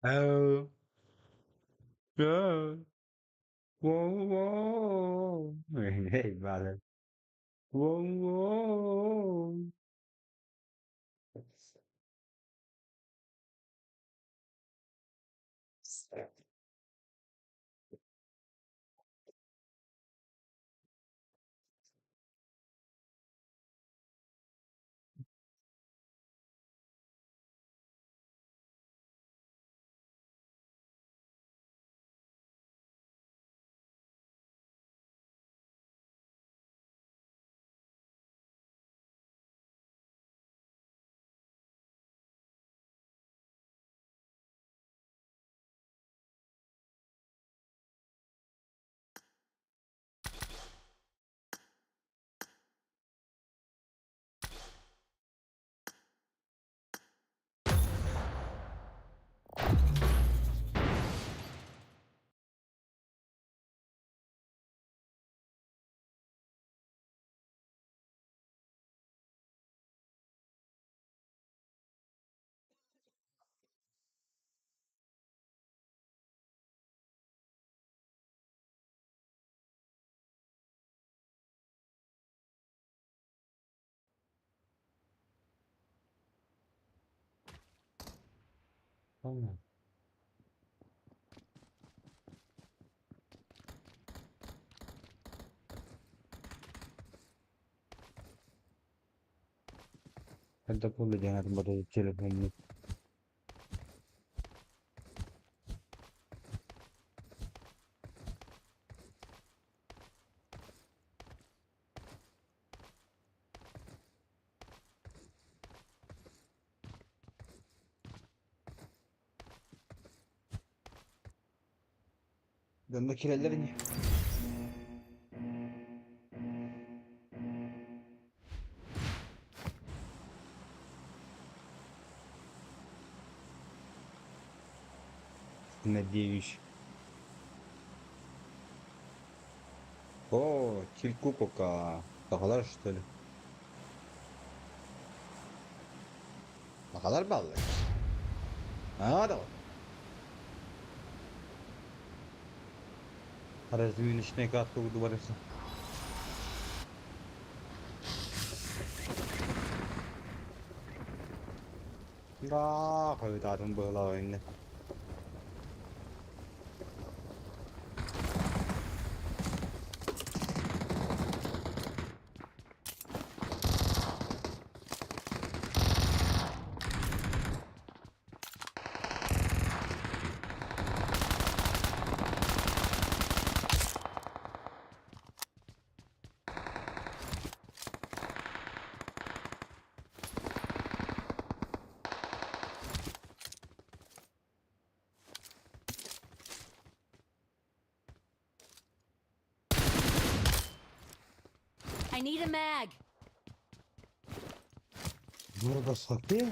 Oh, oh, whoa, whoa. Hey, vale. Whoa, whoa. Tamam. Ada pula jangan pada telefon ni. Dan makinelerini. Надеюсь. О, кильку пока. Bahalar что ли? Bahalar balık. Ha da. Разве ночные катку говорится? Да, когда там было инне. I need a mag. Burada saklı.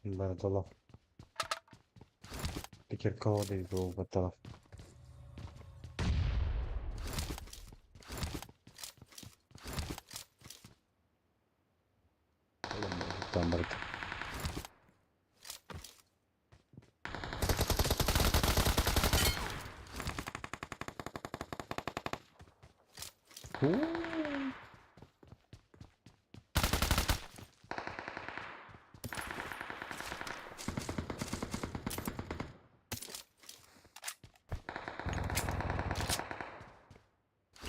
Burada laf. Teker kava değil bu taraf. Там брат.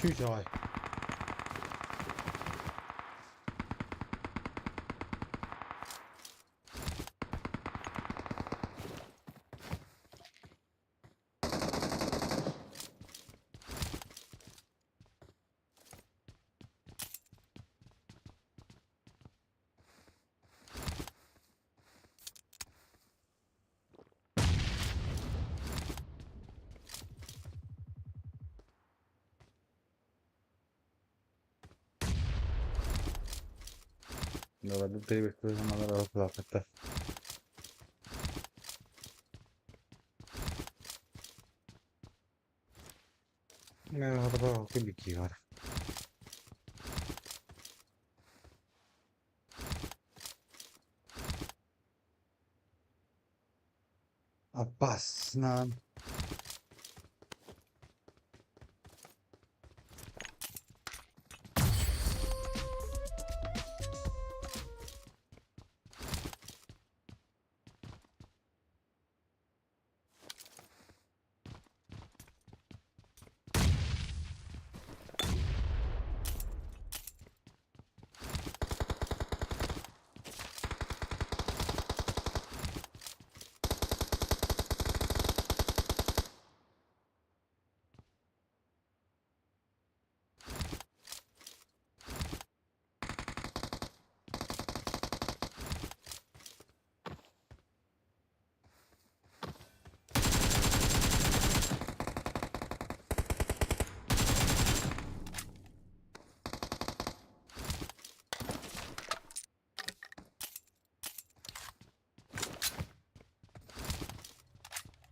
Güzel. Давай, ты выходишь на дорогу плакать. Ne kadar bir var. Abbas lan.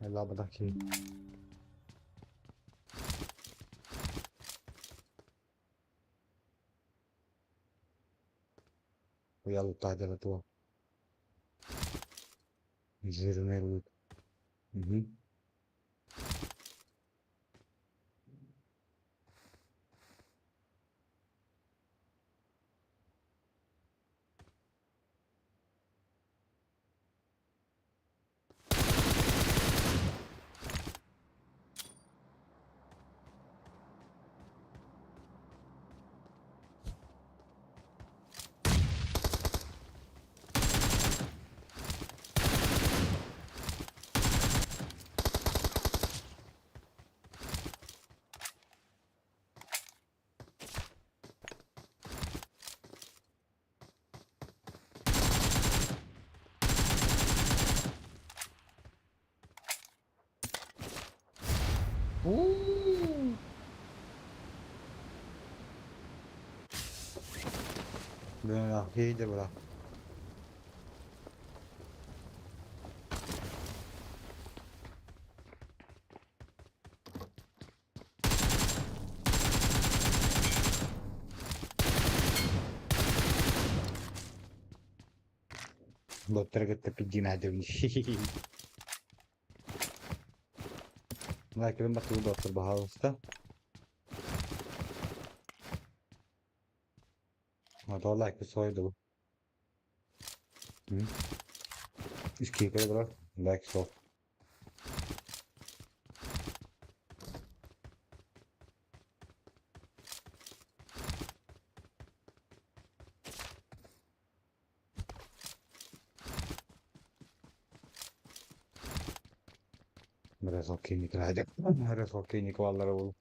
Allah bırakayım. Voy a lutar de la tua. Zero ne luta. Uhum. Bırak, iyice bırak. Bottere che te pigginato. Belki ben batı doktor Baha Usta. Ha da like soydu bu. Hı. İşkiyi kere bırak. Like so. Biraz okey nikraydı. Biraz okey nikvallara bul.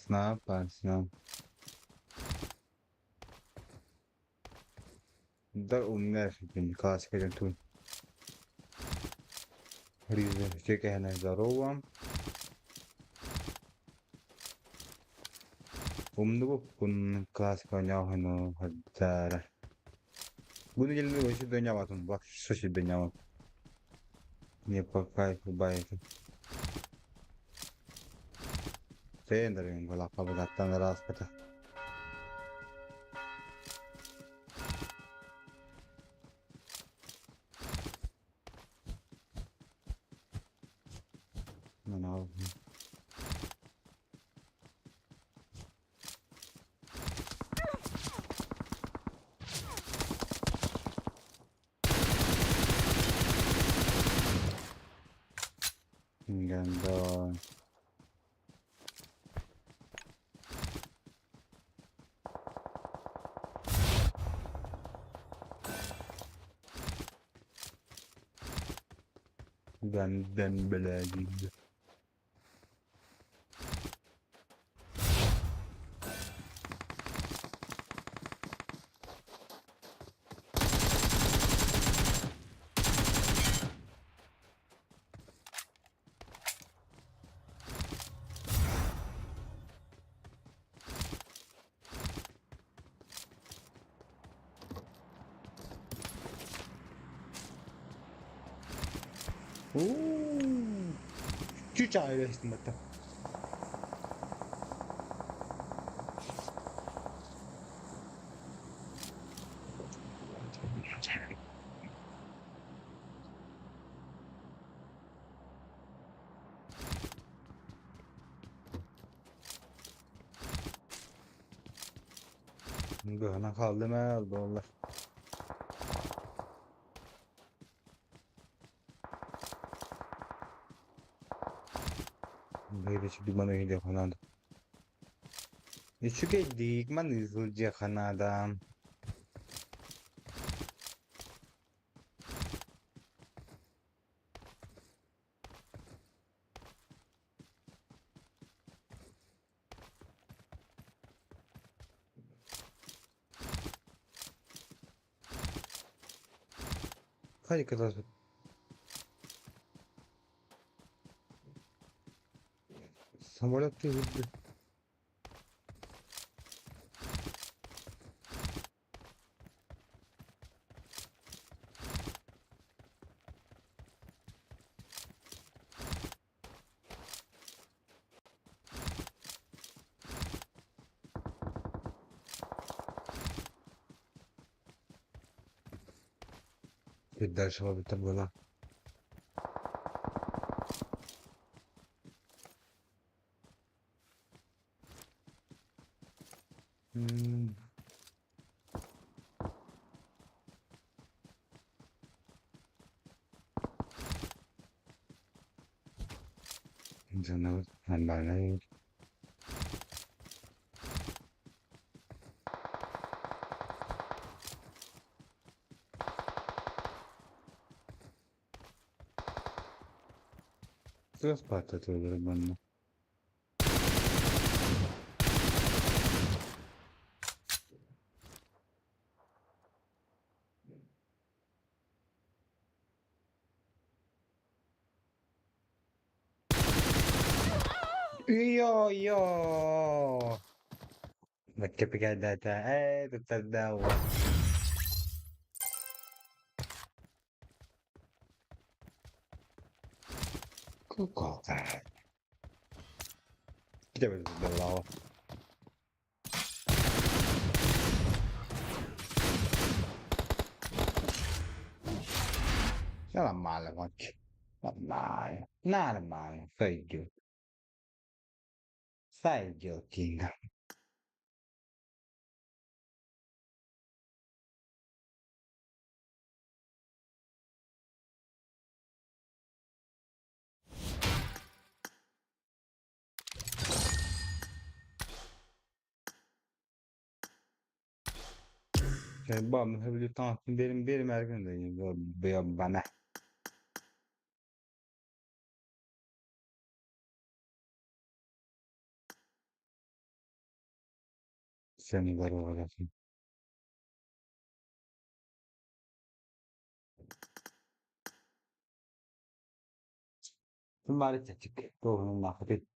Ne yaparsın? Da umne fikrin kas keren tun. Rizme çeke hene zarovam. Umdu bu kun kas kanya hano hazara. Bunu gelin bu işi dönyamatın. Bak şu şey dönyamat. Niye pakay bu bayı. Sendiri con la favolata nell'aspetta. Non ho... Ingando... Ganden belagid. Ciuccia investimento. Gana kaldı mı oldu onlar. Böyle şimdi bana gidiyor falan. Şu geldik man izleyecek adam. Hadi kadar. Samolot değil. Bir ders var bir tabi böyle. Hmm. İnsanlar ben. Biraz patlatıyorlar bana. Yo yo. Perché picchiata tutta da cosa? Chi deve da Normale, macchia. Normale. Normale. Fai Fai joking. Cioè, boh, mi fai vedere tanto, benim erken bana. Seni var olarak. Kembali cecik. Tuh, nakapit.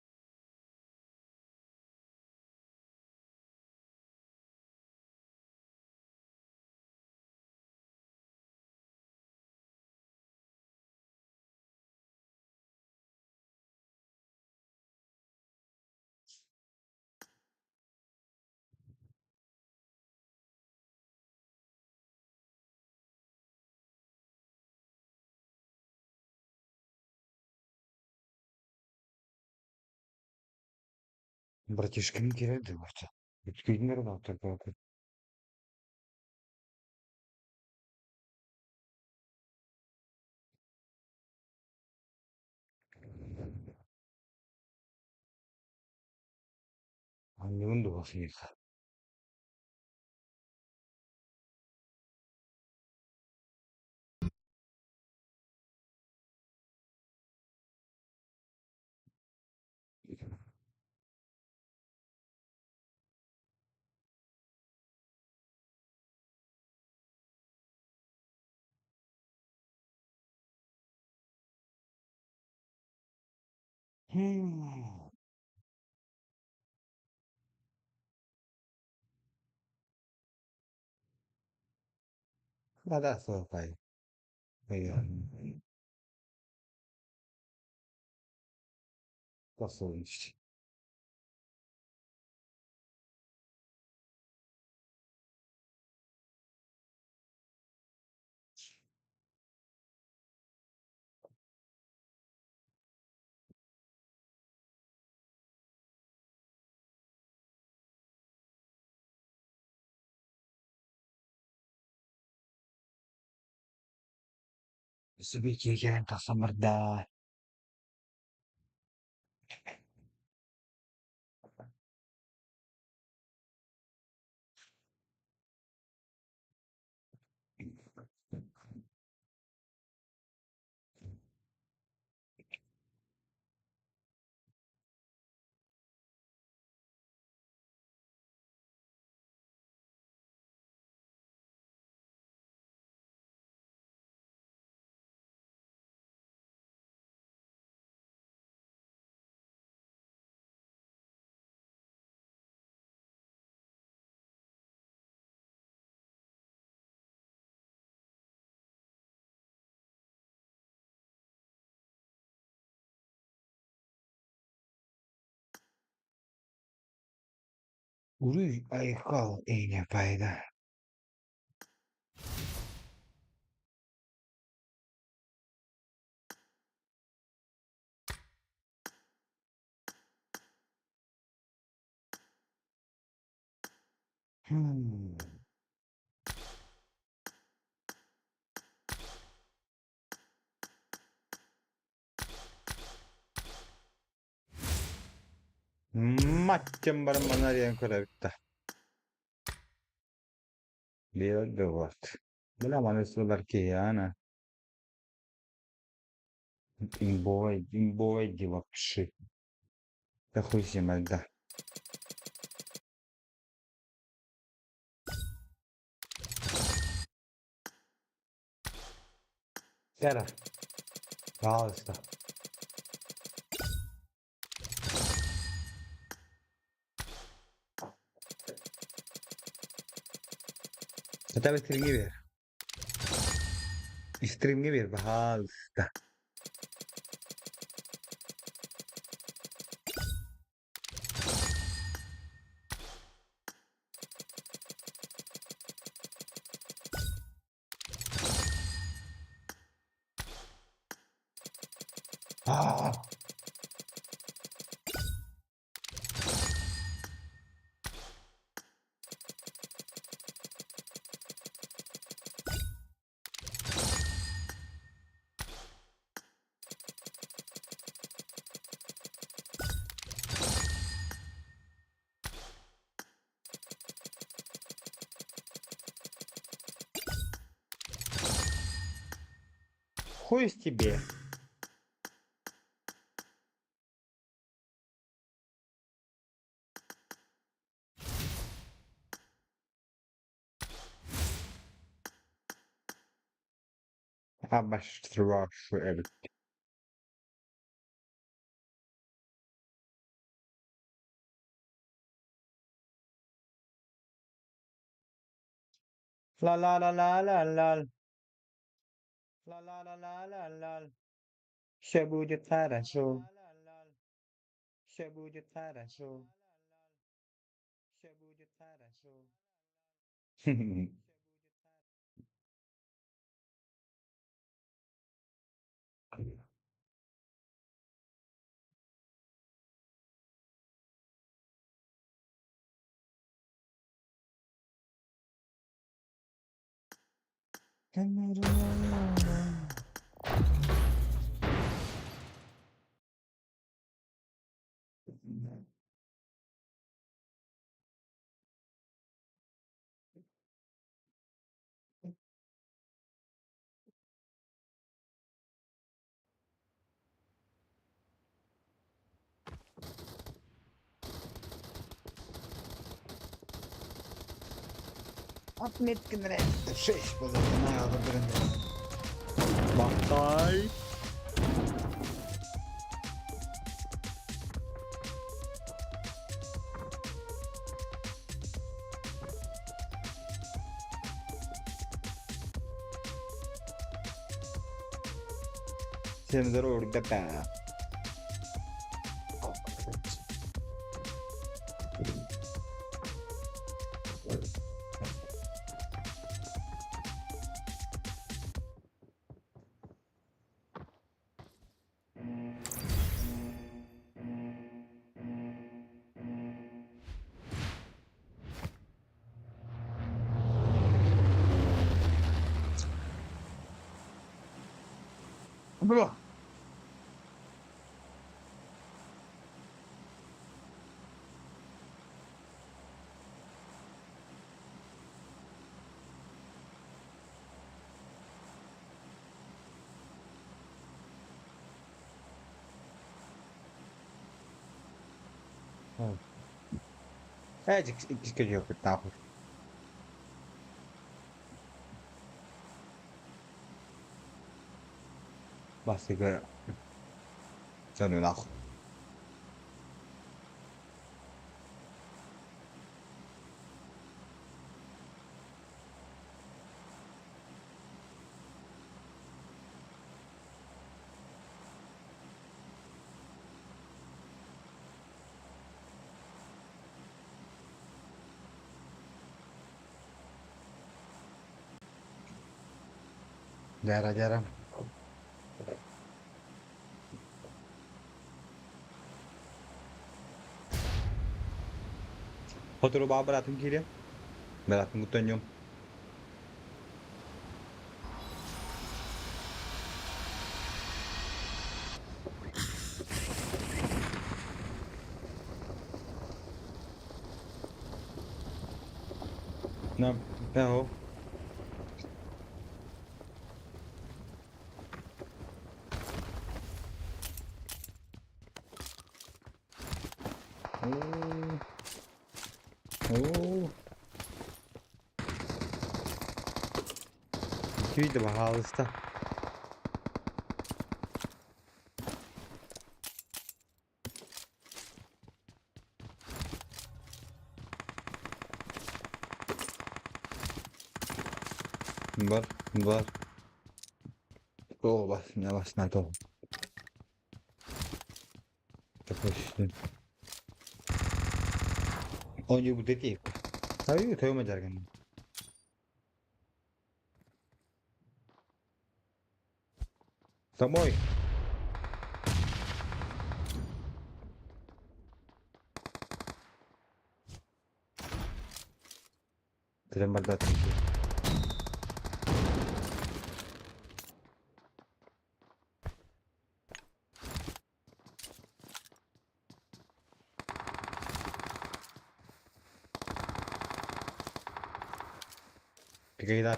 Братишка, не кидай дивиться. Відкинь не рвав так. А не унду фіха. Adesso fai. Fai. Nasıl olmuş? Sübiki gelen kasamırda. Uruy aykal iğne payda. Hmm. Macam barang mana yang correct. Dia gawat. Wala man sa lalaki yan. Имбой вообще. Да хуй с ним, да. Тера. Пожалуйста. Это стримгивер. Стримгивер, пожалуйста. А, Хуй с тебе. Обострашивает. Ла ла ла ла ла ла. Ла ла ла ла ла ла. Все будет хорошо. Все будет хорошо. Все будет хорошо. Отметки нравится. 6 было, на выбранное. Бахтай. Всем здорово, ребята. Bu. Azıcık geliyor bir daha. Basta que sanıyor lan. Jarang-jarang. Foto baba beratung kiri. Beratung utanyom. Nam, ho. Oh. Oh. Kiwi de pahalısında. Var, var. Oh, bas, ne bas, ne to. Tapos. Onyo bu dedi. Tabii tayo majargan. Samoy. Terima datang.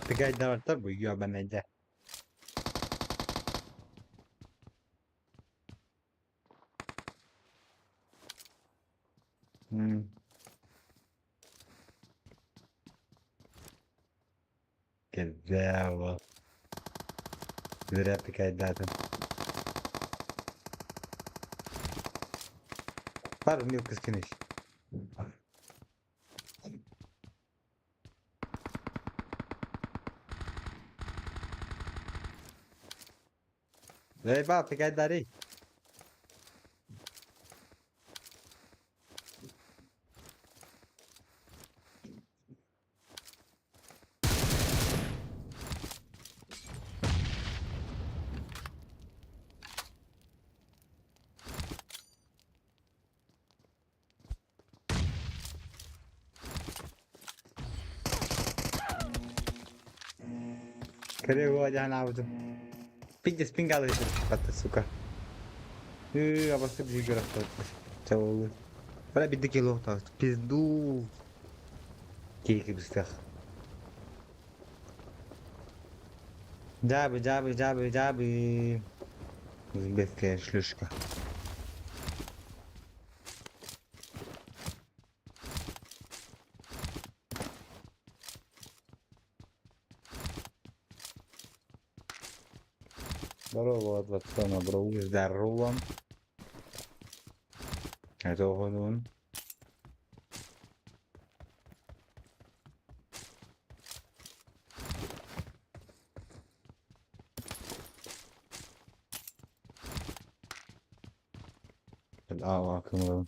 Tiga ida vartar bu yiyor ben ece. Hmm. Güzel. Güzel tiga ida tuh. Baru nih kesini. Bak tiga ida nih. Kere gua jangan apa tuh. Pinjas pinggal itu kata suka. Apa sih juga rapat. Cowok. Pada bidik kilo tau. Pizdu. Kiki bisa. Jabe. Uzbekske šljuška. Здорово, от Ватсона, бро. Здорово. Это он. Aa, akıllı.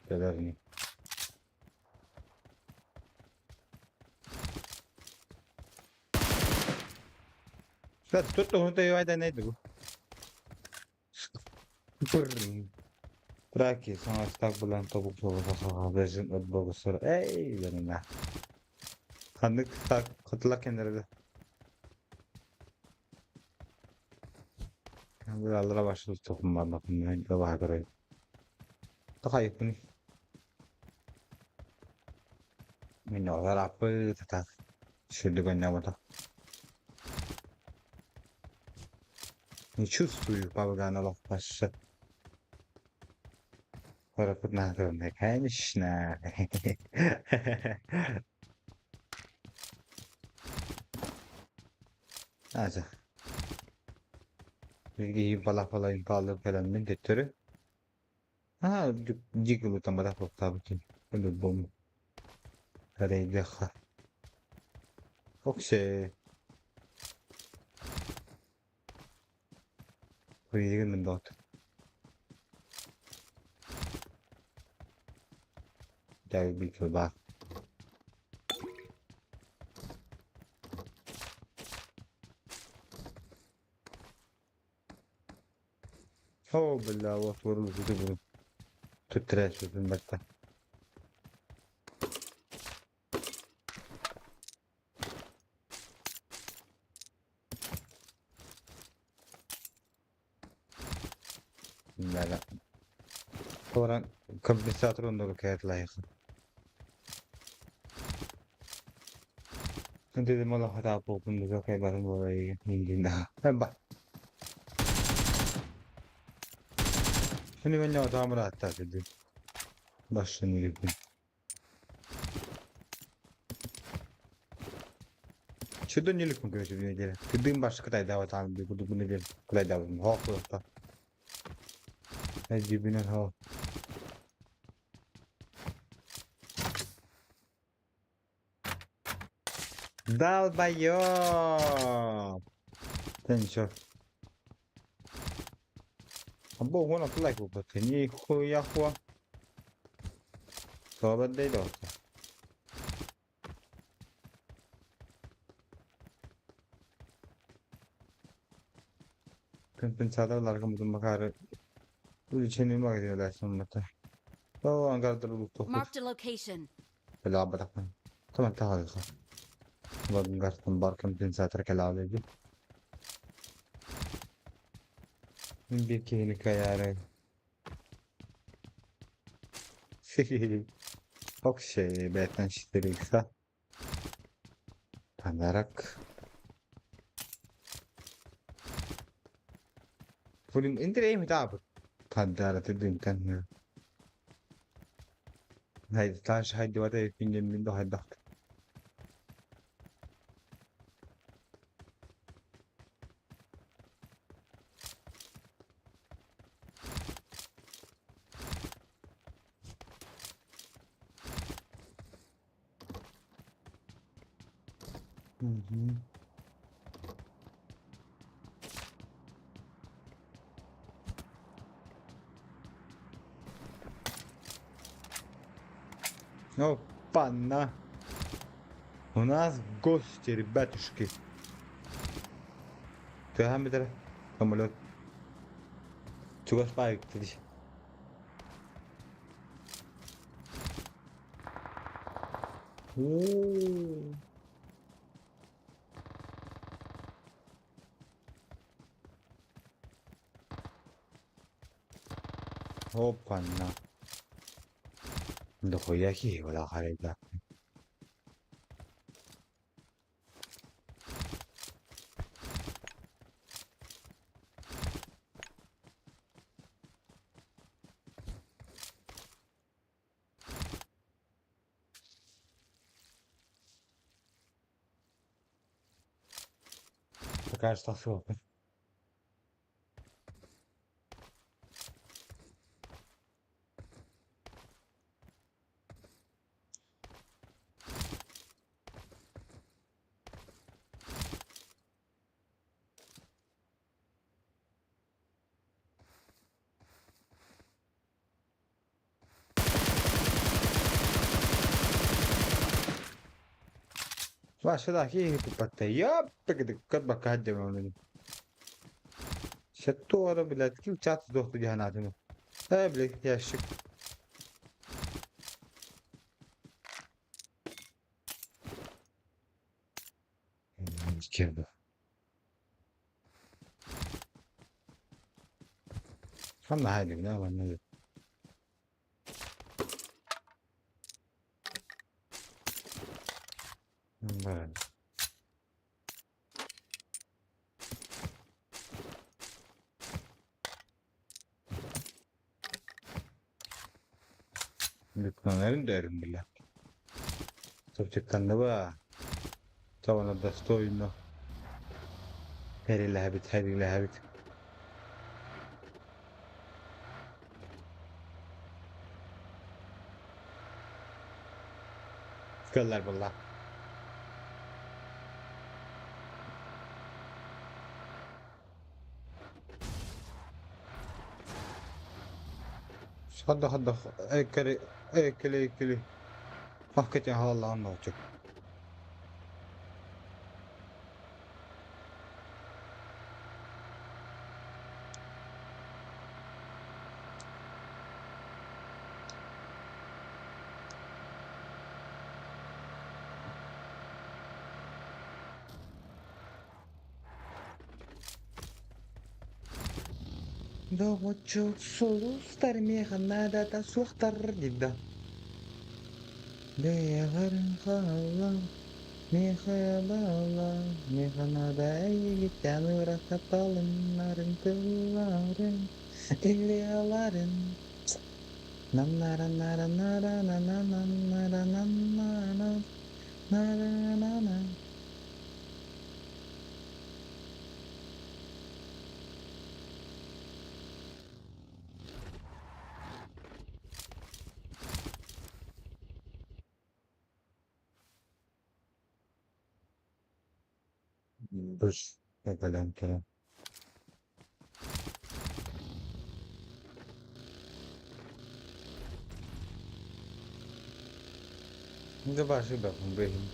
Kadar iyi. Tutto, neydi bu? Brrr. Bırak ki sonra İstanbul'dan topuk soğuk habersin ödboğu sıra. Ey benim ya. Kandık katılak kendileri. Buralara başladı toplum var bakın. Ben de var burayı. Daha yakın. Minnolar apa tetap. Şimdi ben ne var? Не чувствую поганого паша. Наверное, конечно. Aza. Bilgiyi pala impala falan min götürü. Ha, jigulu tambah tak tabii ki. Öyle bom. Herhalde ha. Okey. Uyuyor dot. Jadi bir coba. Oh بالله وفر الكتب تتراش في المكتب. لا لا. Sonra kompensator onda kayıt layıkı. Dedim Allah hata buldum da kayıt barın orayı indin daha. Ben bak. Şimdi ben ne adamı rahat dedim. Başını yedim. Şuradan yelik mi götürüyor diye. Gidin başka kadar davet aldım diye. Bunu diye. Kadar davet aldım. Haklı da. Ecibine ha. Dal bayo. Sen şu. Bu ona kulak bu bakın. Ni huya huya. Sohbet değil o. Compensatorlar kamudan bakarı. Bu içeni bak diyorlar sonra. O Ankara'da luktu. Marked a location. Bela bırakmayın. Tamam tamam. Bakın kartın bar compensator kelalı diye. Bir kini kayarı. Çok şey beten şiştirikse. Tanarak. Fulün indireyim tabi. Tanarak dedim kan. Haydi taş haydi var ya pingin bin de haydi. Hı hı. Опа-на! У нас гости, ребятушки. Devam edelim. Самолет. Çok spike dedi. Oo. Опа-на. Дохуя ki вала харайда. Такая штрафа. Başka da ki bu patta yap peki dikkat bak hadi onu. Doğru bilet ki çat doktu cihanatını. Öyle yaşık. Girdi. Ama haydi ne var ne yok. Böyle. Lütfenlerin derim bile. Çocuktan da var. Tavana da stoyunu. Heri lahabit, heri lahabit. Fikirler billah. Hadi ekeli. Hakikaten Allah'ın olacak. Doğucu soluslar meyhanada da suhtar didda. Değerlerin kala, meyhanada, meyhanada gitten ırak apalınların kılların, ilyaların. Nam nara nara nara nara nara nara nara nara. Dur, bakalım kelam. Hindi ba siya ba kung behin?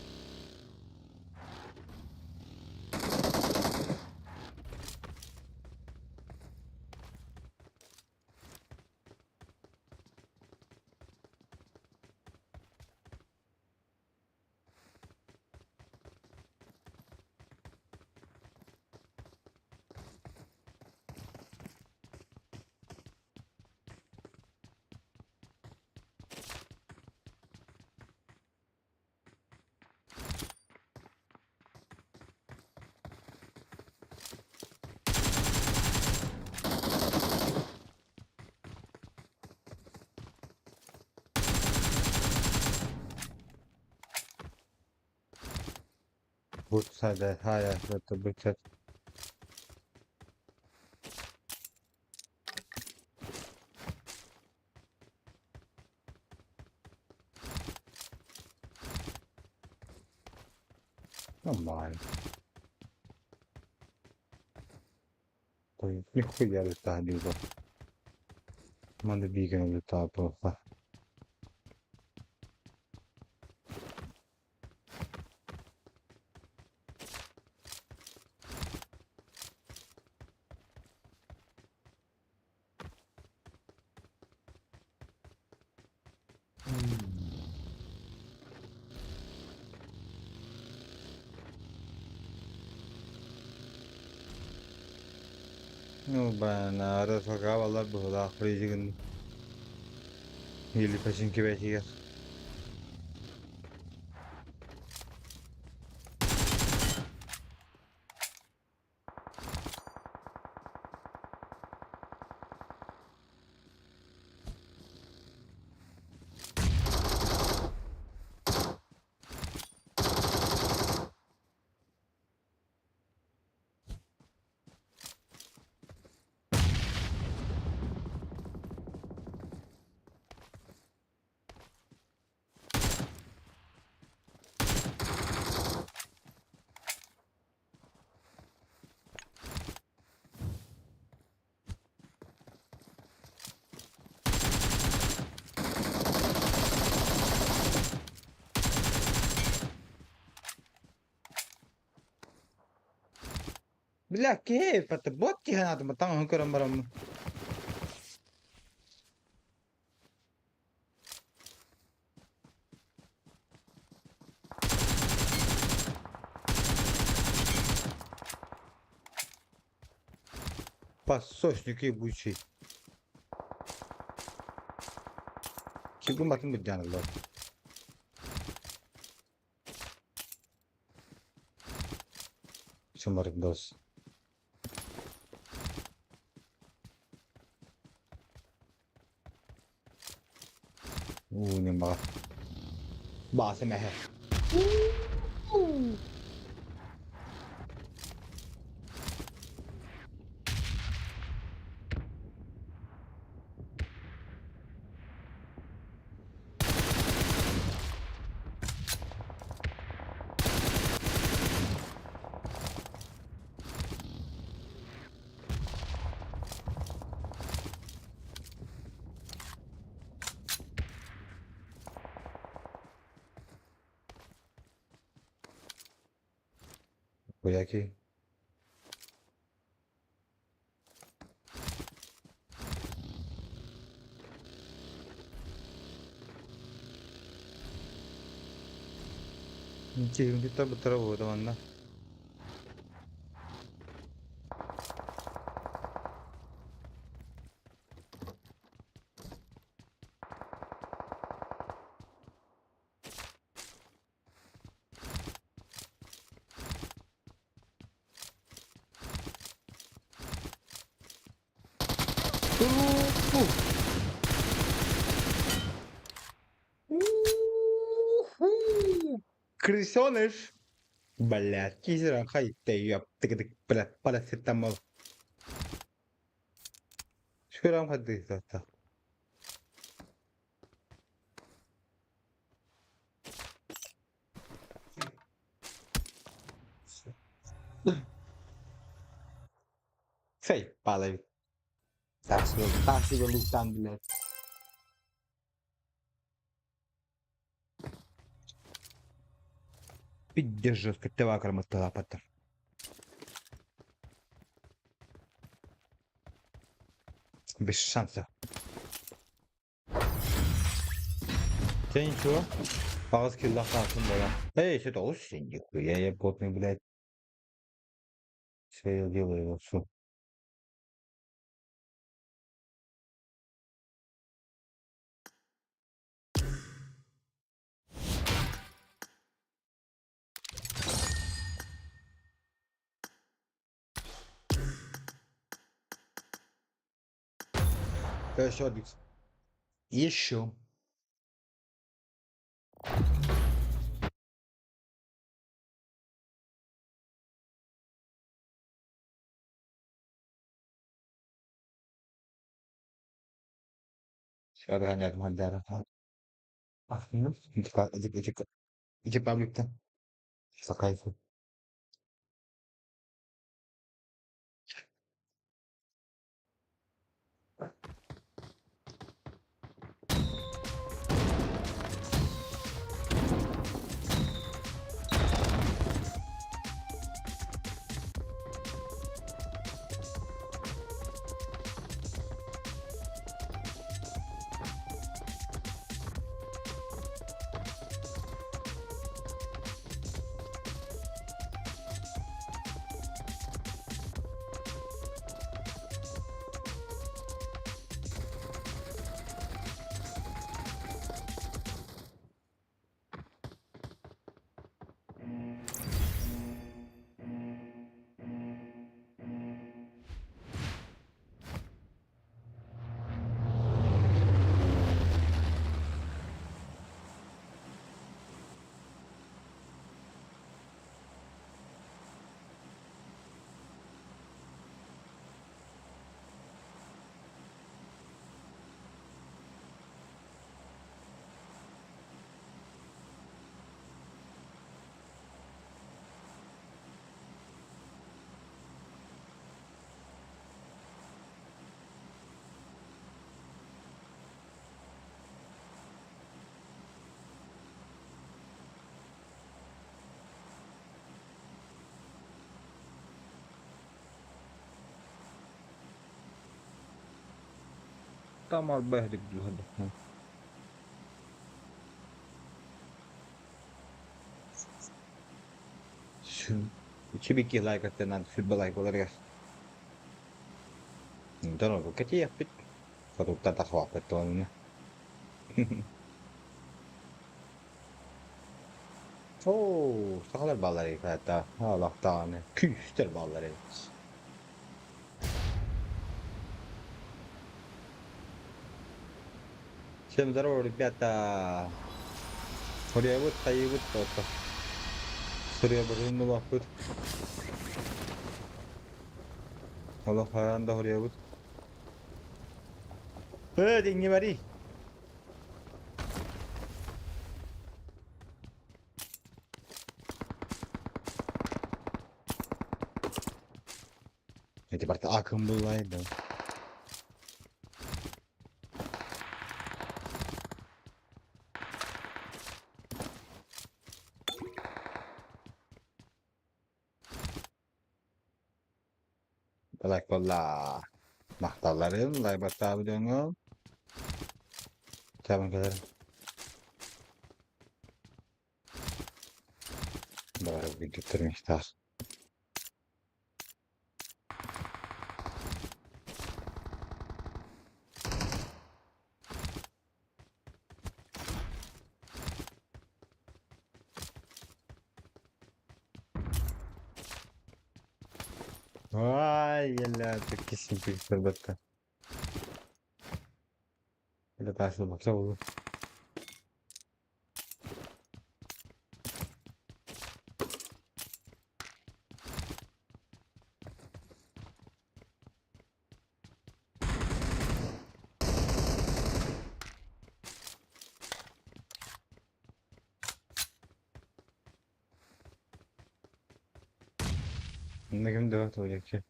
Bu sayede hayatı bıçak. Aman. Koy, ne koyar tadi bu. Manda bigan ulit tapo pa. No ba na ara sa kawalar bu da freezing. Hili pasin ki besi. بالله كيف بوتي هنا تمام هكرم برم Passoshniki buchi. 지금 같은 거 있잖아, 너. Şımarık dost. Ne bak. Bahse meher. Koy ki. 지금 kita betul teman-teman. Crisoner. Блядь, кизера хай ты ёп, тык блядь, парацетамол. Şuram hadi zaten. Sei, palay. Taksi yoluktan bile. Пиздец жестко, ты вакарма талапатар. Без шансов. Ты ничего? Ağız kirli kalsın böyle. Эй, что-то очень нихуя, я потный, блядь. Что я делаю вообще? Еще один. Еще. Сейчас гонять Мандара. Ах, ну, иди паблик-то. По кайфу. Tamam behdik hadi. Şu Çibiki like atın nanti futbol like olur ya. Entonces lo que ya pit. Kalau tata kau betulnya. Oo, sakalar balları hatta. Allah tane. Küster balları. Şimdi doğru bir hatta. Oraya bu tayı bu toto. Surya barın bakır. Allah haran da oraya bu. Dingi bari. Itu berarti akım bulaydı. Balak bola. Mahtalların lay batağı dönüyor. Tamam kadar. Böyle bir götürmüşler. Vay yalla kesin bir batta. Böyle karşı baksa olur. Ne gün dört olacak ki.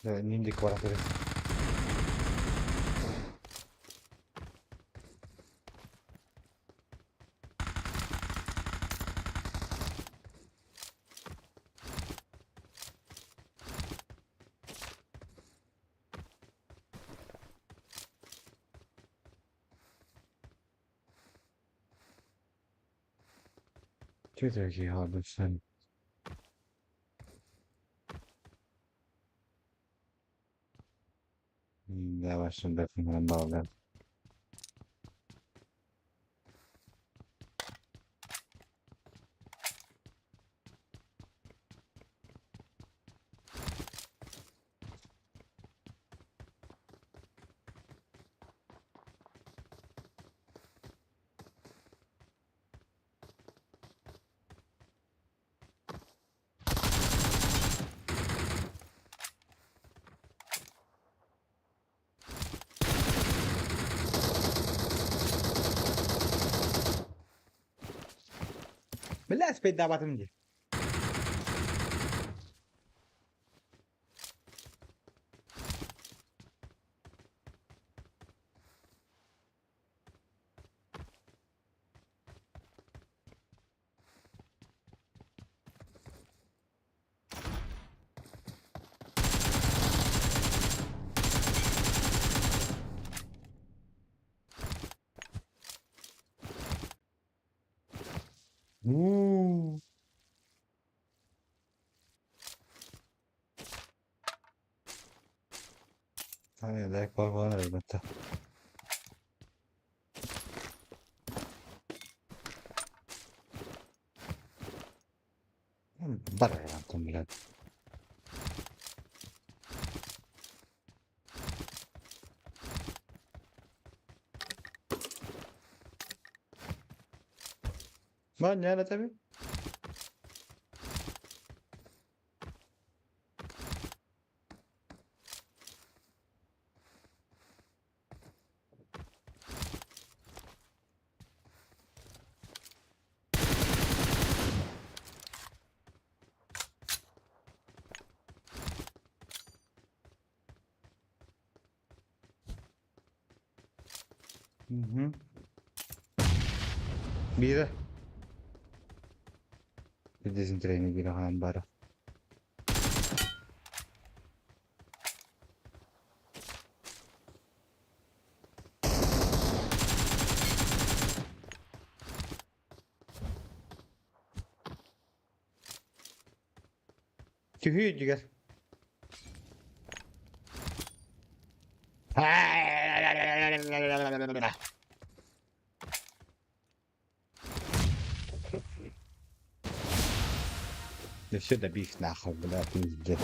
Evet, nindik var arkadaş. Twitter ki abi sen. Yavaşın definen bağlı. Bela sepeda batım diye. Uuu. Hayır, like var elbette. Bara yaptım bile. Ben yani tabii. Hı hı. Bir de. Bir dizin treni bir han bara. Tühü diyor. Det should be snack of that is.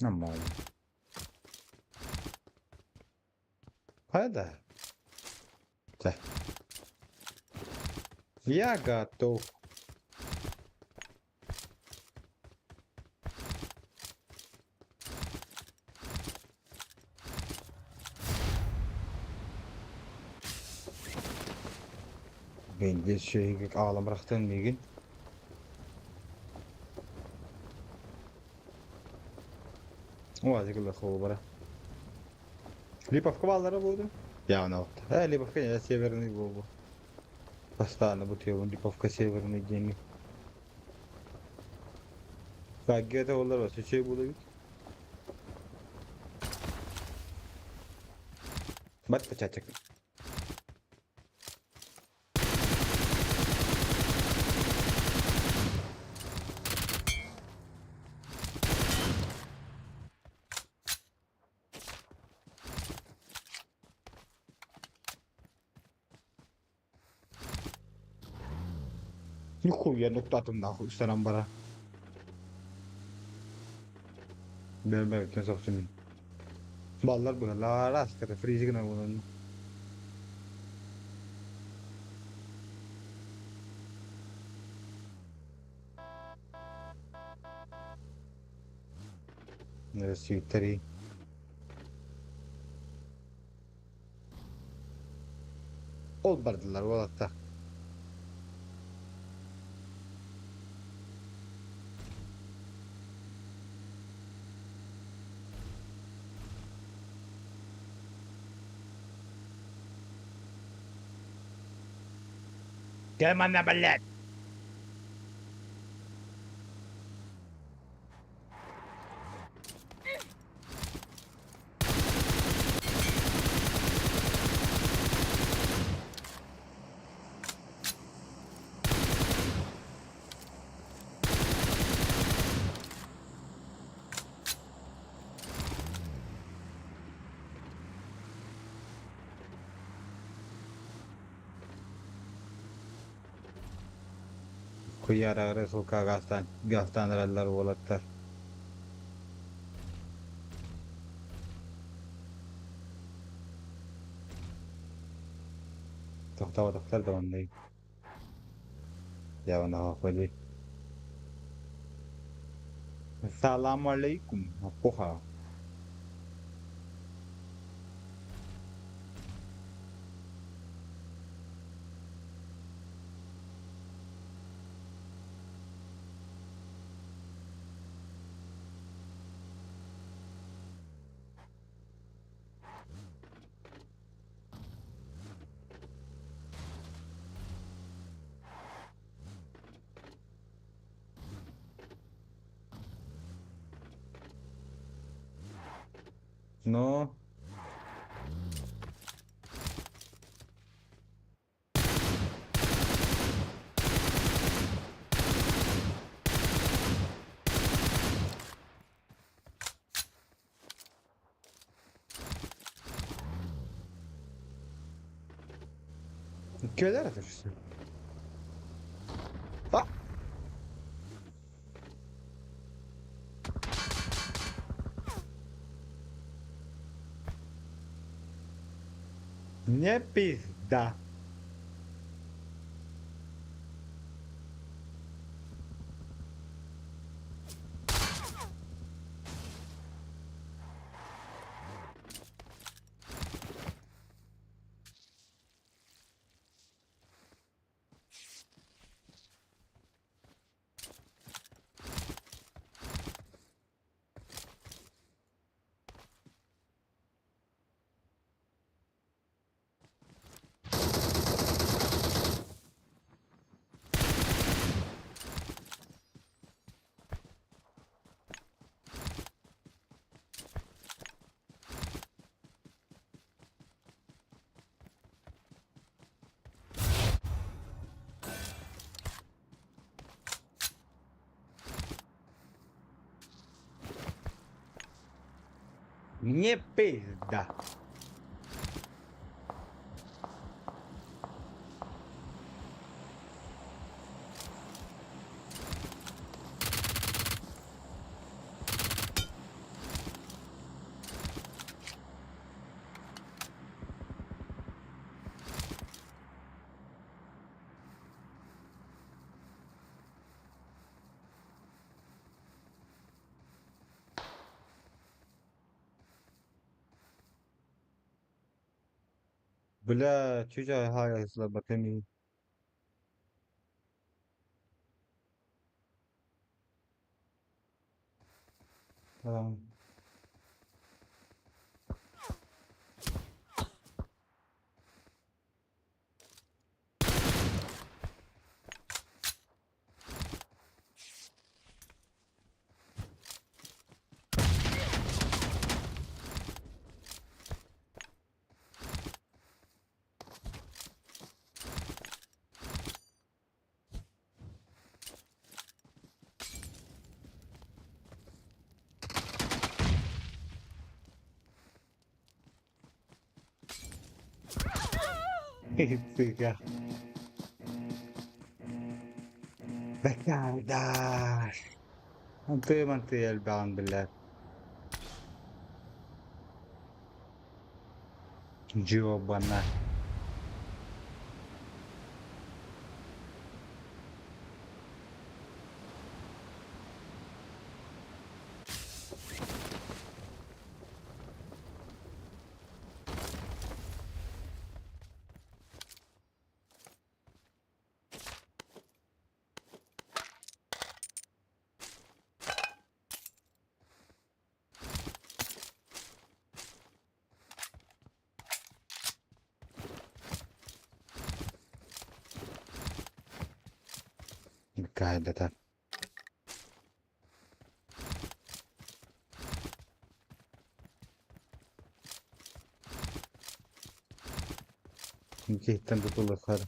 Normal. Hadi. Cioè. Ya gatto. Ben de şey ağlam bıraktın bir gün. O azıcık da kovara. Lipovka ballara buldu. Ya ne oldu? He Lipovka ya severini bu. Pastane bu tiyo Lipovka severini geni. Saggete olur var. Şey buldu git. Bat çaçak. Nikuya nokta atımda üstten bara. Ben belki soksun. Ballar böyle la rastgele freeze gına bunun. Neresi yutari. Ol bardılar o hatta. Gel manna ballet. Kuyara resulka gastan rallar volatlar. Doktor da ondayım. Ya ona hafali. Assalamu alaikum. Porra. No. ¿Qué edad haces? Ah. Nie pizda. Не пизда. Бля, чё за хая слаботами? Tamam. Figa. Bekar. منطقة يا البعن بالله. جوابنا. قاعدة. جهتم بكل خير.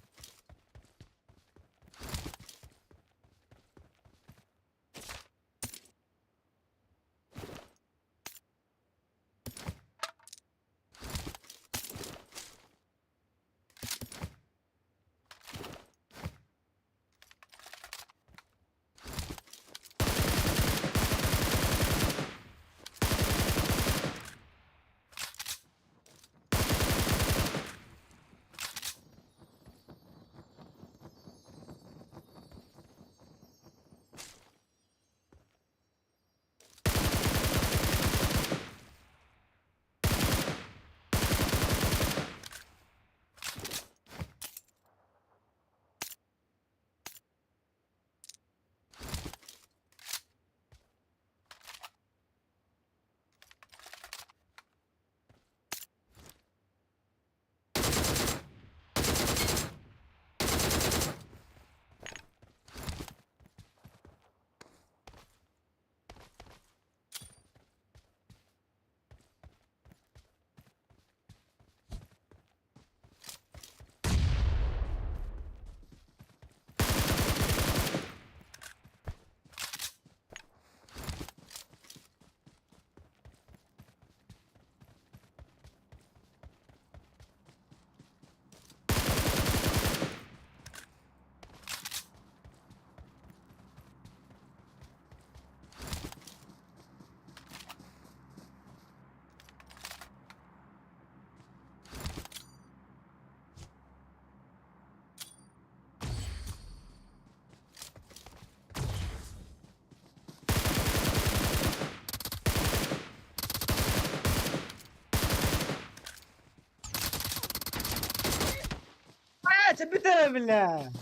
ثبتها بالله.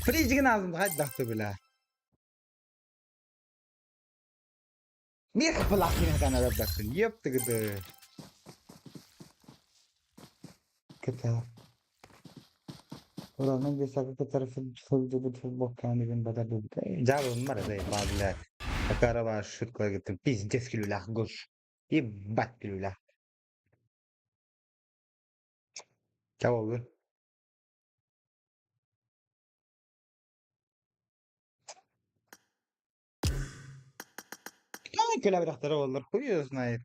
فريج جنازم هاي ضغط بالله. مين خبل عقلي هذا أنا بدك يبت كده. كده. والله من بيساك كتر في البوك كان يبين بدل جابوا مرة زي بعض لا. الكهرباء شوت كويس جدا. بيس جس كيلو لا غوش. يبات كيلو لا. جواب. كلها بتختار والله كويس نايف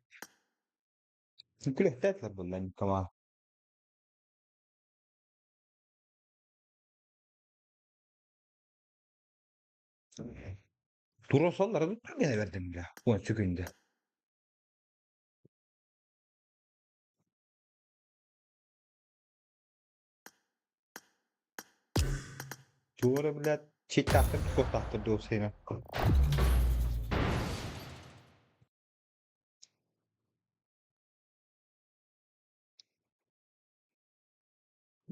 كل احتاج والله كمان Turo sollara tuttum gene verdim ya. Bu çıkınca. Çuvara bile çift taktır, çok taktır diyor seni.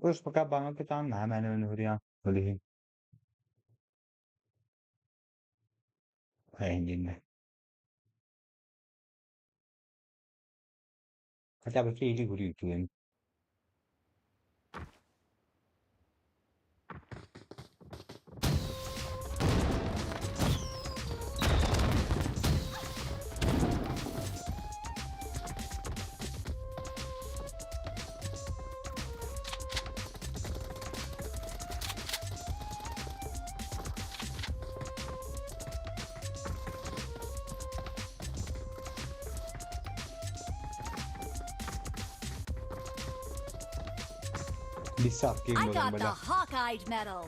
Terus pakai banget kita nah mana ya beli engine. Kata ba ili guri tuin. Bir saat game I olan got the böyle. Hawkeye medal.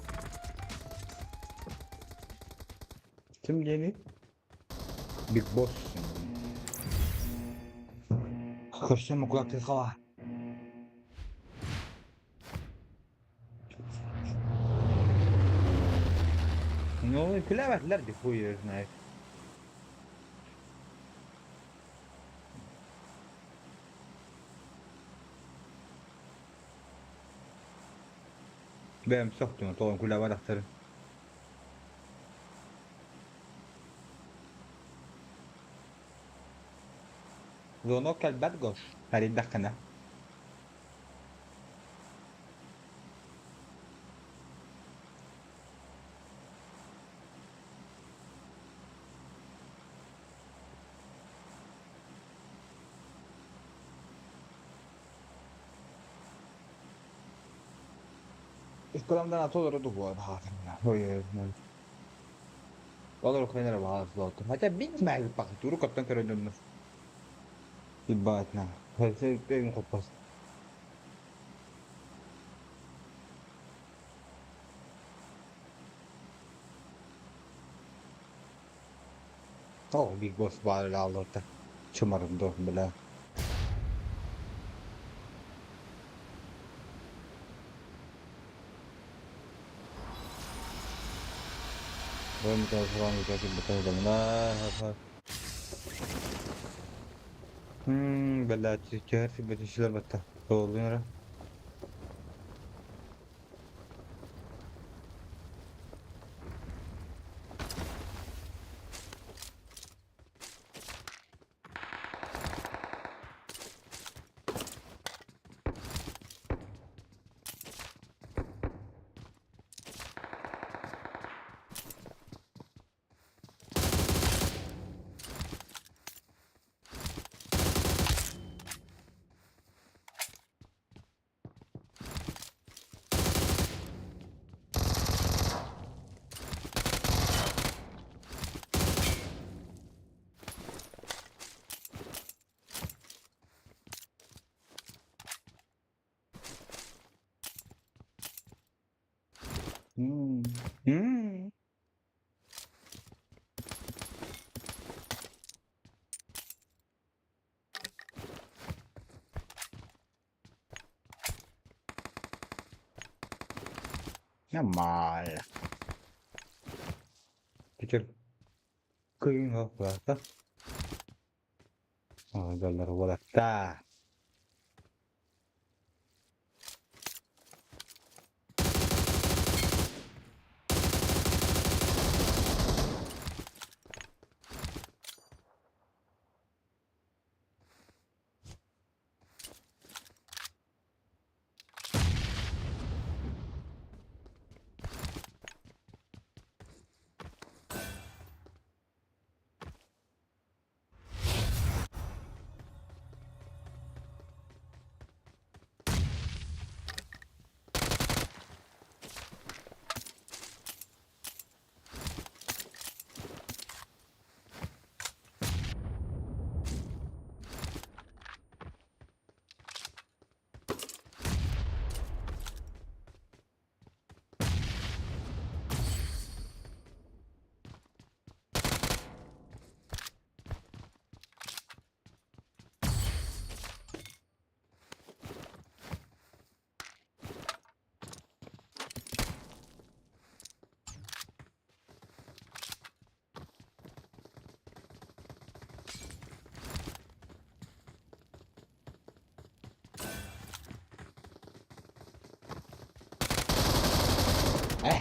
Kim yeni? Big Boss. Kırşın mı kulaklık hava? Ne oluyor? Külevetler bir koyuyor ne? Benim soktum. Tamam külevet aktarım. Zono kalbat gosh. Hadi dakikana. İskolamdan atı olur bu arada. Hayır. Olur kwenye bazı otur. Hatta bitmez bak. Duru kaptan kere İbaretna. Kesinlikle kopmaz. Oh, Big Boss var Allah'ta. Çımarım dur bile. Ben bir tane falan bir tane bir tane daha. Bella çeker bir şeyler batta. Oluyor. Hmm. Hmm. Ya mal. Pikir kıyın yok batta. Oh, dolar batta.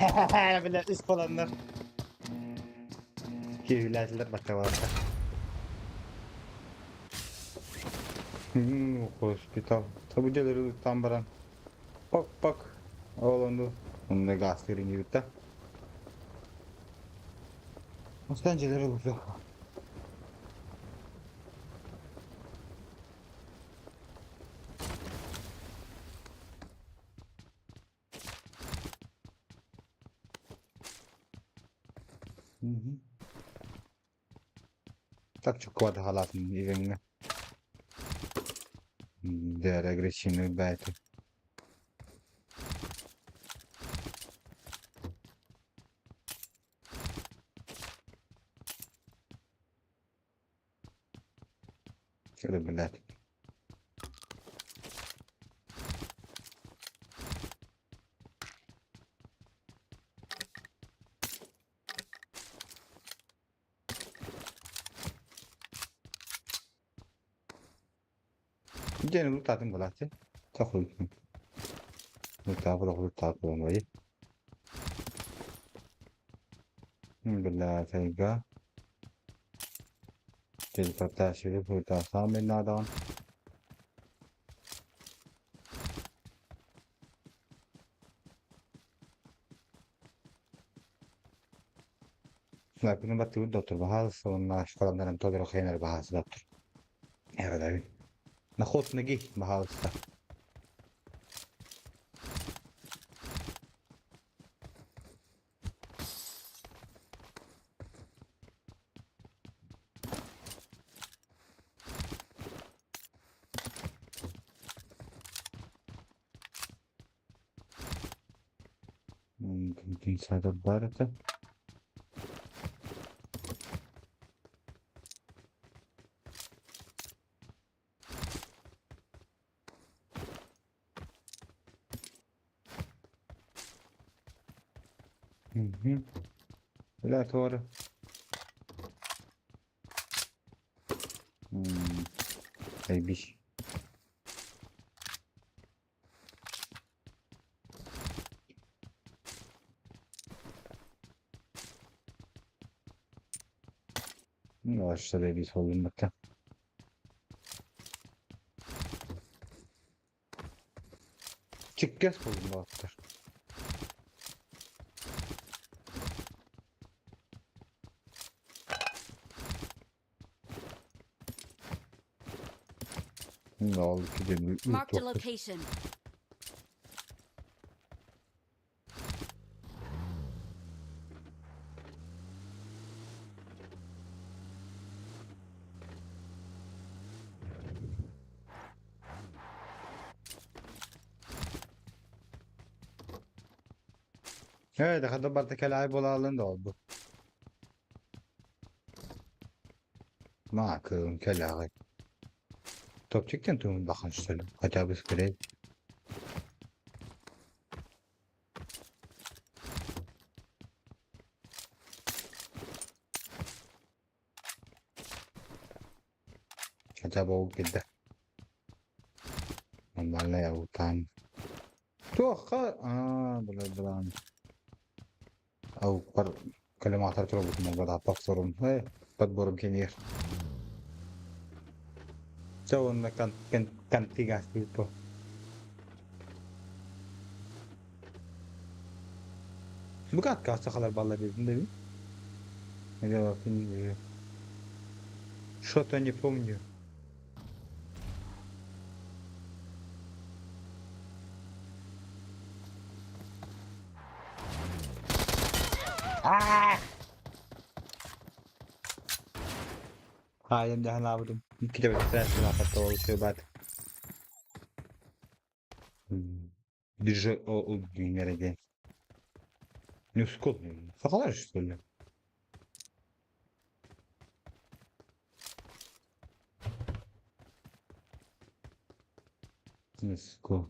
Bile üst olanlar. Kirliler bak varsa. Hospital. Tabucaları tam baran. Bak bak. Oğlandı. Onu da gaz verin gibi de. Hastaneleri oldu. Tak çok vardı halatın evine. Değer agresini belki. Şöyle bilet. Gene lutatin bulati. Çok uygun. Lutat bulmayı. Billah sayga. Jadi kata sini buta sama nadan. Lakin batu doktor bahas sonra şokoladların tadını kaynar bahas doktor. Evet abi. Nakhut nagi bahas. Mungkin sadar barat. لا ثورة. أي بيش. لا اشتري بيش هو المكان. Çıkacağız kolunda atlar. Ne oldu ki de Marked a location. Evet, kadar كلاعب ولا لندا oldu. معك كلاعب. طب تكتن تون بخن شتلو. Acaba sprey. Acaba o كده. Normalde ya utan. توخر بلان او كلمات تربط من بعضها تكسرون ايه بدبر كنير سو انك كان تيجي سبيتو بقات كاسة خلال بالله بيزن دبي я не что-то не помню هاي ده انا عبدهم كده بتسرح مع فتوى وشبات ديجي او الدنيا نسكت فخلاص كله نسكت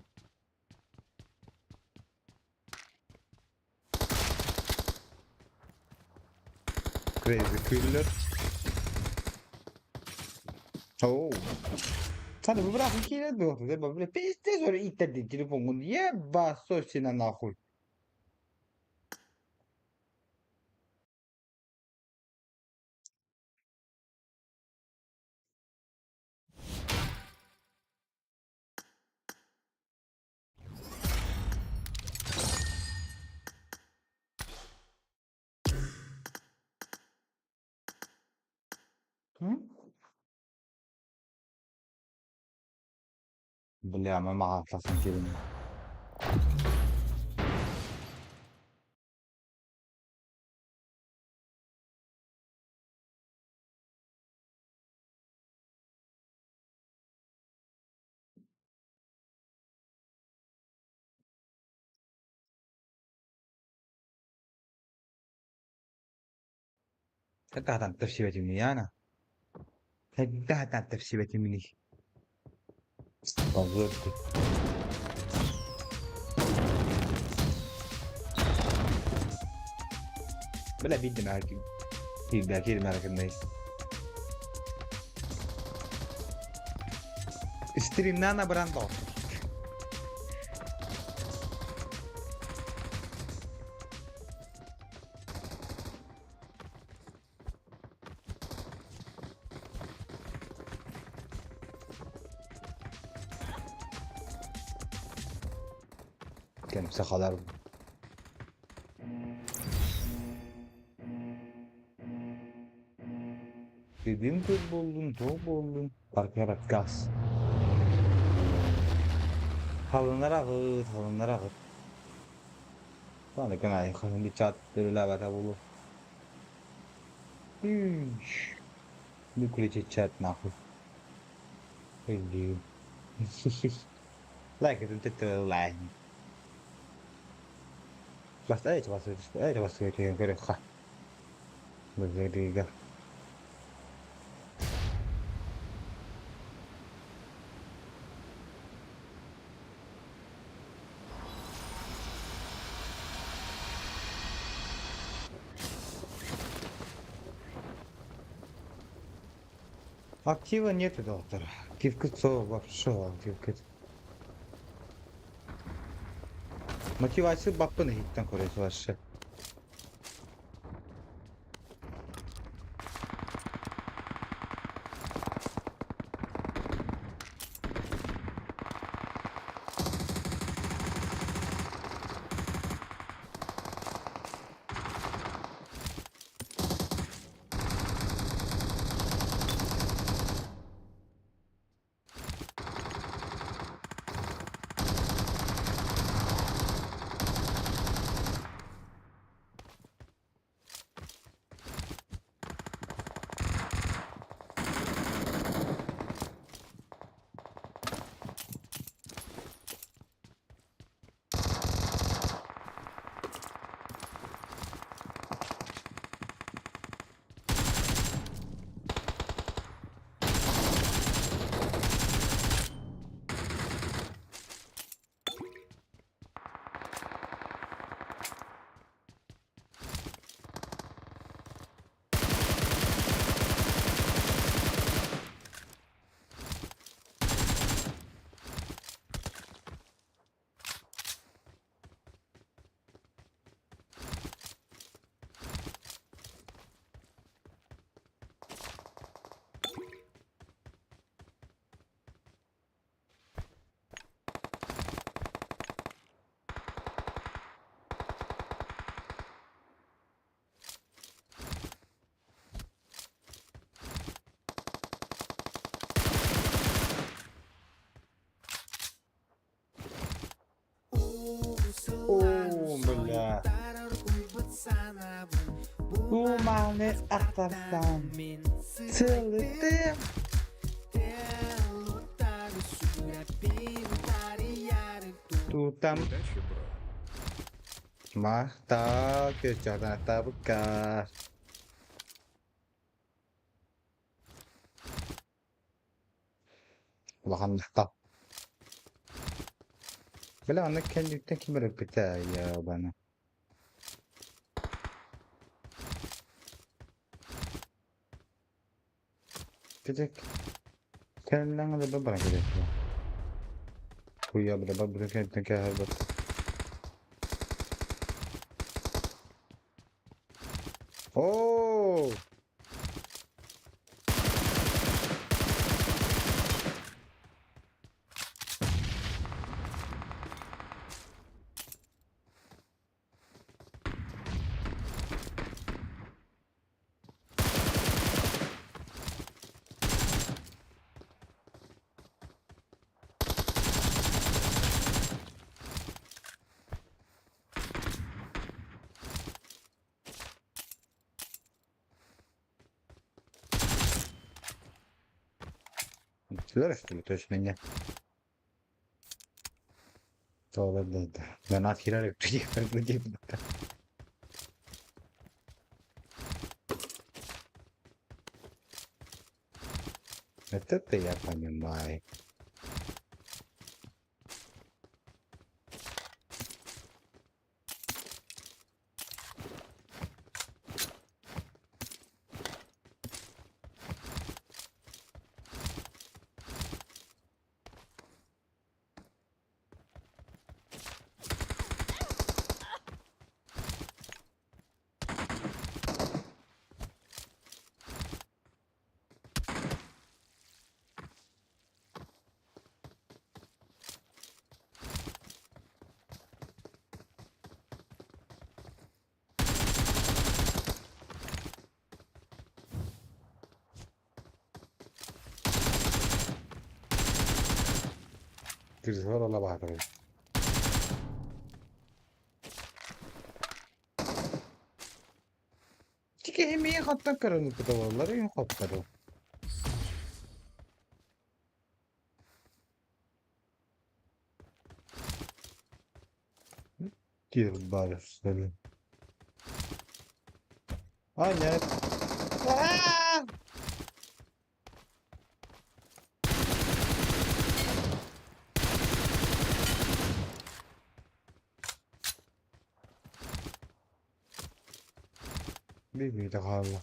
كريزي كيلر اوه Sana bir bırakın ki ne diyorsun? Böyle peste sonra ilk de telefon bunu ye basso sina nakul. Hı? Bilemem mağazasın kelime. Hatta tanto sibeti miyana. Hatta tanto sibeti mini. Bazırdı. Bile bildim her gün. Belki merakındayız. Stream'den de brand olsun. Kendimize kadar. Dediğim gibi buldum, doğu buldum. Arkaya bak gaz. Halınlar ağır, halınlar ağır. Bana gönay, kalın bir çattırı lavata bulu. Üş. Bir kulece çat nakı. Öyle. Like it, tetelo like. Basta evet basta que göre ha. Böyle değil. Актива нету, доктор. Кивкицо вообще кивкиц. Мотивация баппаны хиттен көрөсү башы. Бля. Umane atarsan Çıldım. Tutam. Mahta kejaran tabuka. Bakan lahkap. Bela anak kendikten kim berpita ya bana. Kecek. Kailangan na ba ba kaya? Kuya berapa berapa kaya Oh! Zresztą też mnie to będę na tirare per dire. Mettete ya panie mai. Tırsalar ala bakarım. Çünkü emeği hatta karanlık davarları yok hatları. Diyorum bari söyle. Aynen. Aa! Bir de hala.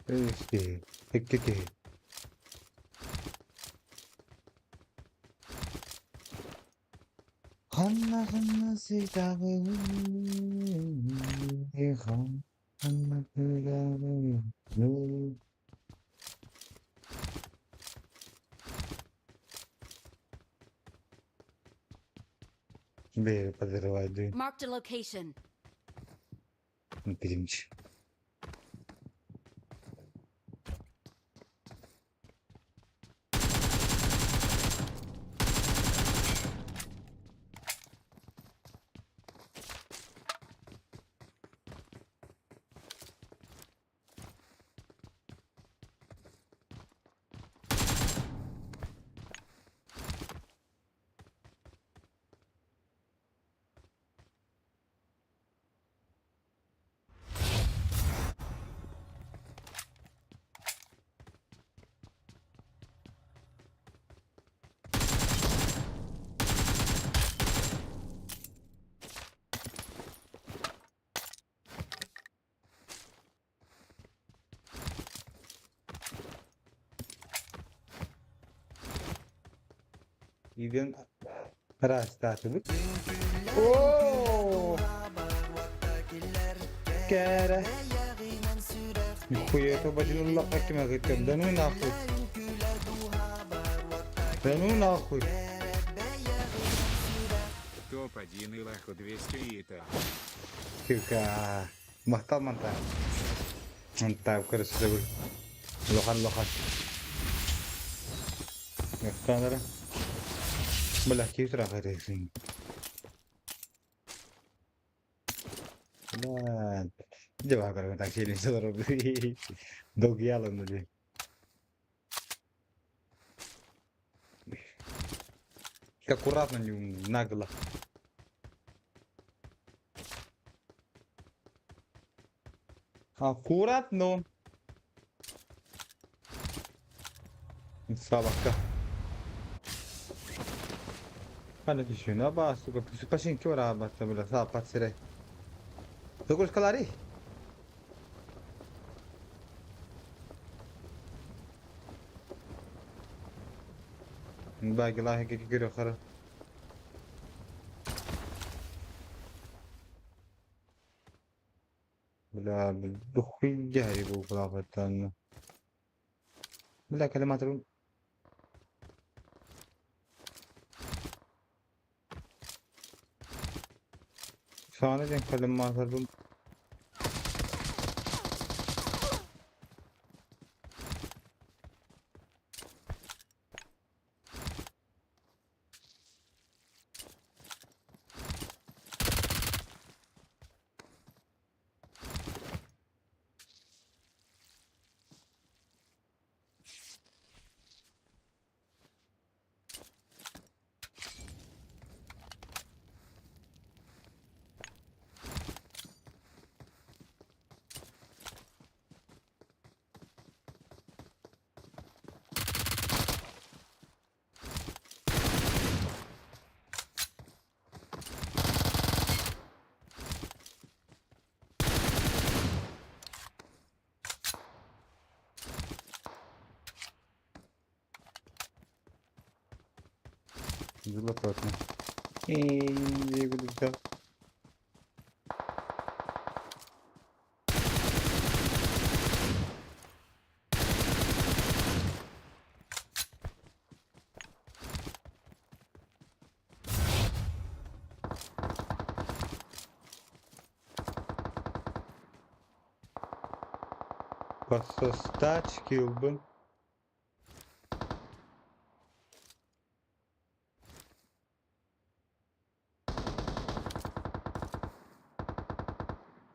İşte. Peki. Hanna hanna sevdalı. Hanna sevdalı. Bir pazarı vardı. Marked a location. Pirinç. İden rastatılık. Oo! Kere. Kuya to bajin ulak akima gitem danu nakut. Danu nakut. Топ-1 и Лаху 200 ИТА. Kika. Mantap mantap. Mantap kere sudah bu. Lokan. Kanara. Belah kiri terakhir sini. Dan coba kalau taksi ini seluruh dogi alam tadi. Аккуратно нагло. Аккуратно. Собака. Quando vicino a basso, si fa sin che ora basta me la sa pazzere. Devo scalare? باقي الله هيك كيلو خرا لا بالدخ الجهري بوقلافتان لا كلمات sadece kelimatlarım zıplatıyorum. İyi bir Постać killbun.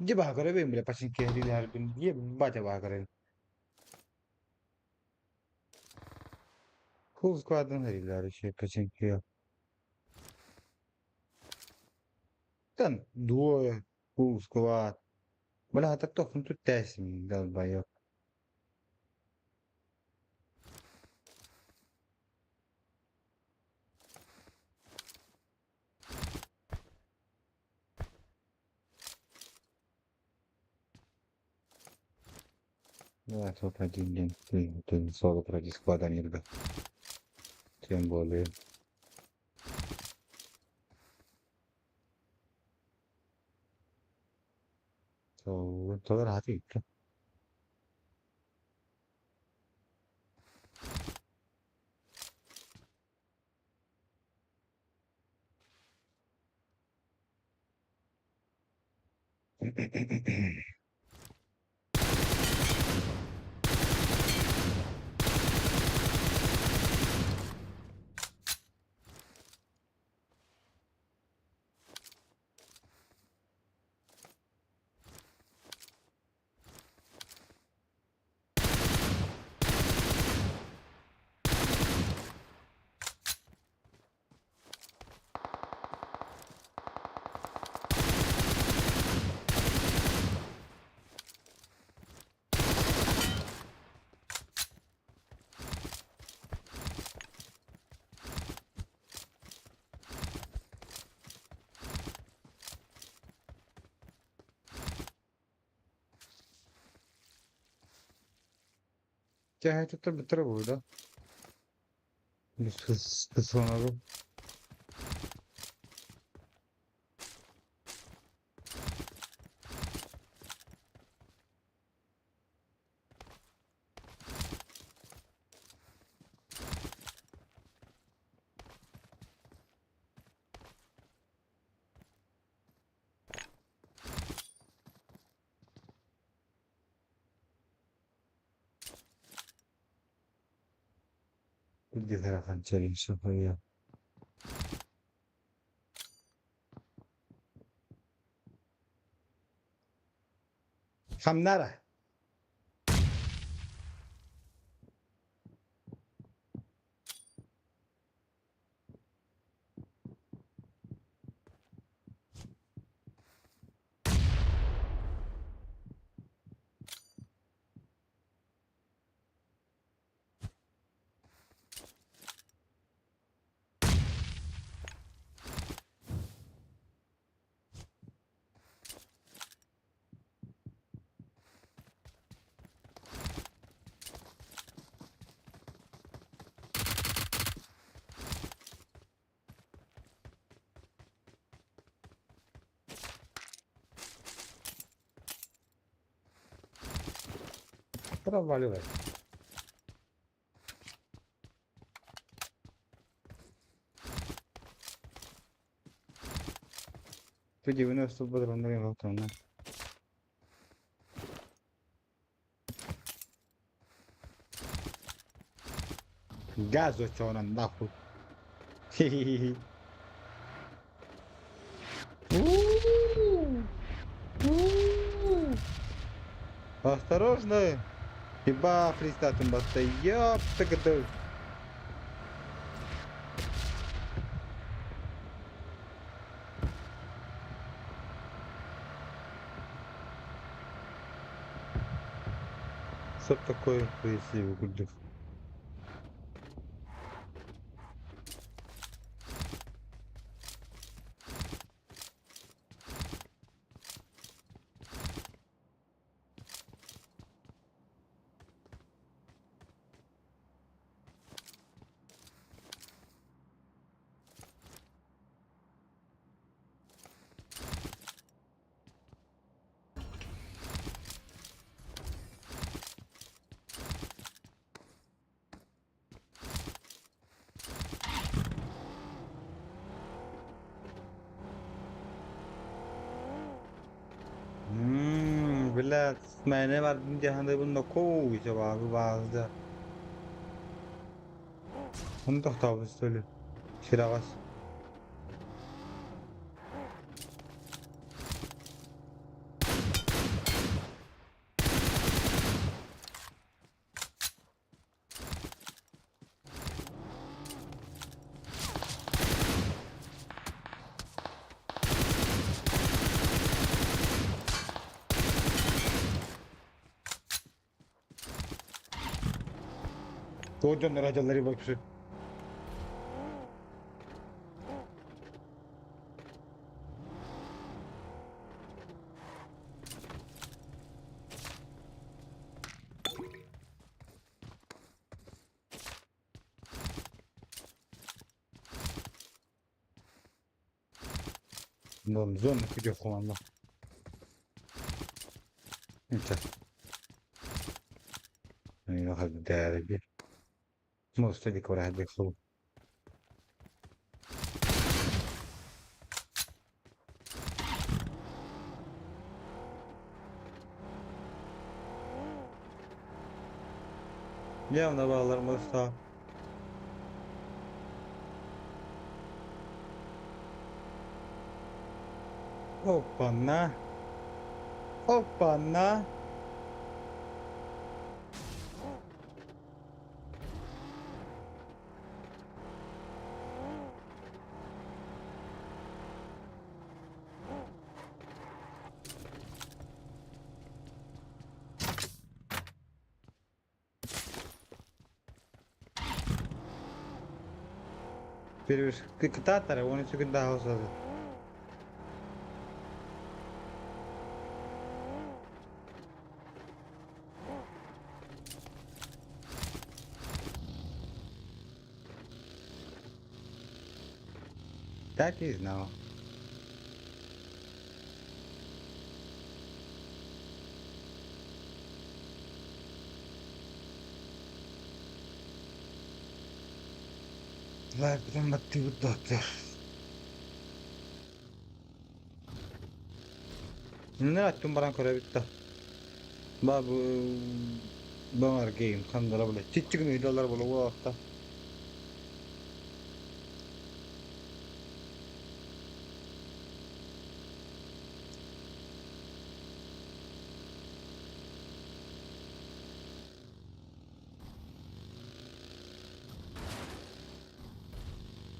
Dia bakar ben bile pasin kehri harbin. Dia baca bakar. Full squad'ın heriler şey pasin kill. Tan duo full squad. Wala hatak to kung test mi dal bayo. Ya to pa din din solo pra di squadra nirga. Tiyan bole. So todo hati. Chahe to better boda. This one. Di tarafan çelik şoförü. Hamnara. Проваливай. Ты 90 патронов готовно. Газу чё нам нахуй. Хи-хи-хи. У-у-у. У-у-у. Осторожно! Ебать, фристатом баста, ёптагады. Что такое, если выглядит? Блядь, मैंने बार जहाँ दे बंदा कोई जवाब bazda. Onu da tabi söyle. Şiravas. Kocan rajaları bak şu. Non, zon kucak kumanda. Neyse. Yani hadi değerli bir. Mustafa oraya bekliyor. Явно bağlar Mustafa. Hoppana. Hoppana. Bir kıta tarafı 13 gün daha olsa. That is now. Laibden matti utahter. Ne attım bana kore bitti. Babu Bamar game kandıra bile. Çiçik mi dolar bile bu hafta.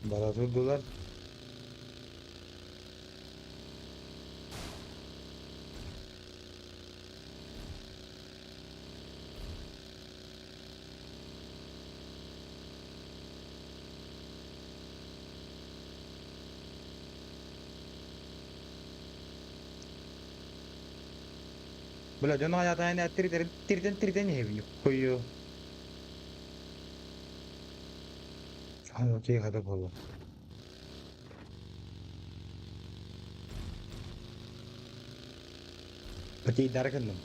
Baratı dolar. Bela jono hayata yani tirden hevi koyuyor. Hani okey hadi bolo. Pati idare kan dum.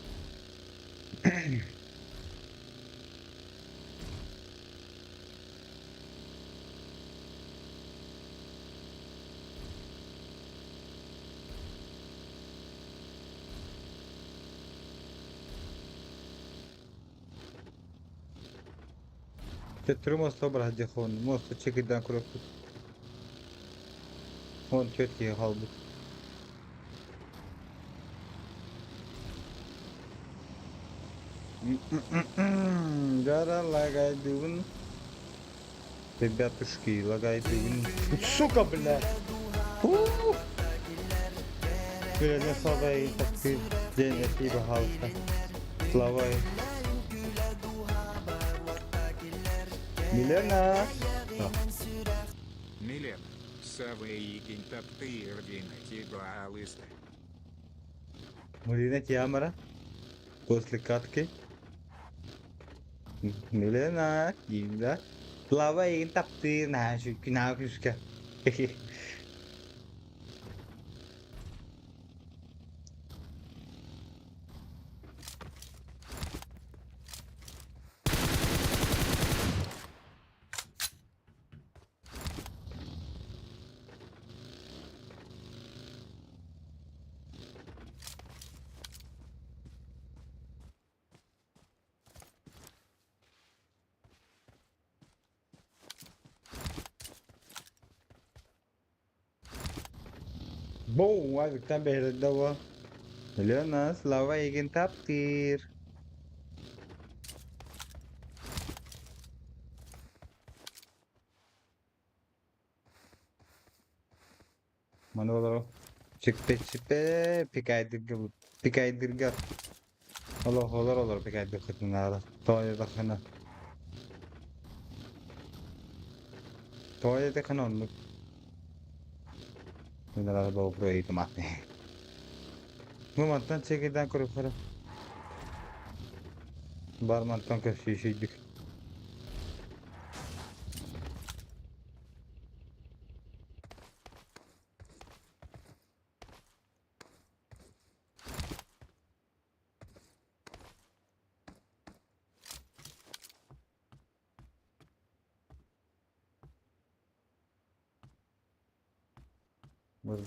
Tetru mosto bırak dehon. Mosto çekirden kurup. Hon kötü halbuki. Jara lagay dugun. Ребятушки, лagay dugun. Сука, бля. Böyle savayı takdir. Cenneti bir halka. Slavay. Milena. Милен, Савей Гентаптыр Динати Глаалиста. Milena Chiamara. После катки. Milena. Gila. Slavay takdir. Nah, şu günah küske. Boom, azıcıktan beri de var. Milena, Slavay takdir. Manolo. Çıktı. Pikaydirgar. Allah olur pikaydir kıtınlar. Toya da kana. Toya da kana onu. Bunlar da bu burayı matne. Bu mattan çekirden kurup para. Bar mattan şişiydik.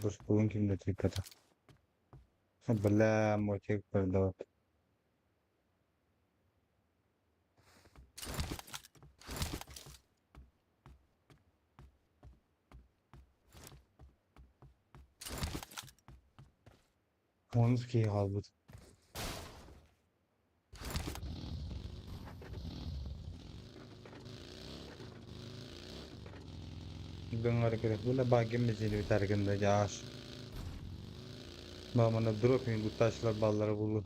Bus bugün kimde çekti? Bala mo çek perdo. Ons ki hal bu. Dengar kira. Bula bagim mesele bitargında jaş. Bamana drop in bu taşlar balları bulu.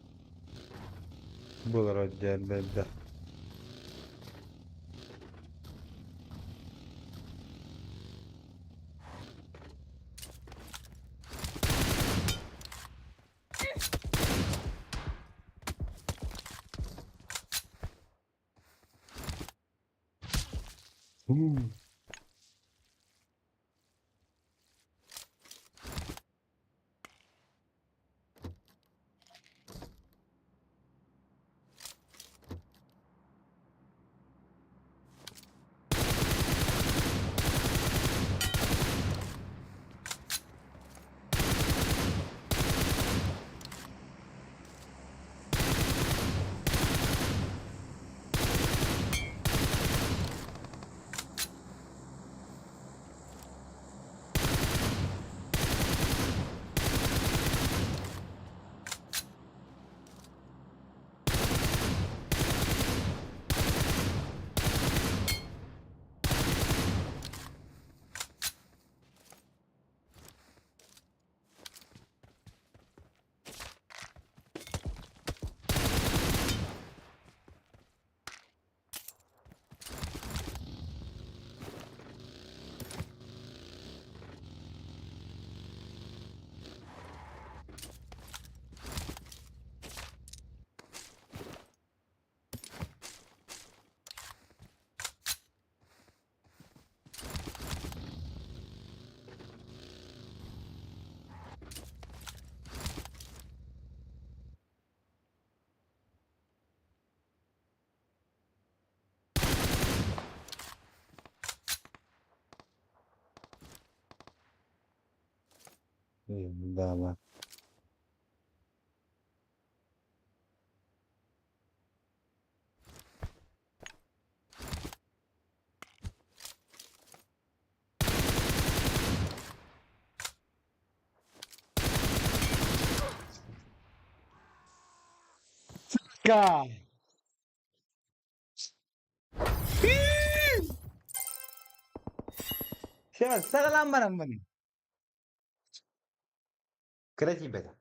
Bular acayip bedde. Dama. Ka. Şey sağlam bana bunu. Красиво.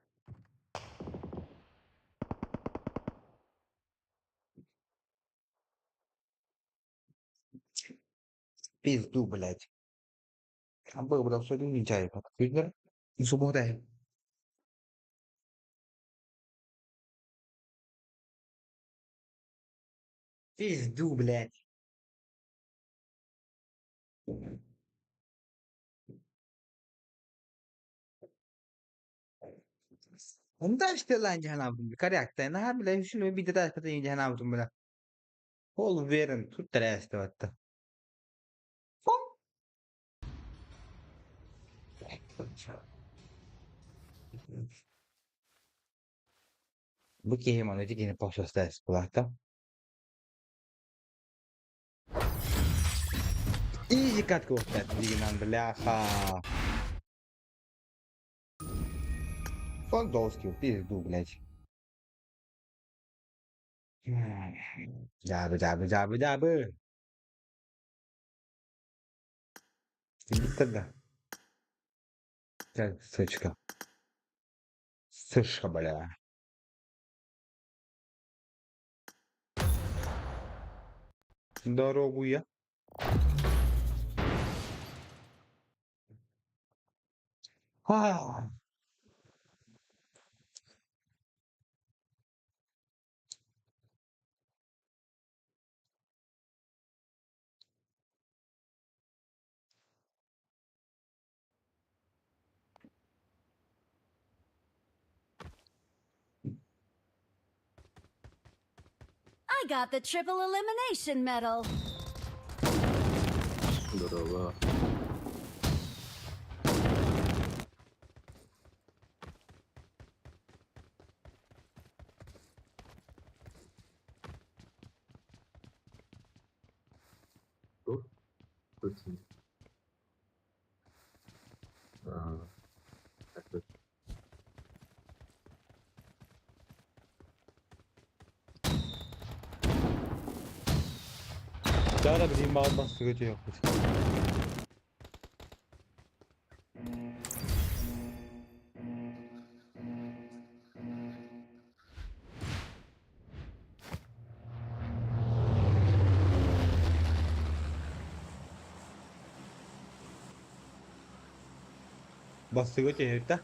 Пизду, блядь. А был бы абсолютно не чай. Видно? И суббота. Пизду, блядь. انت اشتغل جهنم كرياك تانا بلا شنو بيدتا كتين جهنم بلا هول فيرن تتراست وقت بكي ما نجي نبوش ستاس بلاتا ايجي كاتكو تات دي نان بلا خا فول دوسكي بيزدو بلاج جاب Bitti gel sıçka. Sıçka böyle. Дорогу. Ah. I got the triple elimination medal. Здорово. Dur. Bakayım. Aa, evet. Daha bileyim bağırmaz sıkıcı yok. Bastı götü herifte.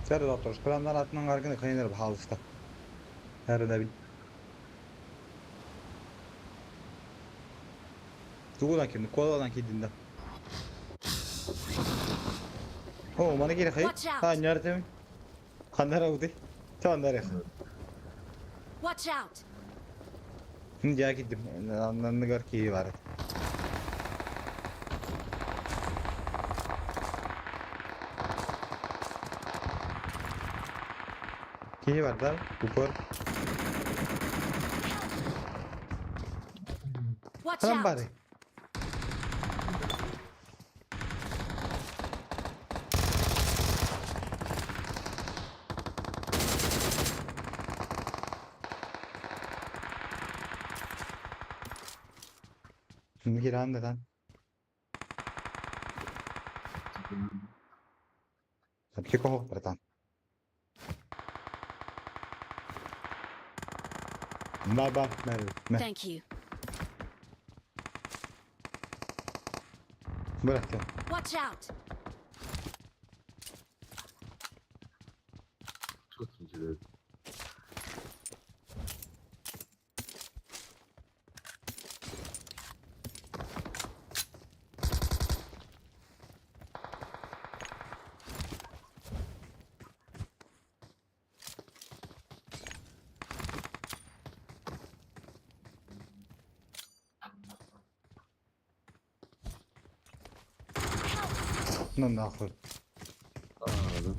Sarı da otur. Kıranlar atman kargını kaynır bu halısta. Nerede bil. Tuğulan kimdi? Koladan kedinde. Oo bana geri kayıp. Watch out. Ha nerede mi? Kanlara uğdu. Tamam nereye? Watch out. Şimdi ya gittim. Anlarını gör ki iyi var. İyi var da. Kupor. Watch Tamam out. bari. Şimdi gir anne. Perché comunque tanto. Baba, me. Thank you. Bırak. Watch out. Çok iyi. Non nahur. Anladım.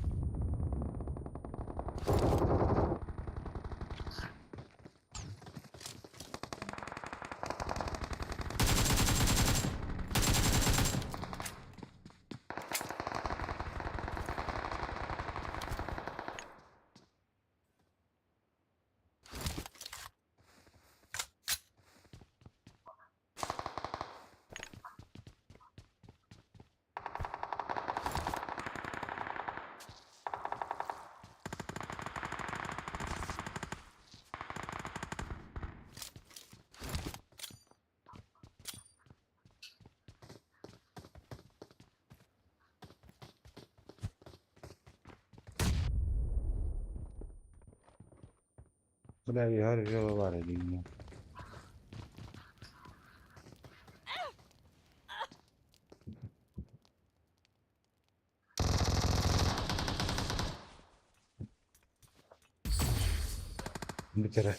Buraya bir her yolu var edeyim ya. Bir kere.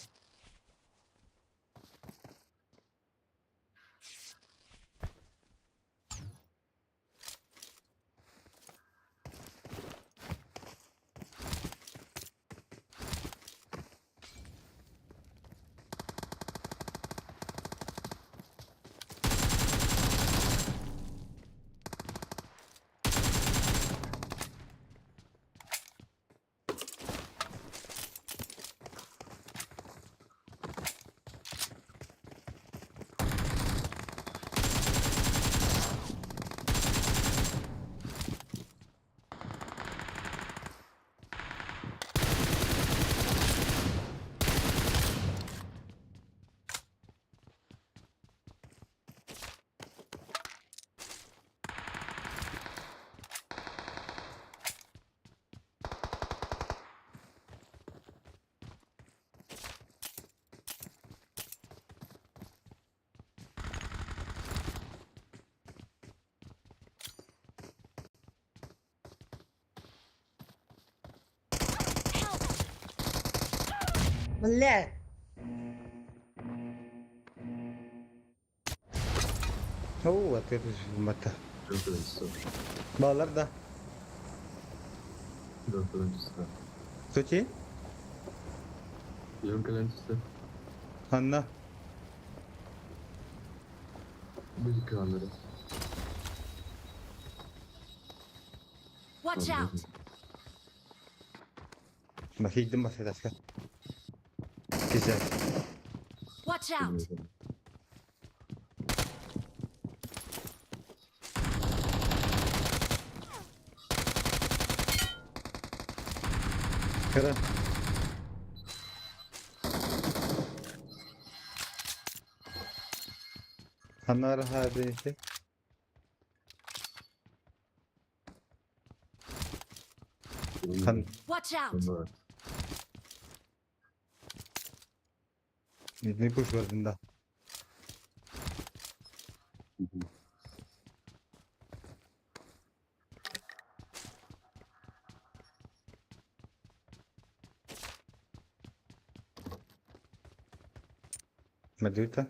Millet. Atıyoruz mata. Ön turuncusu. Bağlar da. Ön turuncusu. Suçi. Ön turuncusu. Anna. Müzik kanalları. Watch out! Bak gittim bak asker. Güzel. Watch out! Kırın. Anlar hadi işte. Kan. Watch out! Bunlar. Ne kuş verdin da. Medvita.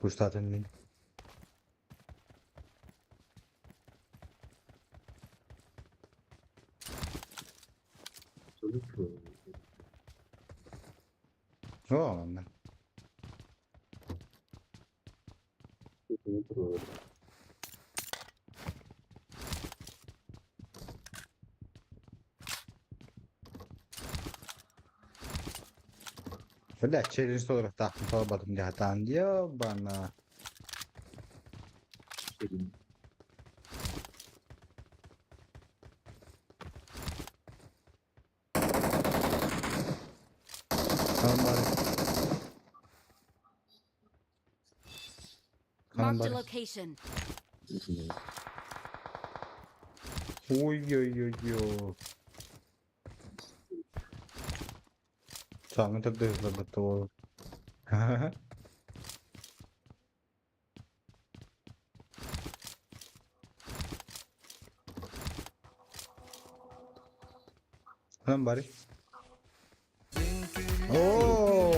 Kuş zaten değil. Çocuk mu? O anlar. Çocuk mu? Böyle challenge olarak takdim alamadım zaten diyor bana. Senin. Kanım bari. Kanım Marked a bari. location. Oy oy oy oy. Sangat ada lah betul. Kanım bari. Oh.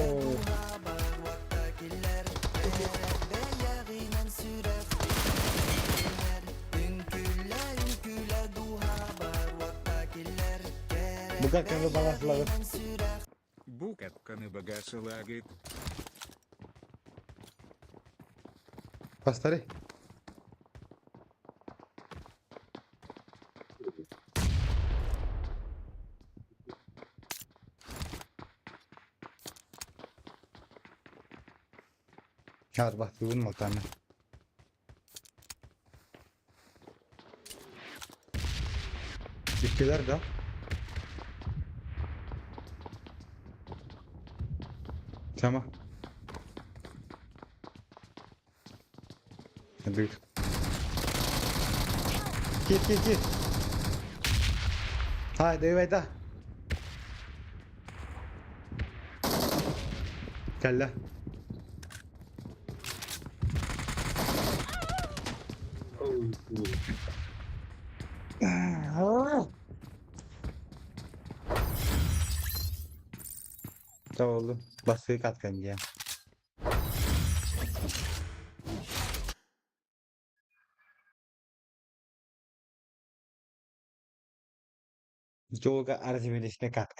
Bukan kan lu balas lagu. Bukat kanibagasa langit. Pas tadi. Hadi bak turun makanı. İkiler de. Tamam. Hadi. Git. Haydi veda. Gel lan. Tamam oğlum. Baskıyı kat kanka ya. Joga arzimelişine kat.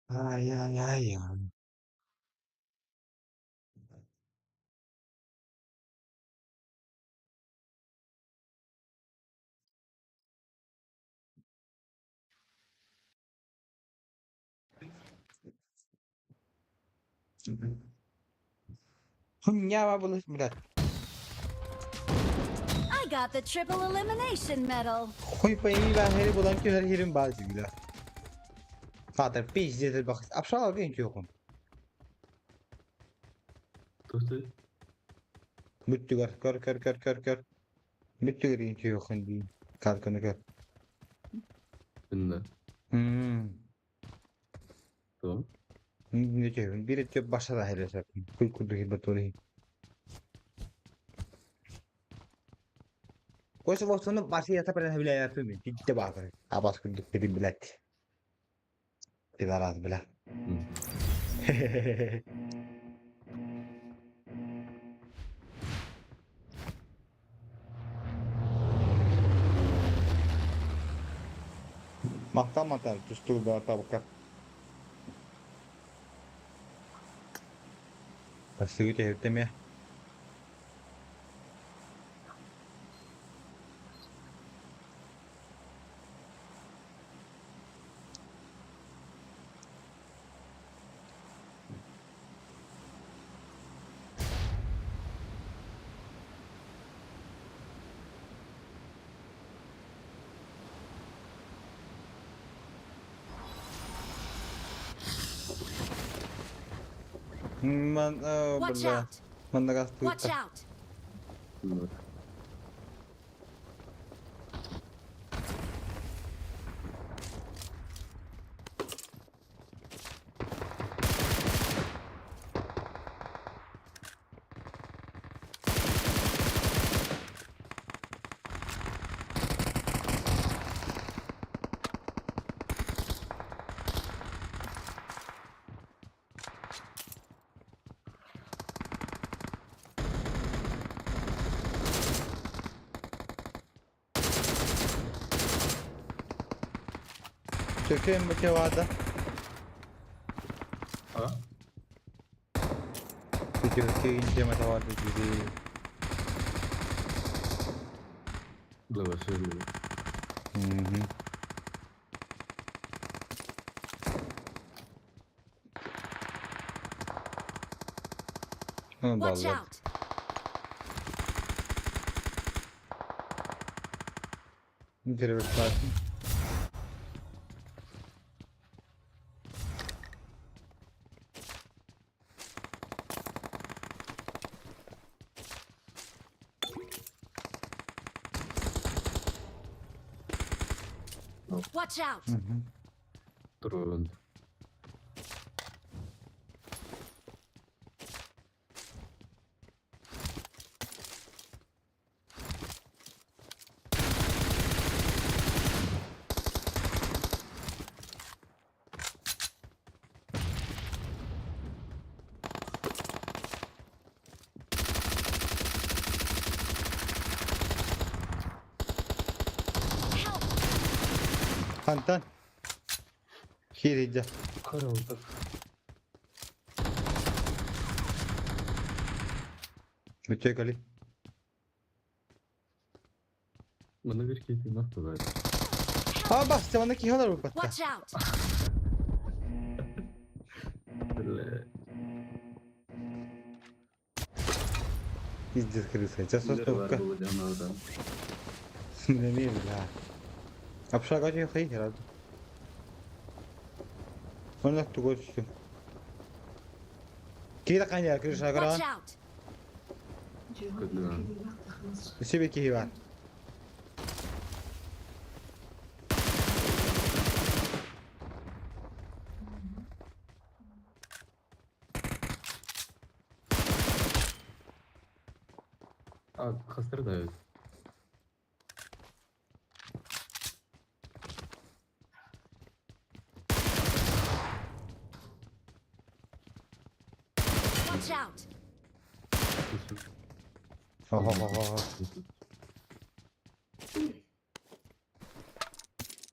Ay ay ay ay. Ya var bunu Murat. I got the triple elimination medal. Koy payı ben heri bulan ki her yerin bazı güler. Kadar peş diye bak. Apşal ben ki yokum. Tosti. Müttü gör. Müttü göreyim ki yokum diyeyim. Kalkanı gör. Binne. Tamam. Ne diyorum? Biri diyor başa da hele sakın. Kul kurdu hibatori. Koysa vaktini başı yata pernah bile yapayım. Ciddi bakar. Abas kurduk bir bilet. Tidak raz bile. Mahkamadan justru berapa bukan. Pasti gue cewek ya. Watch out! Mendekas Watch tuh. out! Binne. Çökeyim bu kevada. Ha? Çökeyim ince mata vardı gibi. Lava söylüyor. Watch out! Görev etmezsin. Watch out! Drone. Help! Hantan. Kirica. Kara oldu. Mütçe kali. Bana bir keyfi nasıl verdi? Ha bak zamandaki halar bu patta. Watch out! Böyle. İzdir kırılsa. Casos Birileri var topka. bulacağım oradan. Ne diyeyim ya. Apşal kaçıyor hayır herhalde. Onu da götürsün. Kira kanya kırış Watch agran. out! Kötü lan. Sibi ki var. Kasır da evet. Watch out! Kasır. Ho ho ho ho.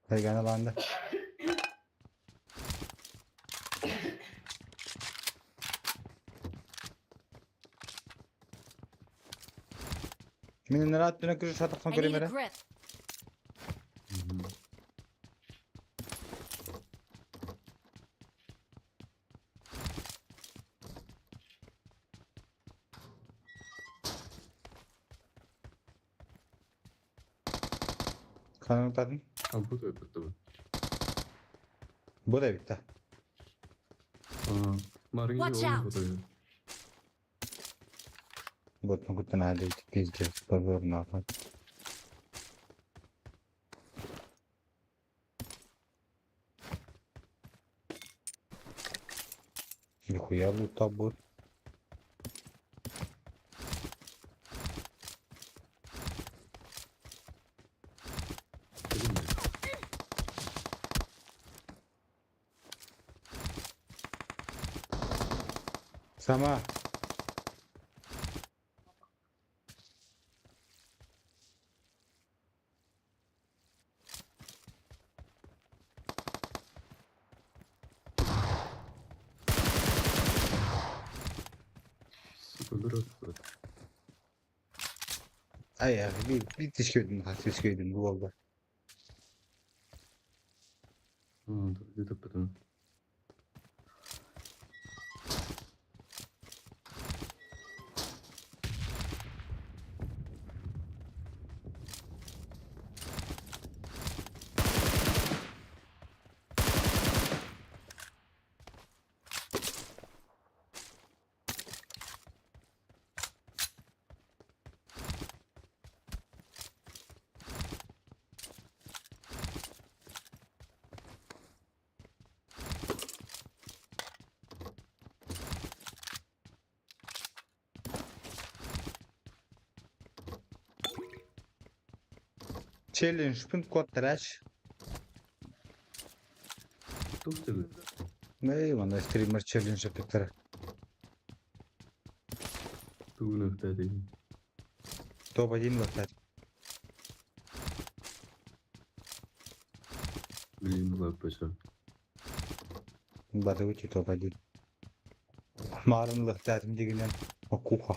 Haygan alanda. Min nerat döne kırış atak I kan need a primera. grip. Kanını tadın. Bu da öpüttü bu. Bu da bitti. Marın iyi Watch oldu bu out. da ya. Botun kutan hadi pizeceğiz. Pazar ne yapar? Нихуя лута будет. Dedim mi? Сама. Sıkılır öptü. Ay ya bir tişköydüm tişköydüm bu oldu. Dur bir de öptü. Challenge punkt kod trash. Dur tabii. Ne valla streamer challenge yaptıkları. Dur öptü değil. Топ 1 вертать. Bileyim bu yapacağım. Батывайте топ 1. Марынлык тәтім дегеннен куха.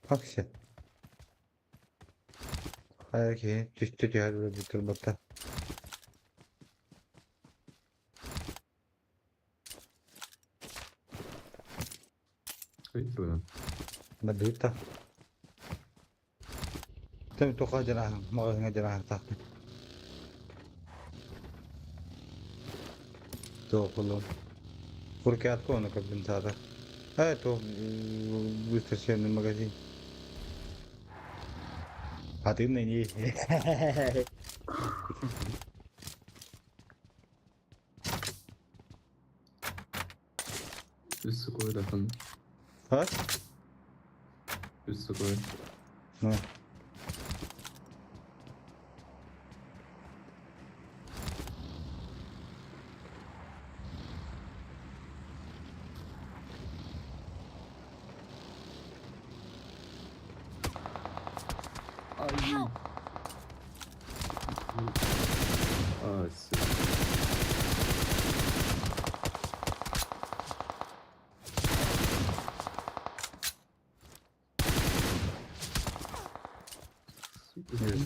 Bak sen. Hayır ki düştü diğer bir turbata. Hayır lan. Badita. Tabii toka janah, mga janah tak. तो खोलो और क्या आपको होना कब दिन था है तो दूसरे शहर में मगजी आती नहीं ये Üstü koy lafın. हाँ Üstü koy. हाँ Help! Aa,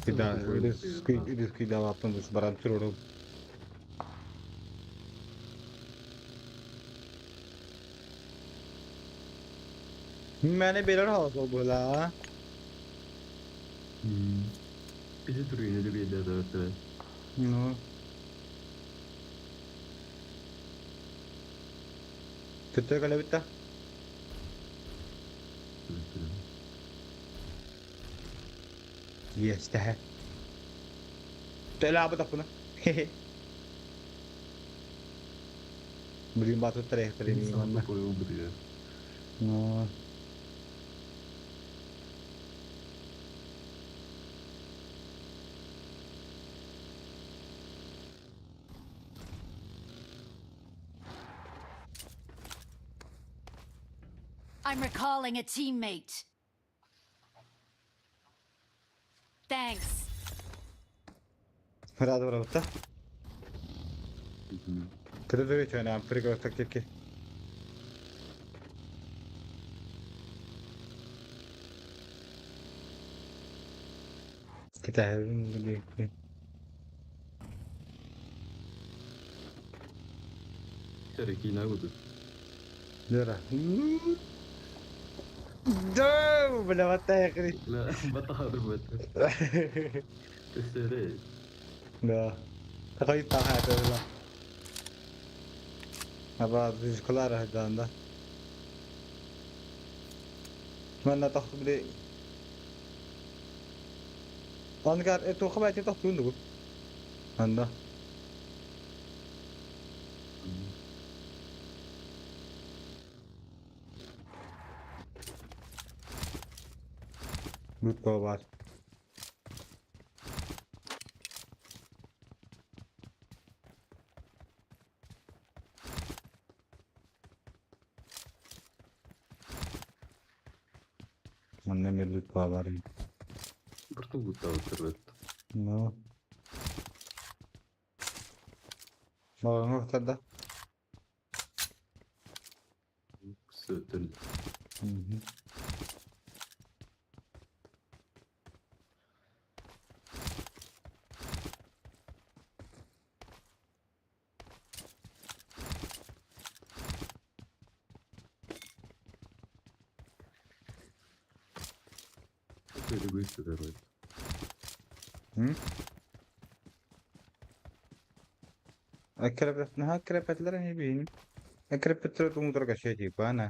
Tidak, it is tidak apa pun sebarang turun. मैंने बेलर हाउस को बोला Bizi duruyor yine de bir yerlerde evet. नो कितने का लेता Evet. ये इसका है تلعب تقولنا beli batu tereh ini mana İnsanlık boyundur ya. no I'm recalling a teammate. Thanks. Rado rado Kita tu macam mana hampir kau tak kek kita ni Tereki yine budur. Dora Duh, benda mata ya kiri. La batahadır beter. Tesere. Dah, tak kau tak ada lah. Apa di sekolah ada anda? Mana tak beli? Angkat itu kau baca tak tunduk? Anda? Lut kau var. Mana ni lut kau var? Bertemu butahadır bet. No. Mau ngok tak dah? Söğütün. Böyle bir hisseder bet. Akrep nah akrepetler ni bin. Akrepetler tu mutar kasih je pana.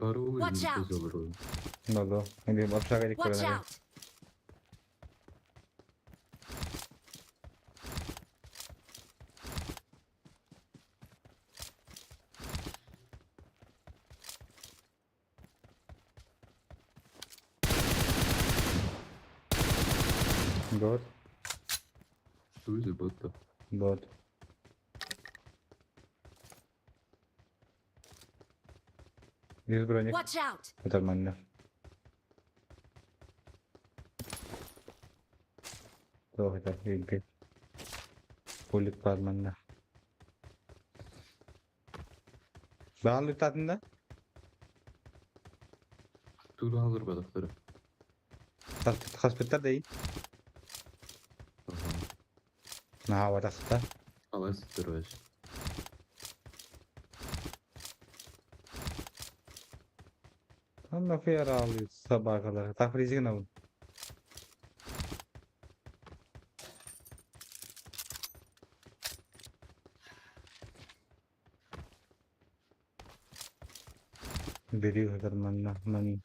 Bari o Watch yüzden out. söz olur o. Lalu, ini bapsa kali kau Watch nak. out. Dot, O yüzden botta. dot. This banyak. Watch out. Betul mana? Tuh kita ini. Kulit par mana? Bahal lihat anda? Dur hazır balıkları. Hospital değil. Nah, awak tak. Alay sıktır baş. Allah fiir alıyor sabah kadar. Tak frizi kenapa? Video kadar mana mana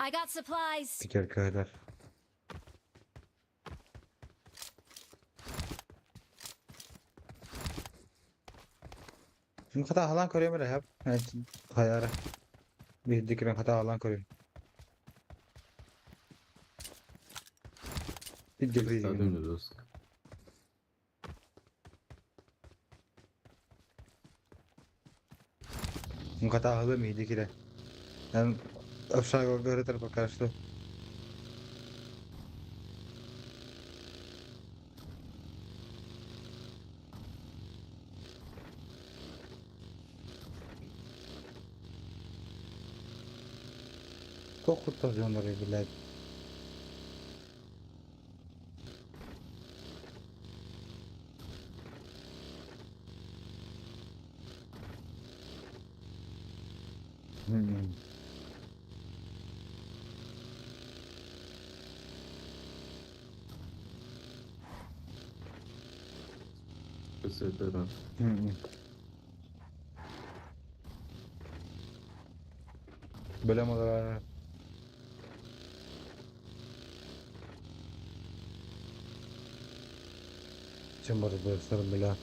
I got supplies. pikir kadar. Ini kata halan Korea mana ya? Hayara. Bir dikren kata halan Korea. Bir frizi. Stadyum da dostum. Ini kata halan mı dikren? Yani aşağı göre tarafa karşı. Çok kurtarıyorlar bilet. Hmm. Kısırdıran. Hmm. Böyle modalar. Cımbır bırsır bile.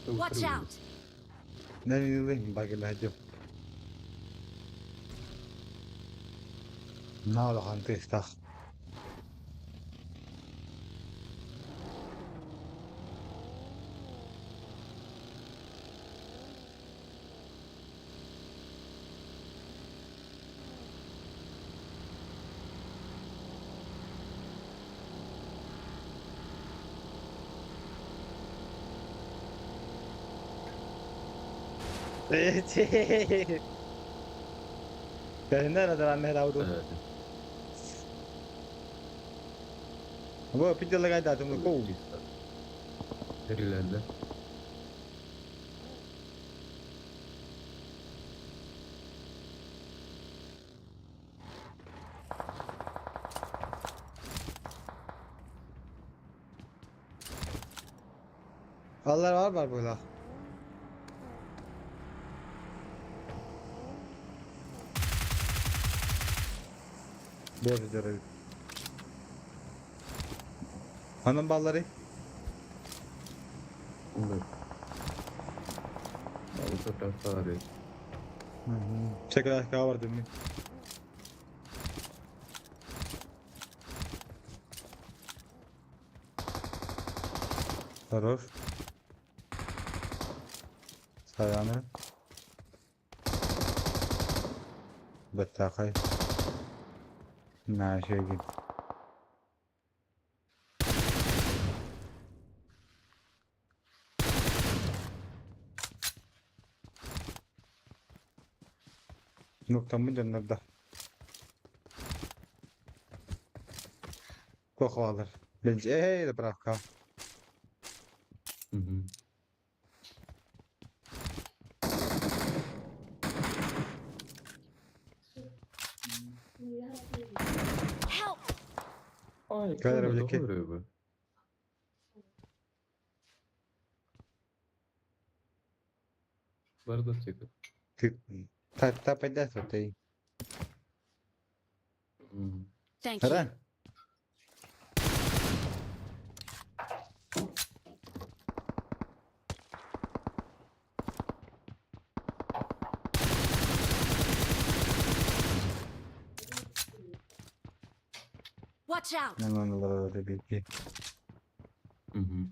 Watch out! Ne diyeyim bagi lahjo. No lo contesta. Sí. Pero no era de la mera auto. Bu pidyalı gayda atımlı kov. Nerilerde? Allah var böyle. Boş görev. Hanım balları. Evet. Bu tarafta arıyor. Çekil kahve var değil mi? Sarhoş. Sayağını. Battakay. Naşe git. Noktamı cennet. Koku alır. Bence de bırak kal. Hı hı. Help! Ay, Kadar kırmızı öyle ki. oluyor bu. Bardak çekil. Tap ederse değil. Hı. Thank you. Eren. Watch out! Ne olur öyle bir şey. Hı hı.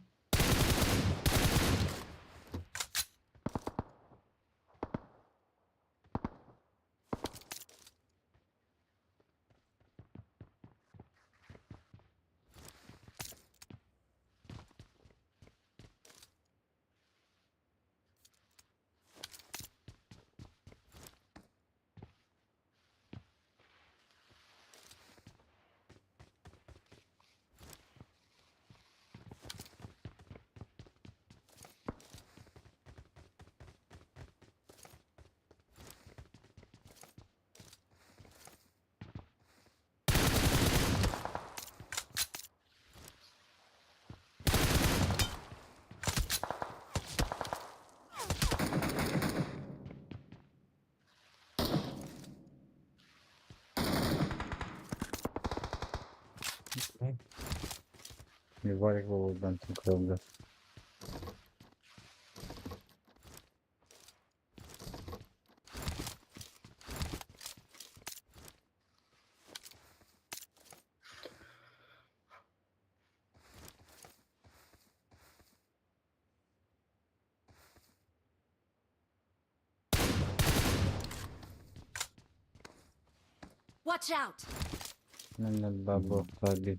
Mübarek oğuldan tıkıldı. Watch out! Ne babo sadece.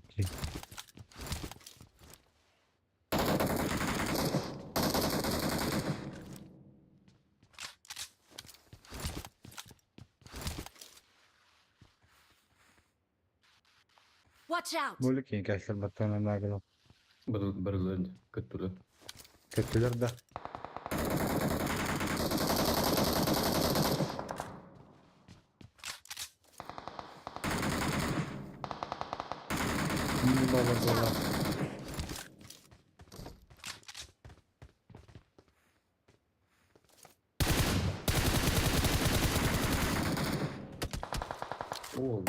Watch out! Böyle ki kaçlar battanın nagalo. Barılan kötülü. Kötüler de. Baba baba. Oo.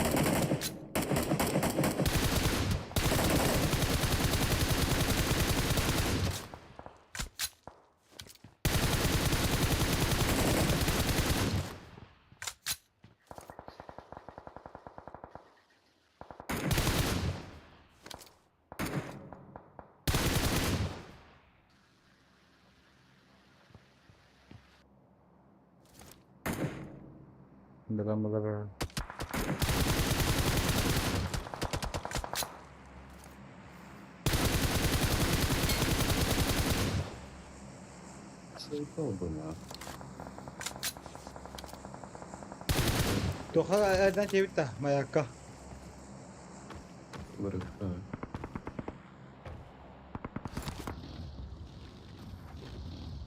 Baba baba. Şey oldu ya. Toka elden çevir de mayakka. Barışta.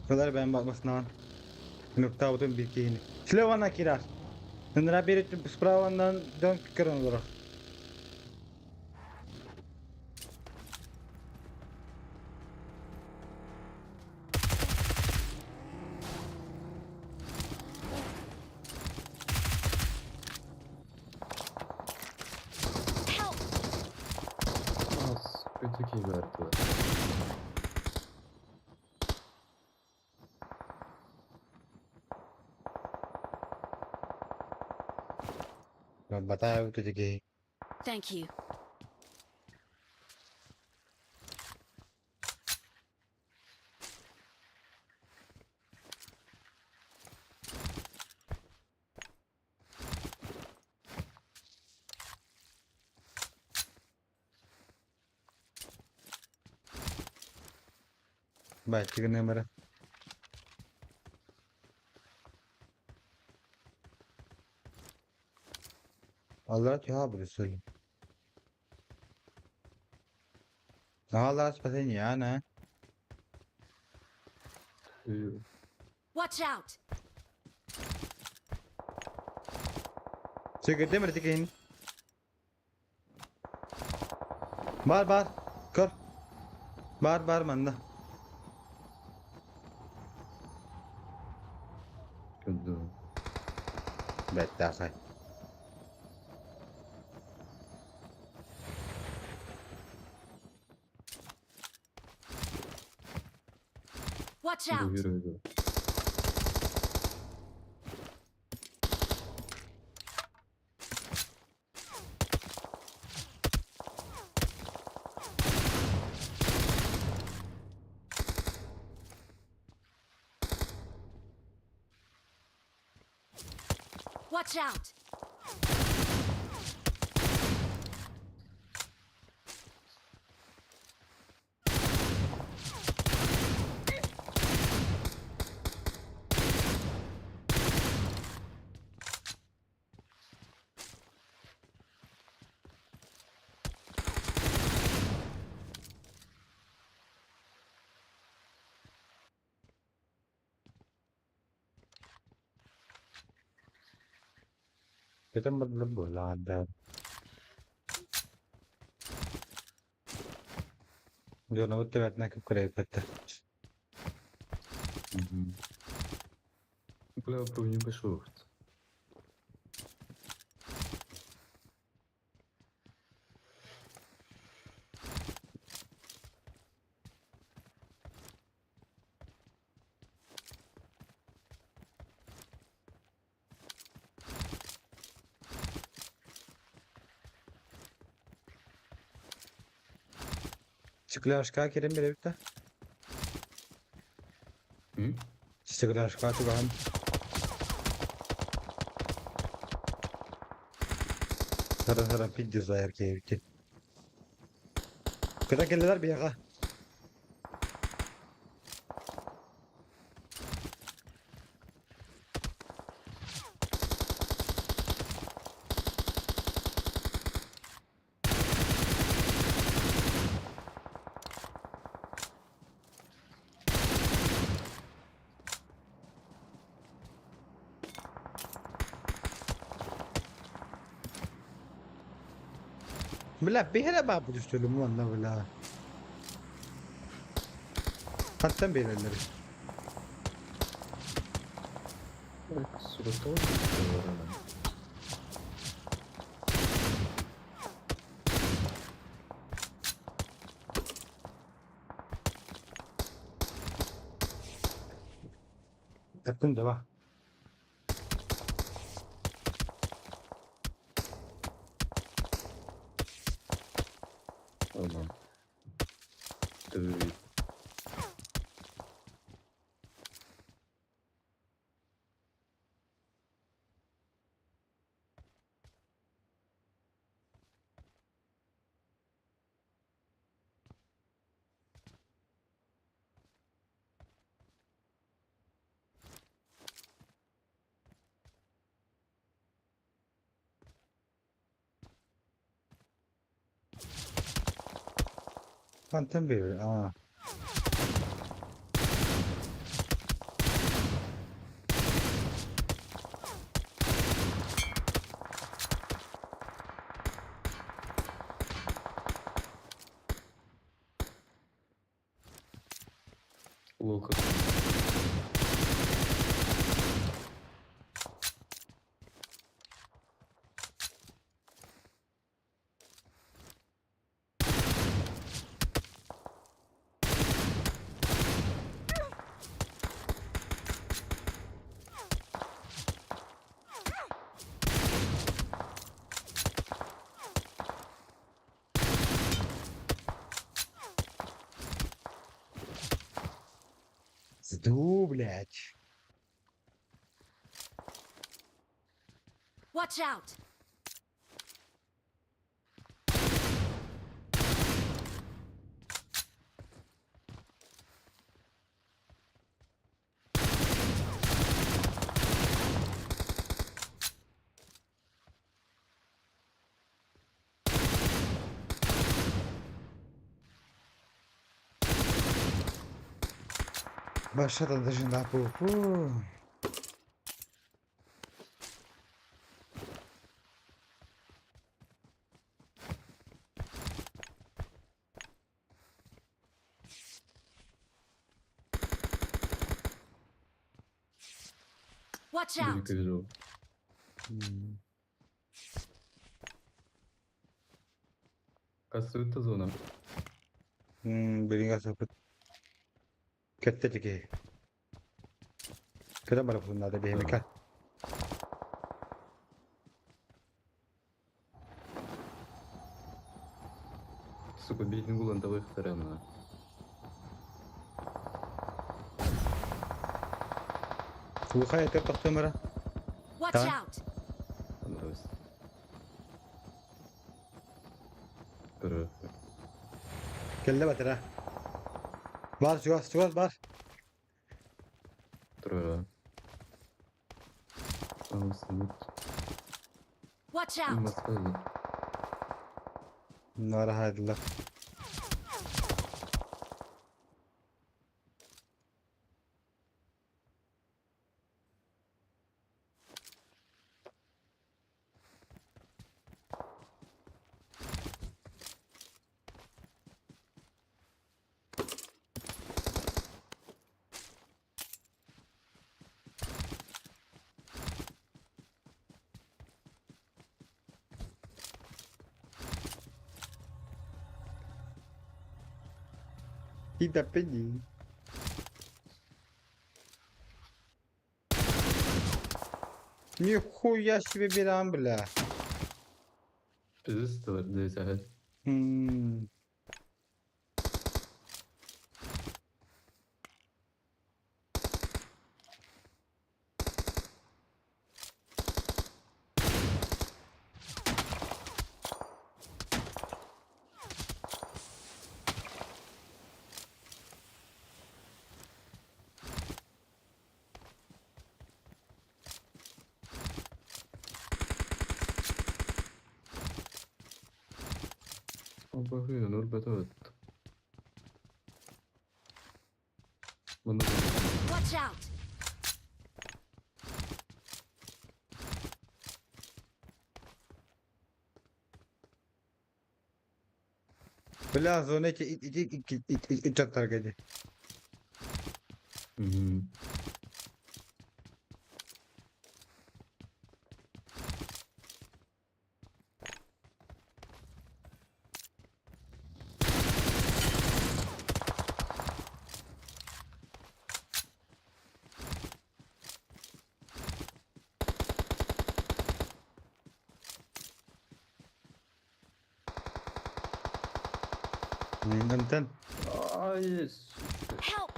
Kadar ben bakmasından. Nokta butun bir kini. Slovana kirar. Nandra bir spravandan dön kırın olarak. Help! Az öteki verdi. Bataya bu teki. Thank you. Baik, chicken number. Allah ya Brusul. Allah spatenya ana. Watch out! Chicken number chicken. Bar bar. Kar. Bar bar manda. Kötü. Betta kay. Watch out! Yürüdü. Watch out! Kita bola ada. जो नवते बैठना कब करे पता. Ik wil ook je bezocht. Çıkılar aşağı kerim bir evde. Hı? Çıkılar aşağı çıkalım. Sara sara piddiz var erkeğe evde. Kıra geldiler bir yaka. بالله بيها bak bu düştüm vallahi billahi. Hatta beylerleri. Bak suratı var hemen. Taktım da bak. Tamam. Dövüyor. Hatta beyler. Aa. Volkan. Zdu блядь. Watch out! Başladı dışında bu. Watch Büyük out! öyle o. Kasıtı zona. Biringa sapıt. Kette teki. Keda bala kusunda da bir Tamam. hemikal. Сука, бейни булантабай хтарана. Bu hayat toktu mara. Watch Tamam. out! Понравилось. Хорошо. Kelle batara. Var sigos var. Трое. Anasını. Watch out! Masaydı. Bunlar hayırlı. И да педи. Нихуя себе бирам, бля. Bizi sıtılar. Neyse. Hmm. Bakıyor. Nur betot. Bunu Watch out! Bela zona iki çatar geldi. Neden? Hayır. Help!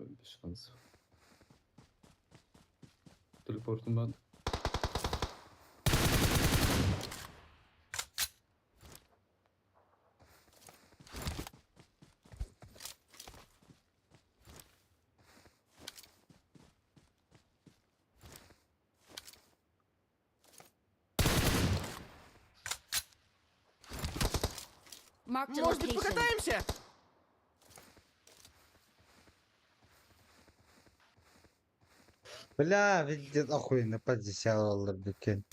Böyle bir şans. Teleportum ben. Marked a Может быть, location. покатаемся? Bela видит охуенно позиционер bütün.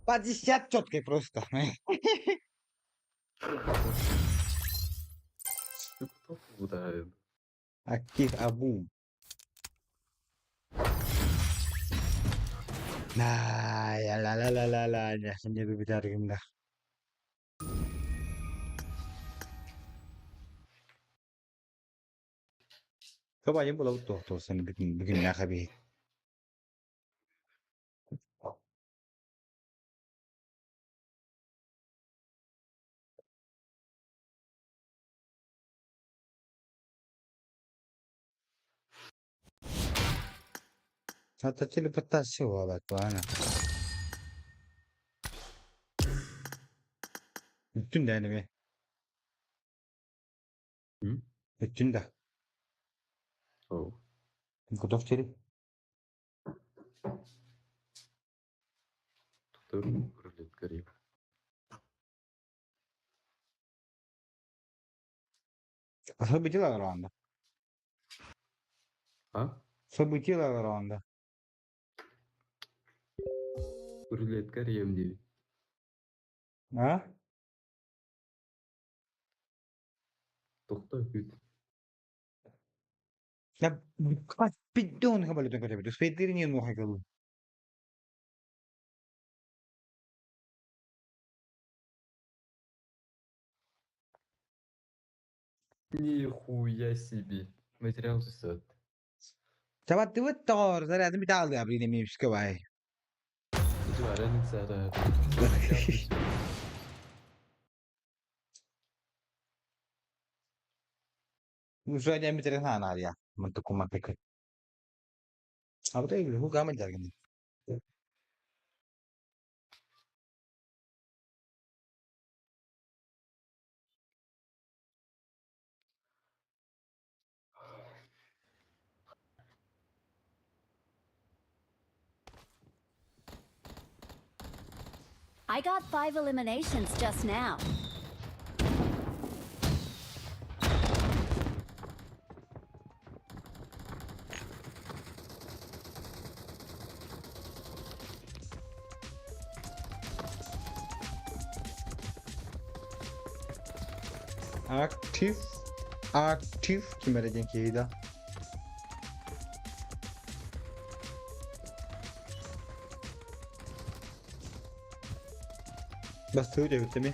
Позиция четкая просто. Кто ударил? Актив абу. La. Ya şimdi bir dergim de. Kabayan bulavut doktor sen bugün ne kabi. Hatta teleportasi var bak bana. Bütün de anime. Hı? Bütün de. Oh. Fotoğraf çelik. Tutarım. Rulet garip. События anda. Ha? События anda. Rulet garip diyor. Ha? Doktor güt. Ya kaç bidon kabul ediyorsun kadar. Svedlerin yanına muhakkak. Нихуя себе. Материал засад. Sabah tıvıt doğru. Zaten bir daha alıyor abone miyim şu vay. Itu ada nih sana. Материал засад. Usually bir tane sana ya. Mantık kumak. Abi de öyle. Bu gamel dergin. I got 5 eliminations just now. Aktif. Aktif. Kim verecek ki da? Bas söyle bitti mi?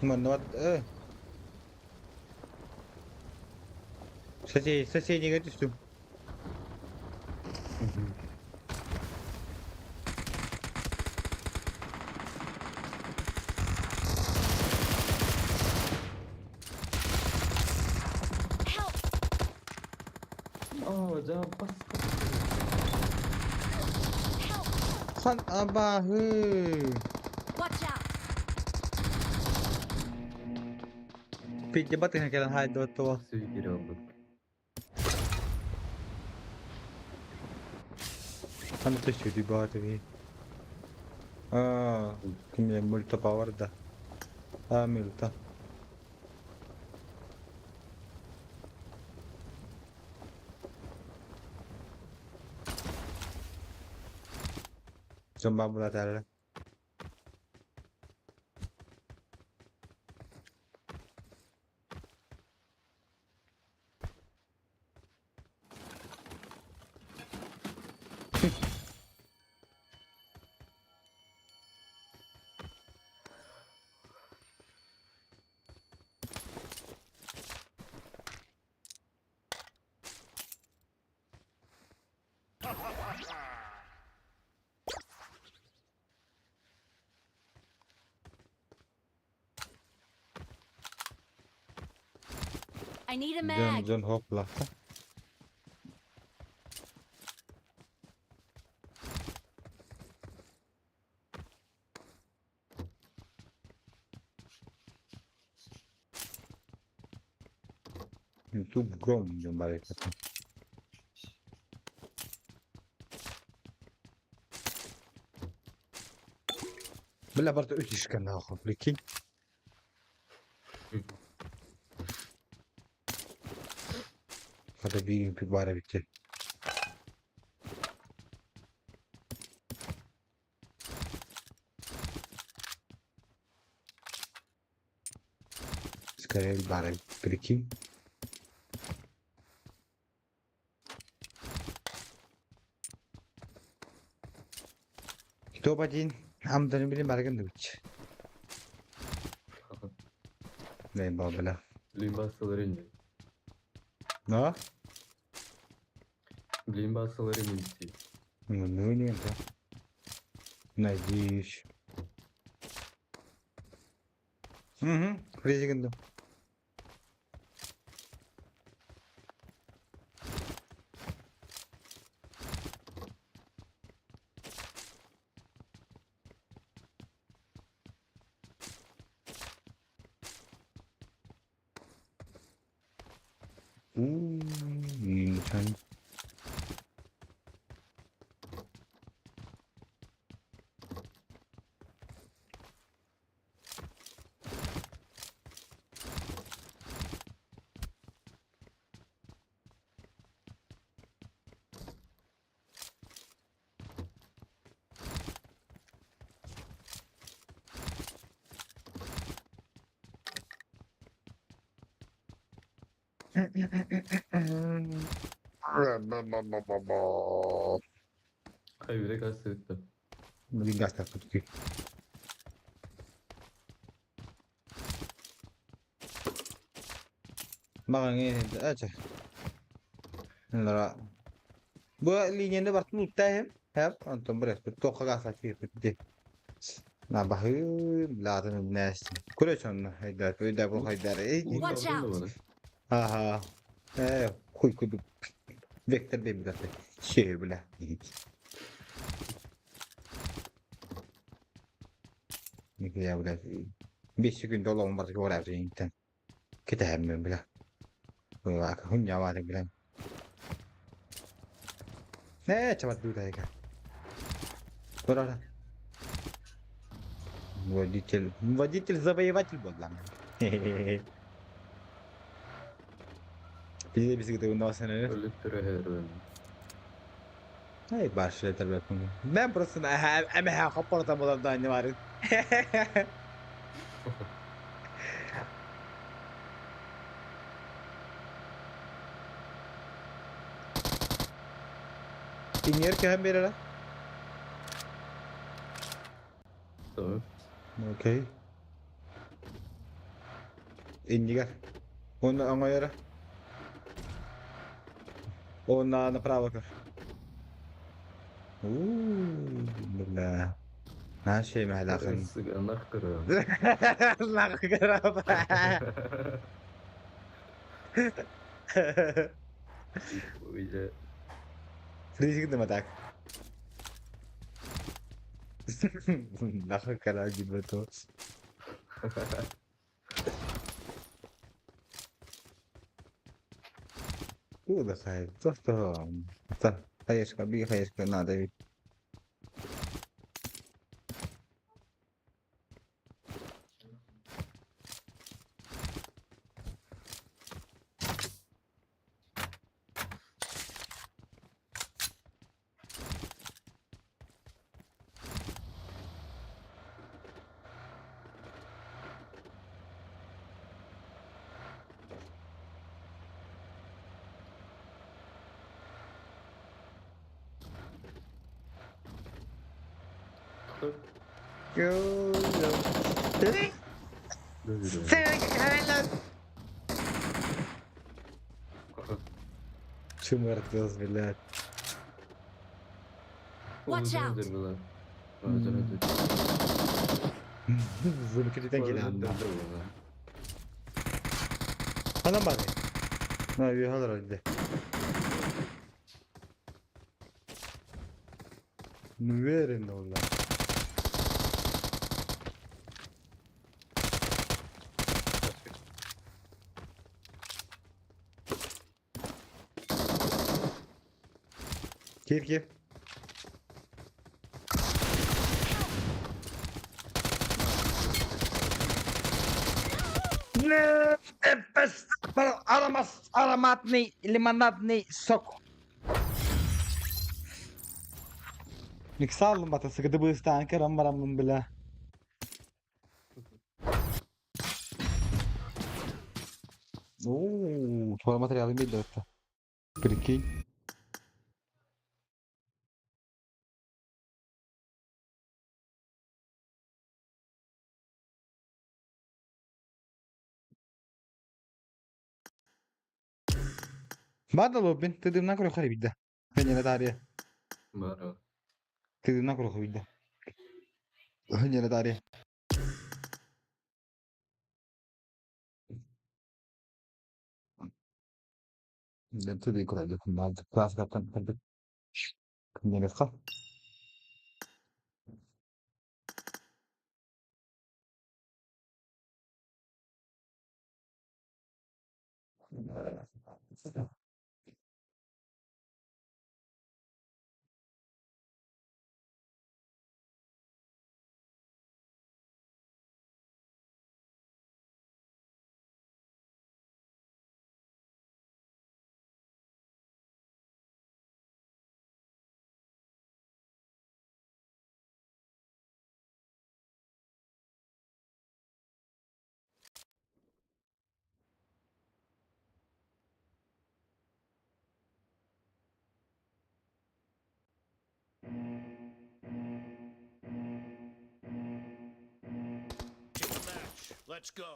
เหมือนว่าСоседи düştüm. Help! Aa cevap bas. Help! Kan abahı. Watch out! Pejabat dengan kalian hai dua tua. Suyu geri aldım. Kan itu di bawah tadi. Kimya multa power dah. Milta. Coba mula tala. I need a John mag. John Hop lah. YouTube Chrome yang balik kata. Bela برضه ايش كان اخر لكن هذا في بارة بيته sekarang di bارة pergi itu apa jin am dan bilim bارة kan duit nih bawa bela Bilim hastaları indi. no Bilim hastaları indi. no ini kan najis crazy kan tuh ini kan Ay yürek hastalıkta. mending gas takut ki makanya aja lara bu linyanya berarti luta hem antum beres betul kagak sakit gede nah bahaya belakang nas kulesan haydar haydar bu haydar Watch Aldın da out. bana. aha kudu vektör de biraz şey bile ne ya bile 5 gün dolan var ki oraya renkten kita hem bile wah hunya wa bile ne cepat dulu ya berapa водитель завоеватель был для меня biz de ondan sonra Ölüttüre her ön. hey başla tabii bunu ben burası ama ha kaporta bulan da ne var İniyor ki hem biri la. そう。 Okey. โอเค Iniyor ki hem biri la. Iniyor. โอเค Iniyor. Iniyor. โอเค Indigar. Он era. Он направо как. Бля. Наши махлахан. Sıganlar kırıyor. Lak garab. Öyle Freeze gitti mi tak? Lak garab gibi to. ده خايف صح صح خيش كبير خيش كنا ده yo böyle. شو مركز بالله Watch out. Öldürdüler. Öldürdüler. bunu kötüden gelen anda Öldürdüler. هلا بعدين ما يبي هذا الرجل وين والله كيف لا بس أرمتني لمنتني سوق نكسر لما تسكت بوستان كرم برام من بالله اوه твой материал имеет это прикинь بعد لوبين تقدر ناكل خريب ده هني تاريه Mara. تقدر ناكل خريب ده هني تاريه ده تدي كل ده ما كلاس كابتن كنت كني نسخة Team match. Let's go.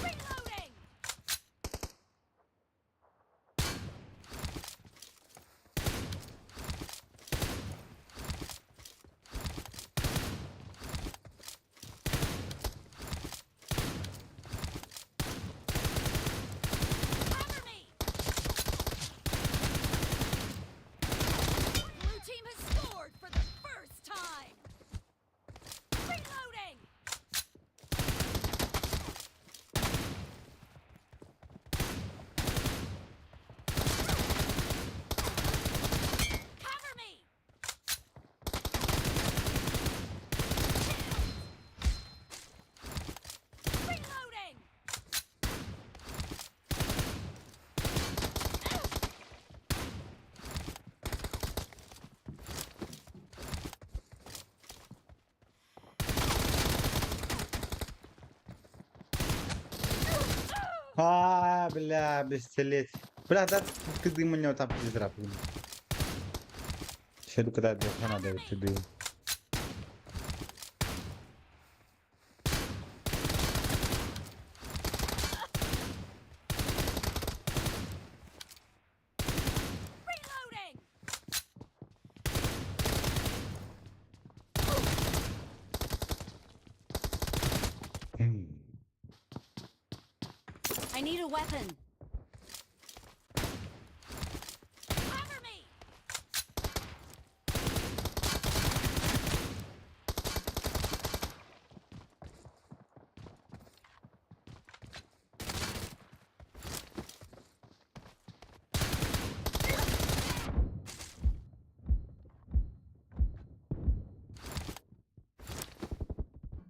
Reloading. Бля, бесцелец. Бля, да ты дыму не там призрапнул. Шеду когда я надо тебе. Reloading! I need a weapon. Cover me!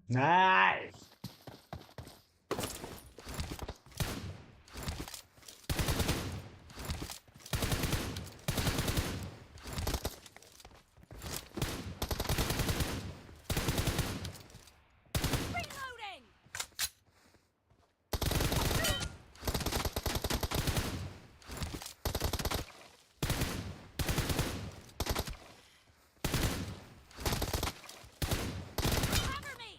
Nice. Reloading! Cover me!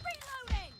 Reloading!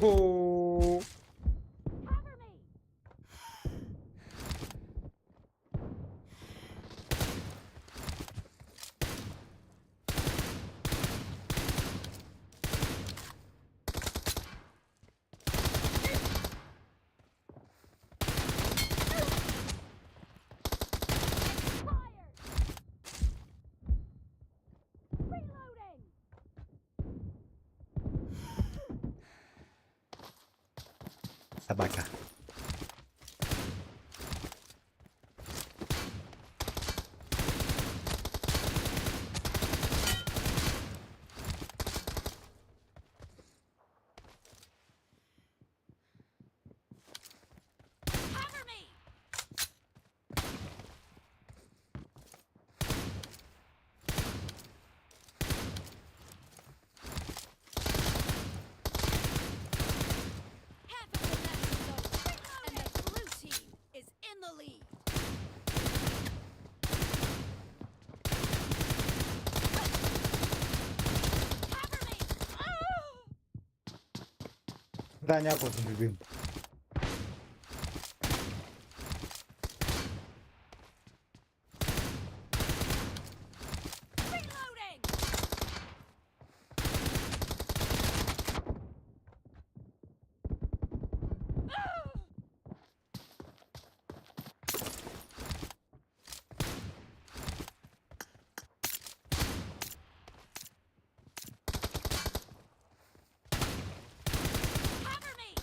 Oh. Cover me! Expired! Reloading! Sabaka. Cover me! Half of the match is over, and the blue team is in the lead. Cover me! Tanya ako sa bibig. Reloading! Cover me!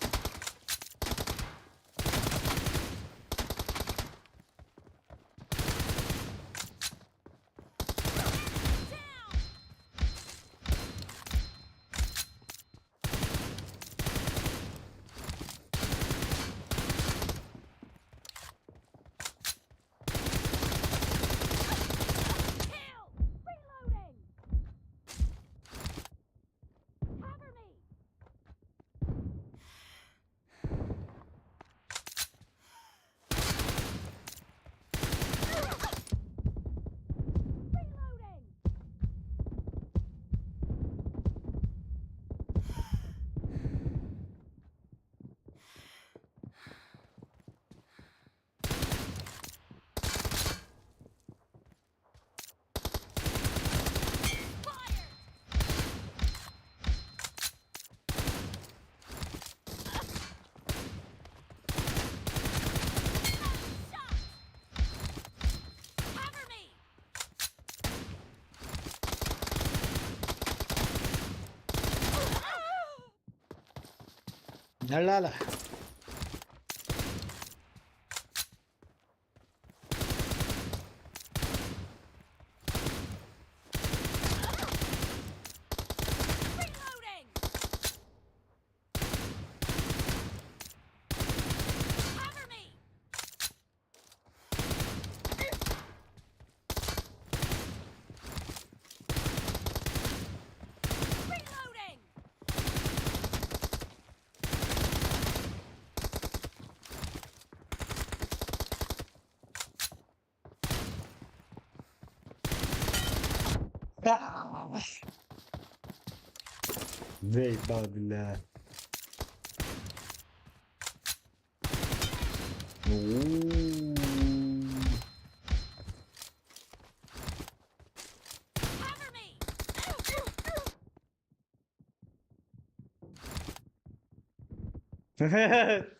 La la la. Reloading! Cover me! Reloading! Ah! Vey badillah. Cover me!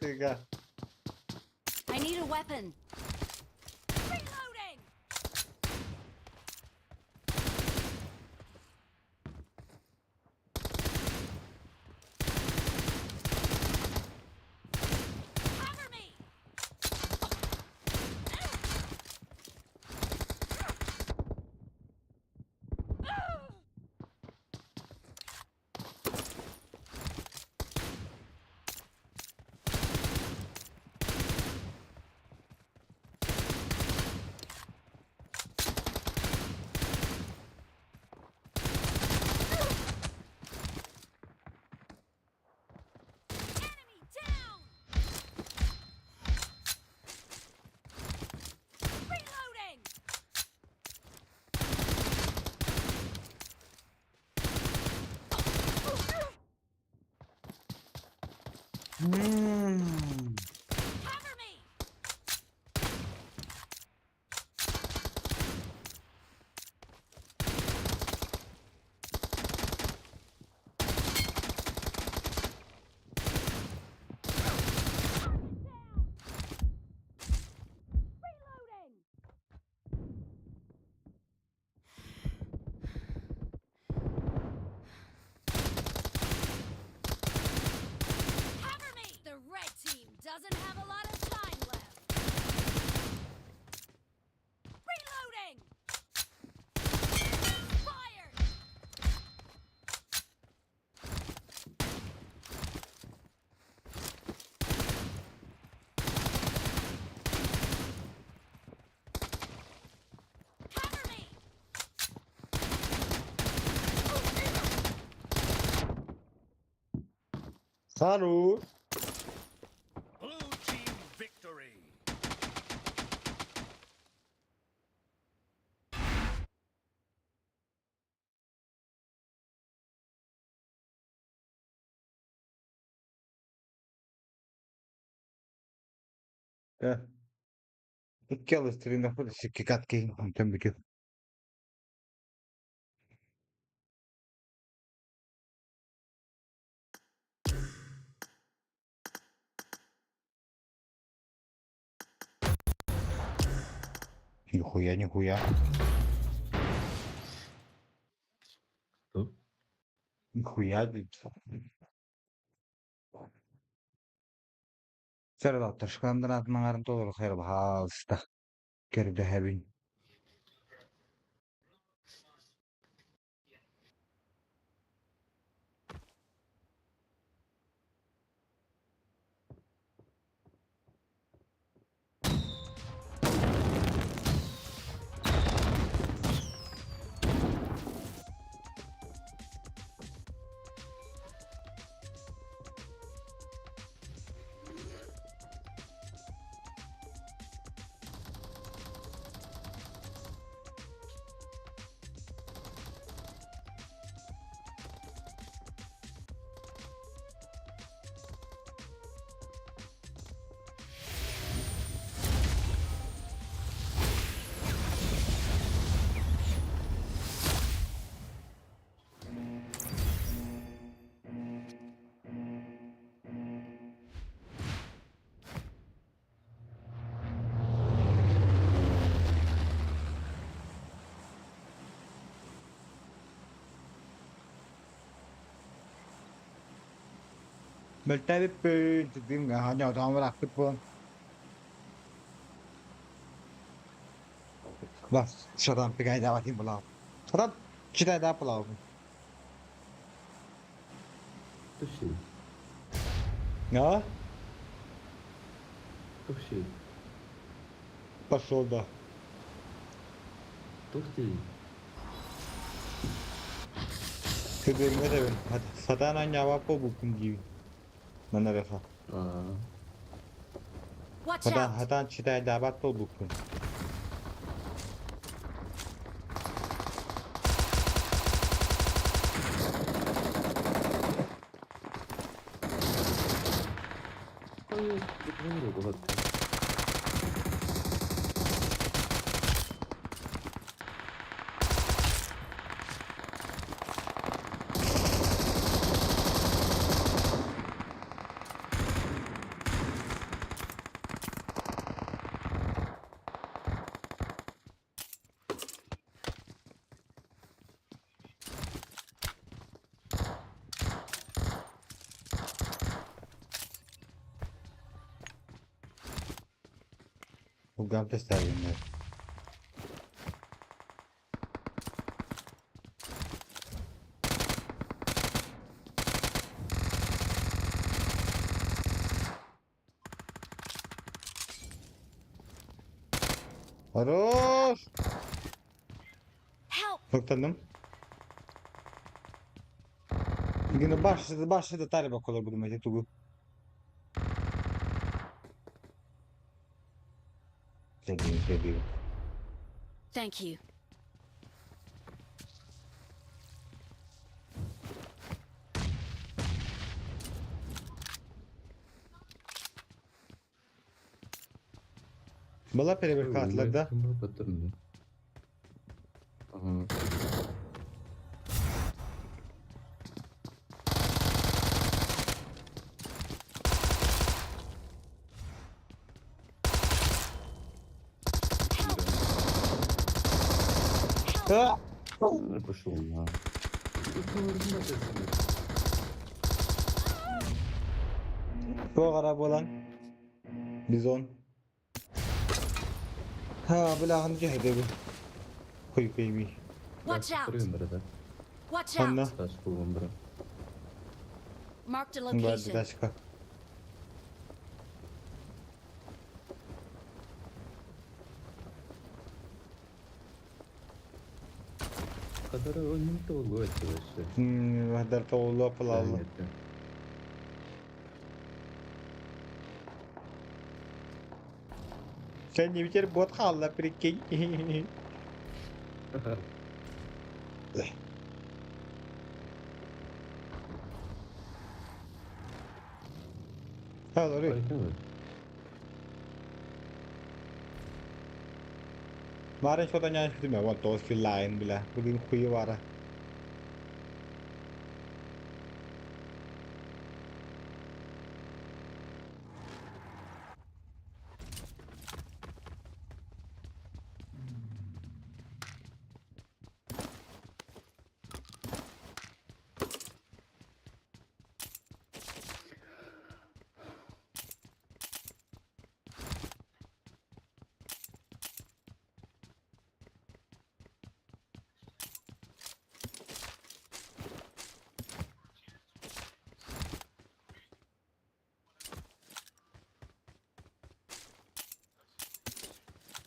Tiga. I need a weapon. Reloading! Cover me! Enemy down! Reloading! Hmm. Cover me! Reloading! Cover me! The red team doesn't have a lot of time left. Reloading! Fired! Cover me! Salut. Blue team victory. Ja. İki alıştırın da böyle şıkkı katkı. Anten bitiyor. Нихуя, нихуя. Что? Нихуя, блядь. Serhat Taşkan'dan atman arın doğru hayır bahasta. Geride hebin. Belki de böyle dedim ya hani adam bıraktık bu. Bak şuradan bir gayda bakayım bulalım. Şuradan iki tane daha bulalım. Tuxi. Ya Tuxi. bak şurada. Tuxi. Kıdırma da ben. Hadi satanan cevap o bukum gibi. Bana refa. Aa. Watch Hadi out! hadi çitay davat o bukum. Hayır. Gitmiyor bu hatta. Bu gam testlerinde. Varoş. Help! Noktadım. Yine başladı tarih bakalım bu demece tugu. Sevdiğim. Thank you. Bala pere bir kartlarda. Kim batırdı? Aha. Ha! Пошел на. Çok araba olan. Bizon. Ha bilahın cehde bu. Koy baby. Watch out! Брат. Watch Anla. out! Стас Кулумбра. Marked a Vardı location. başka. Kadar oyuncu oldu arkadaşlar. Hadar tavulu apılalım. Lanetli. Sen ne biçer bot kalla pirikey. Ha doğru. Harika mı? Maren şuradan yanlış dedim ya. What those kill line bile. Bugün kuyu var.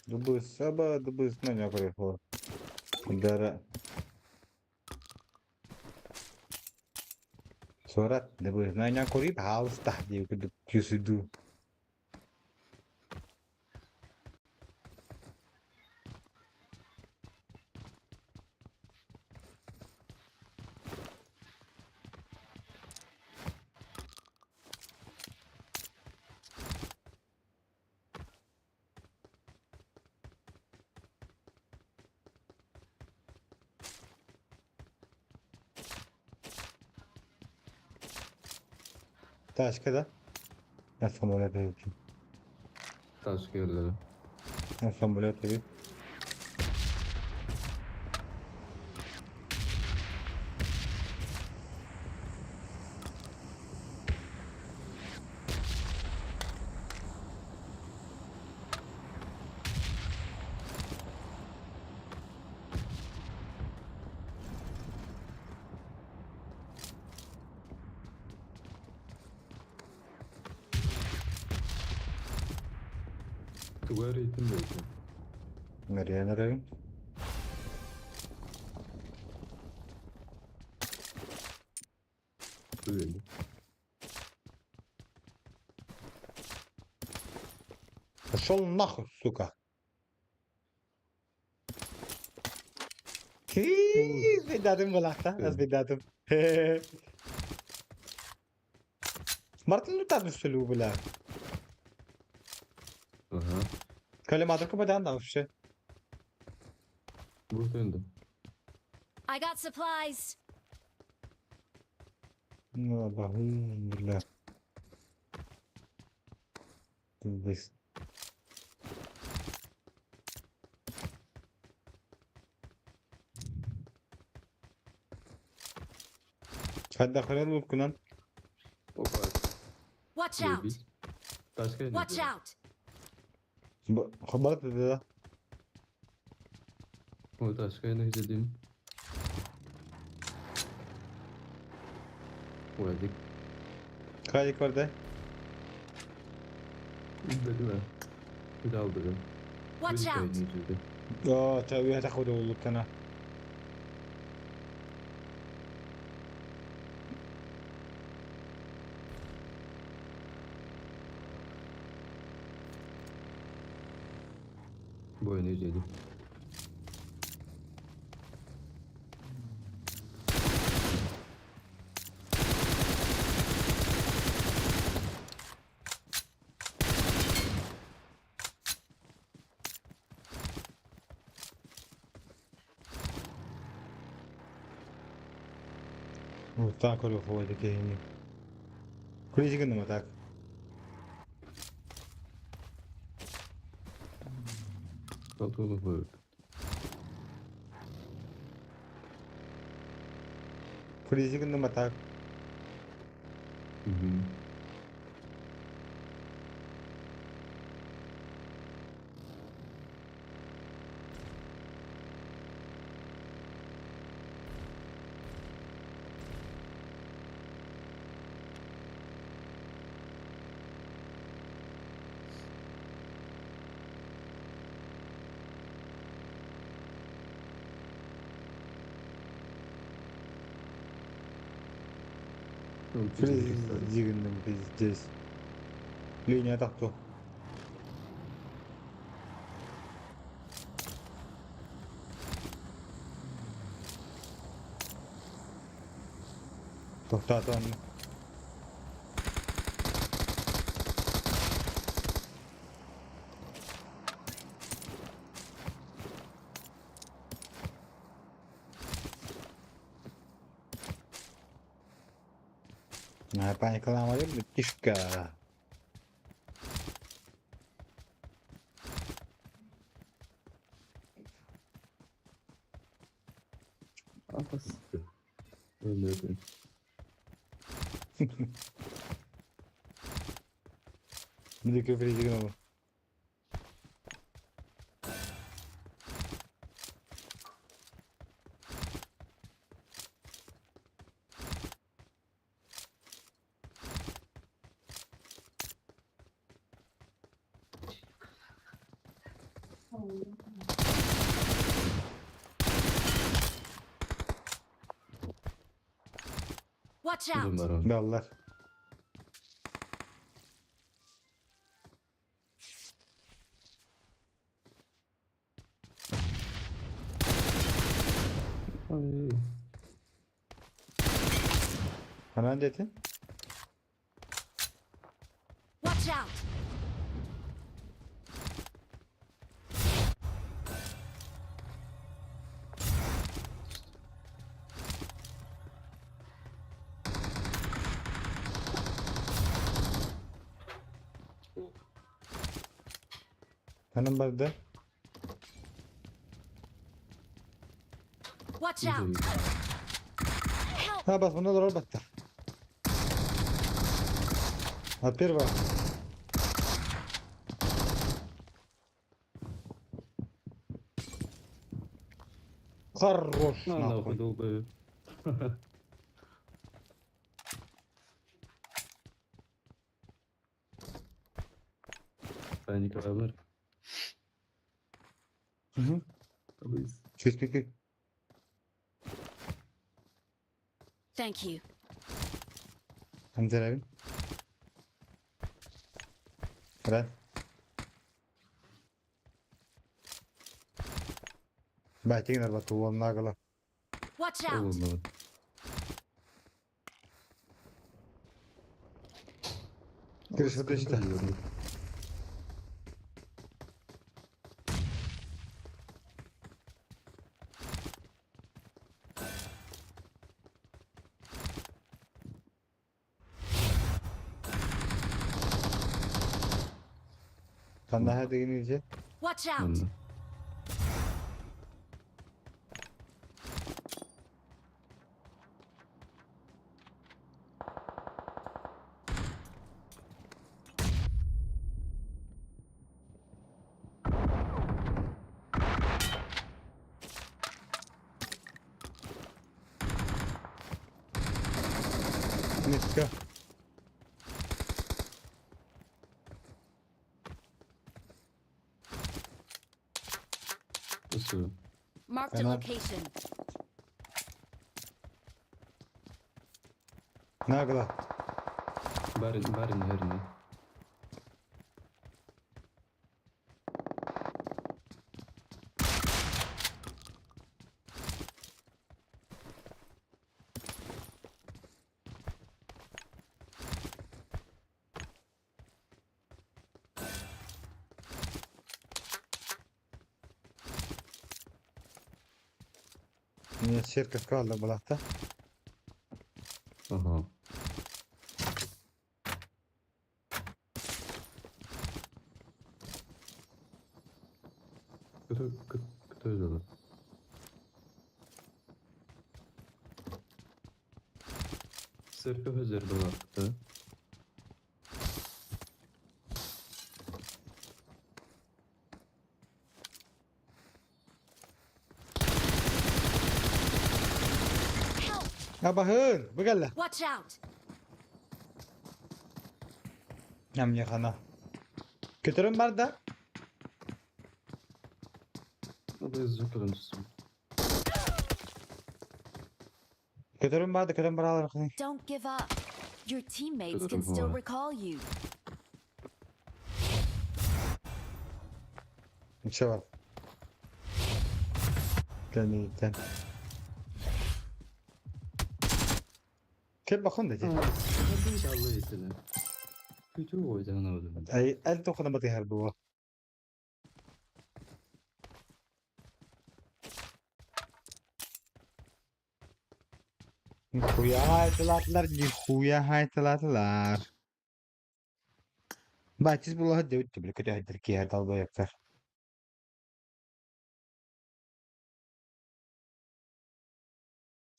Dubus, apa dubus nanya ko rin po. Dara. Surat, dubus nanya ko rin house tah di ko kusudu. Taş kadar. Nasıl böyle tabii. Taş yerleri. Nasıl böyle tabii. Tuvar eğitim de yok. Nereye? Böyle. Пошел нахуй, сука. Видадым вылахта, аз видадым. Мартин лутадым что ли бля. Aha. Kalemadır ki beden davşı. Burada önde. I got supplies. Allah'ım billah. Biz. Hadi kadar okunan. Opa. Watch Böyle out. bir. Başka ne? Watch out. Haber dedi. O başka ne dedim? Oyadık. Kayık vardı. İzledim ha. Bir daha aldım. Watch out. Izledim. Tabii هتاخد والله انا. Bu oyunu izledim. Устакали ходить гені. Кулізики нема так. Kalkalı böyle. Кулізики нема так. Hı hı. Кулізики нема пиздец. Линия тахту. Tohtatan. Apa yang kelama dia betis ke? Afas. Öyle. Ini ke kuliziki nема. Watch out. Bunlar o. Dallar. Ay. Ana dedin? Watch out. Hanım vardı. Watch out. Help. Ha bas bunda da battı. Первое. Хорош, Allah нахуй. okudu be. Panik haber. Hı. Alıyız. Küt. Thank you. Hamza abi. Fırat. Belki yine bak bu onlar kala. Watch out! Olmadı. Kırışıp işte. Sen daha da iyice. Watch out! Anladım. Let's go. Nasıl? Marked a Tamam. location. Ne kadar? Barin herini. Niye şirket kaldı bulakta? Aha. Kötü öyle. Serpe Hözer baktı. Help! Ya bakın. Bu gel. Watch out! Yam yakana. Götürün barda. O da yazacak görüntüsü. Götürün barda. Götürün barda. Don't give up. Your teammates Good can still boy. recall you. Bir şey var. Gel. Gel bakın dedi. Nasıl inşallah iyisini. Kötü o yüzden anlamadım. Ay el dokunamadı her bu. Huya haytılatlar. Bahçiz bulağı devlet de kötü haydır ki her dalga yakar.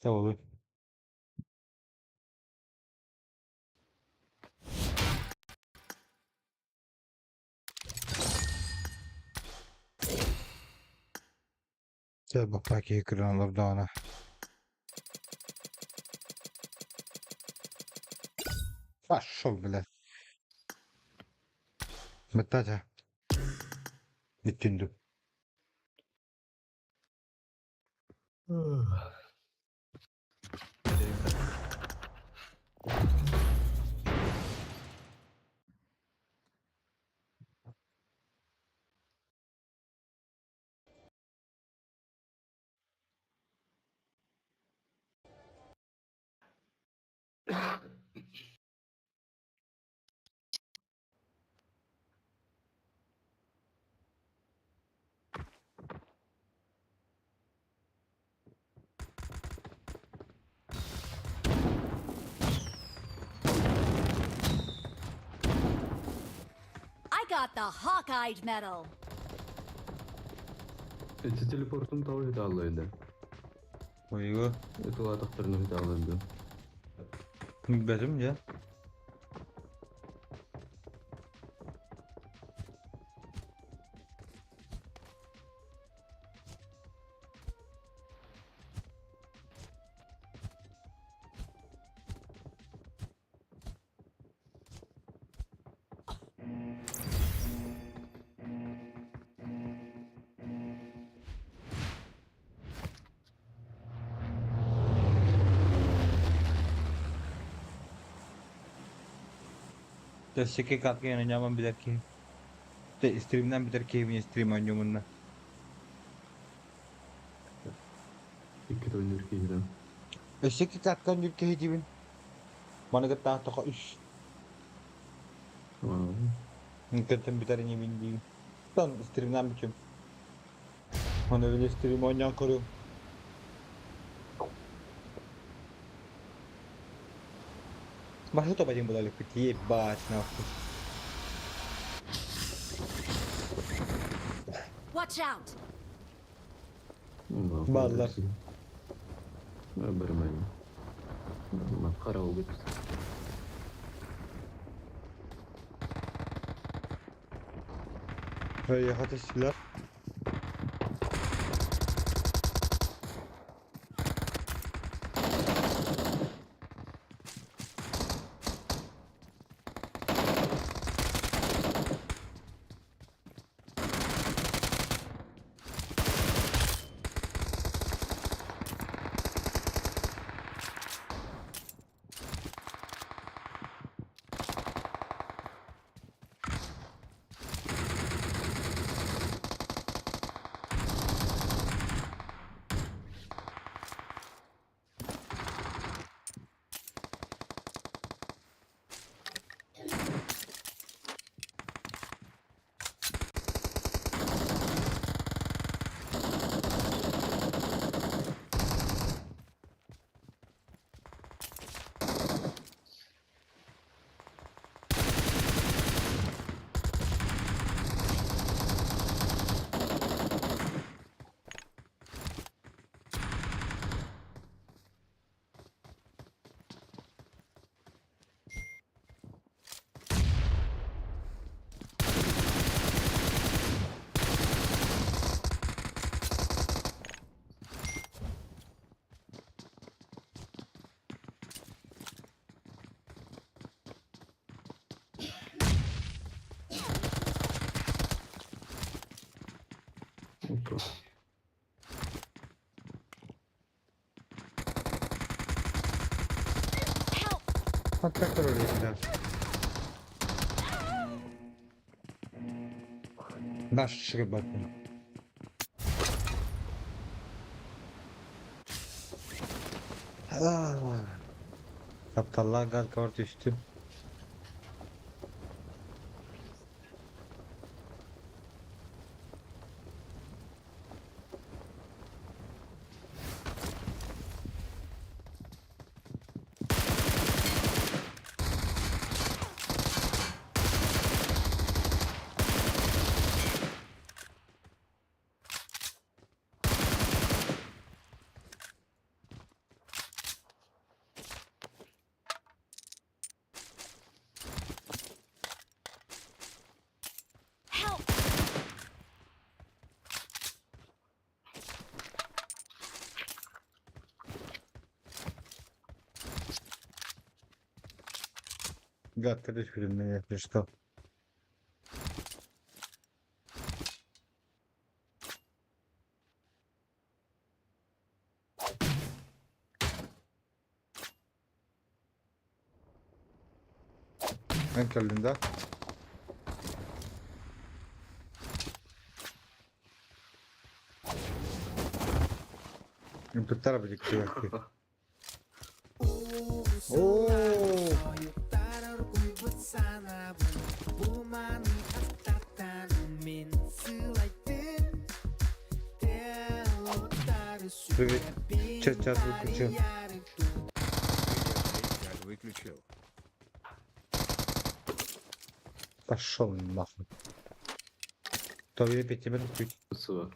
Tamam. Gel bak belki kıranlar dağına. Baş şol bile. Mıttaca. Bütündüm. I got the Hawkeye medal. Teleportum tavır hidallıydı. Uygu. O ataklarını hidallıydı. Benim ya. Destek'e katkı yanacağım bir dahaki. De stream'den bir dahaki evine stream oynayacağım onunla. İki oyundur ki gidelim. Destek'e katkı ülke hecibin. Bana gata toko iş. Tamam. Mungkin bir tane bildiğim. Son stream'den biçim. Hani öyle stream oynayan kurum. Masa to ba yung bulalo piti ba na. Watch out! Ballar. Bermain. Makara ubit. Böyle ateşler. Otur. Help! Hatta oraya gider. Başka bakın. Aptallar gaz kart düştü. Help! Gaz kart düştü. Ne yapmıştı? En kalında. Tutar bir dikti belki. Oo. Привет. Сейчас выключу. Я выключил. Пошел нахуй. То я 5 минут ключ. Isı var.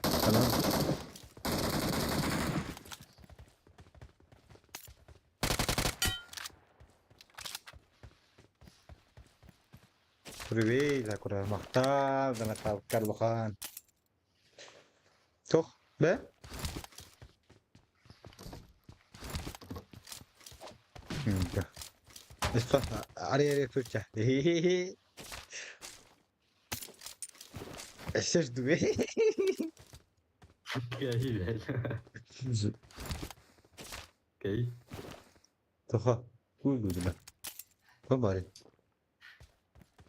Tamam. Привет, акура махтар, да накал карлохан. Тух, be? Esto, araya tutacak. Ses duve. Gel. Gel. Tuha. Uygudular. Bari.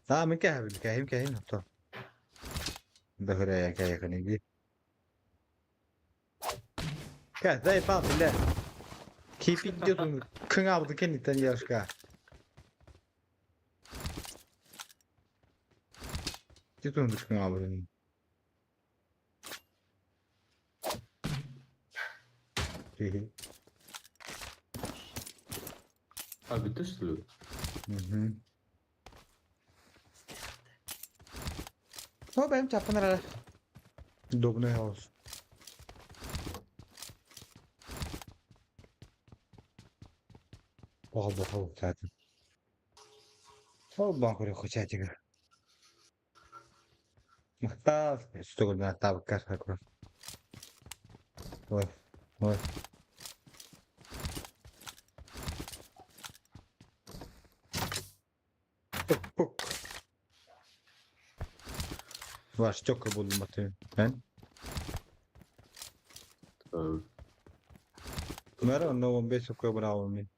من كهف الكاهن كاهن طب ظهر يا كاهن يجي كاه زي بعض الله كيف يجدون كن عبد كن تاني يشكا جدون كن عبد إيه Abi düştü. هو benim çapınlar Dobne house. والله هو بتاعتي هو باكل خوشاتي محتاج اشتغل مع تابع كاسة كره وي وي بوك بوك واش çok buldum atıyor ben Abi. Mero no 15 çok bravo min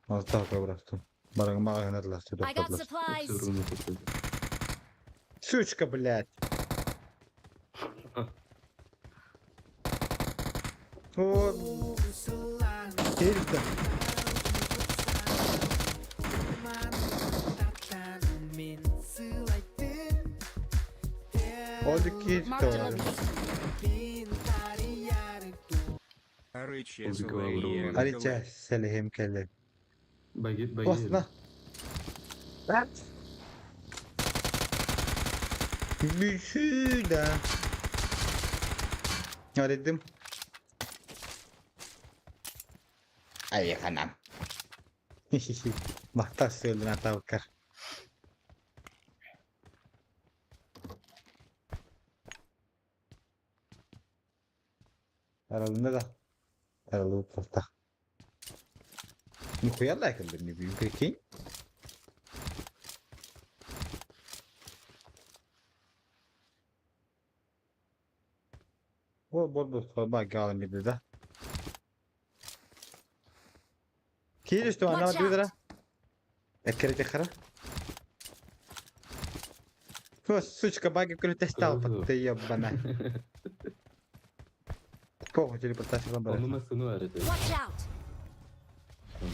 az daha bıraktım barang mağazına lastik I got toplar supplies. Sırrını topladı. Сучка, блядь. О, Эльда. Oldu ki Marked a doğru. location. Рычья Узкого свои. образования. Alice Selehim kelle. Bagi Basna. Lan. Bir şey daha. Aradım. Ay kanam. Mahtas söyledin hata bakar. Aralığında da. Aralığı tahta. Nikuya da yakıldı ne büyük peki? O bordo sorma galen gibi de. Kiir işte ana Watch bir out. lira. Ekere tekrar. هو السوشكا باقي كله تحتها بطية بنا فوق جري بطاش Onun رمبر masını öğretti. Watch out.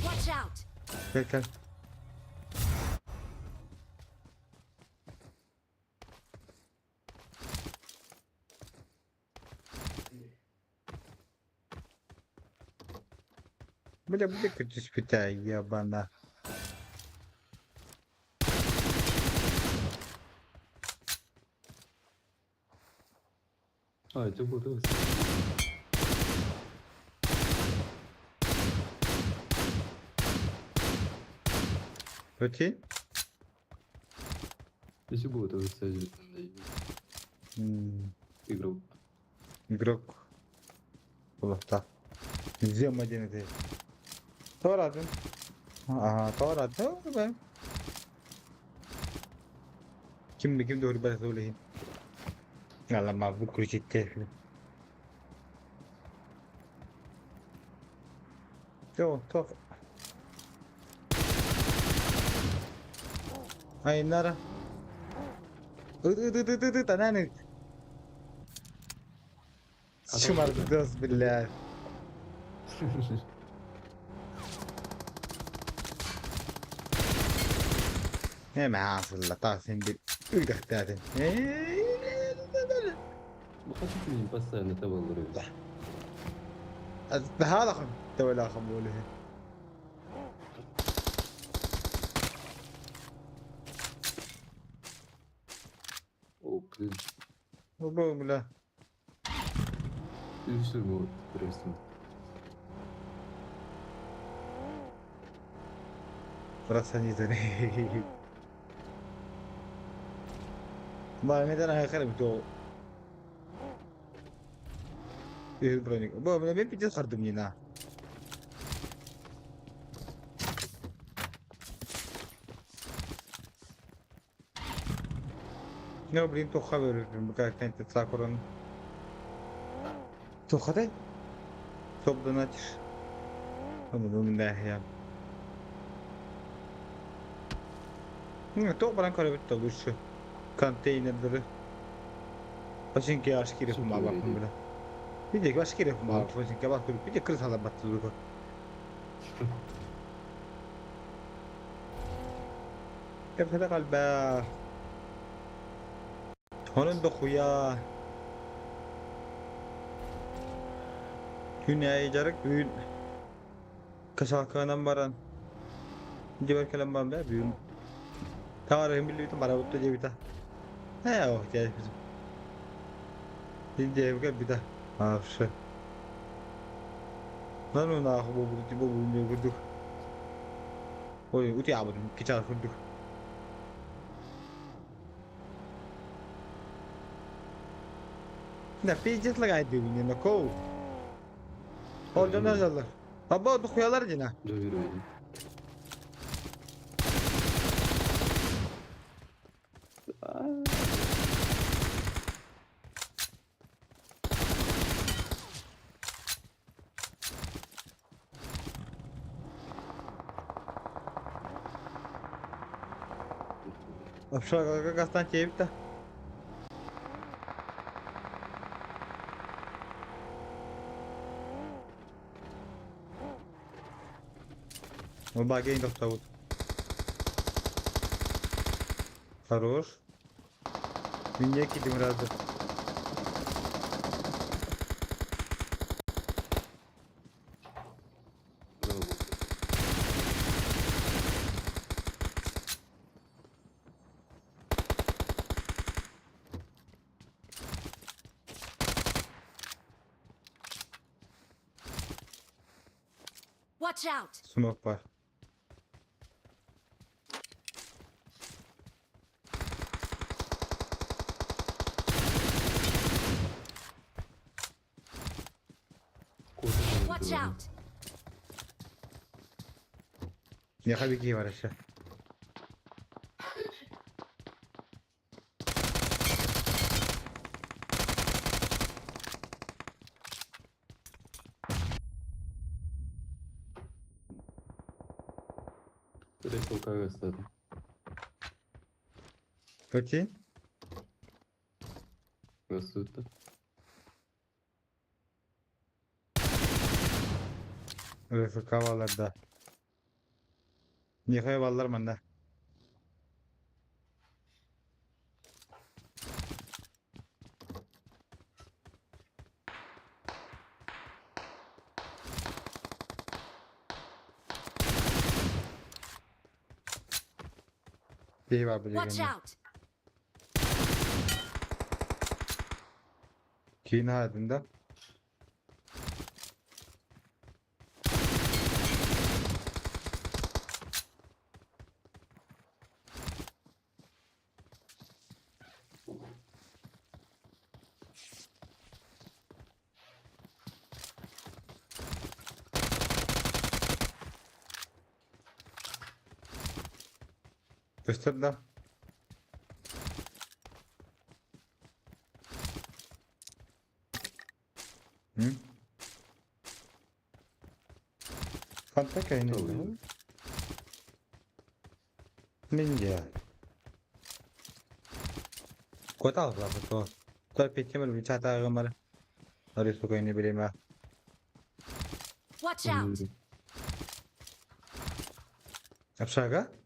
Watch out. كل بدك تثبت يا بنا Ağacı burada. روتين İşi burada sözcüğünde. Игрок. игрок والله так زي مدينة طورادن طورادن kim doğru ben söyleyeyim Allah ma bu kuruşitte Yo top Ay nara tanani Şımardı dost billah Ne mahasıl la tasin bil Üydahtatin Bu kadar bir paslarını tavalları. هذا خم ولا خموله O kız. وبوم لا İşte bu resim. راسني زني ما مدنا هاي خرب تو ايه برونيك بو من بين بيجي خردمينا نو برين تو خبر بكا كانت تساكرون تو خدي توب دوناتش Aman ya. To'g'ri ko'rib bitta shu konteynerleri. Başınki aşkı yapım Super bakın iyi. bile. Bir de aşkı yapım Hı. bak başınki bak bir de kız hala battı dur. Kefede kalbe. Onun da kuya. Dünyayı jarak büyün. Kasakanan baran. Jibar kalam bamda büyün. Tarihim bildi bana uttu jebita. He o gel bizim. Şimdi evge bir de. Ha şu. Lan onu ah bu ne vurduk. Oy uti abudım kiçar vurduk. Ne piyecet lagaydı yine ne ko. Oradan azallar. Baba o kuyalar yine. Dövür oyunu. Aşağı kastan çevip de. O bagayın doktor. Хорош. Dünya kidim razı. Bravo. Watch out! Smoke var. Kocaman Watch öldü out! Yaka bir var aşağı. Direkt sokağa gösterdim. Peki. Gösterdi. Refik havalarda. Yaka vallar bende. Bir var böyle Watch gönlüm. out! Kiyin halinde. Göster lan. Hı? Kanta kayını. Tabii. Ninja. Kota apa betul? Terpikir berbicara kemarin. Harus suka ini beli mah. Watch out! Anlıyorum. Apsaga?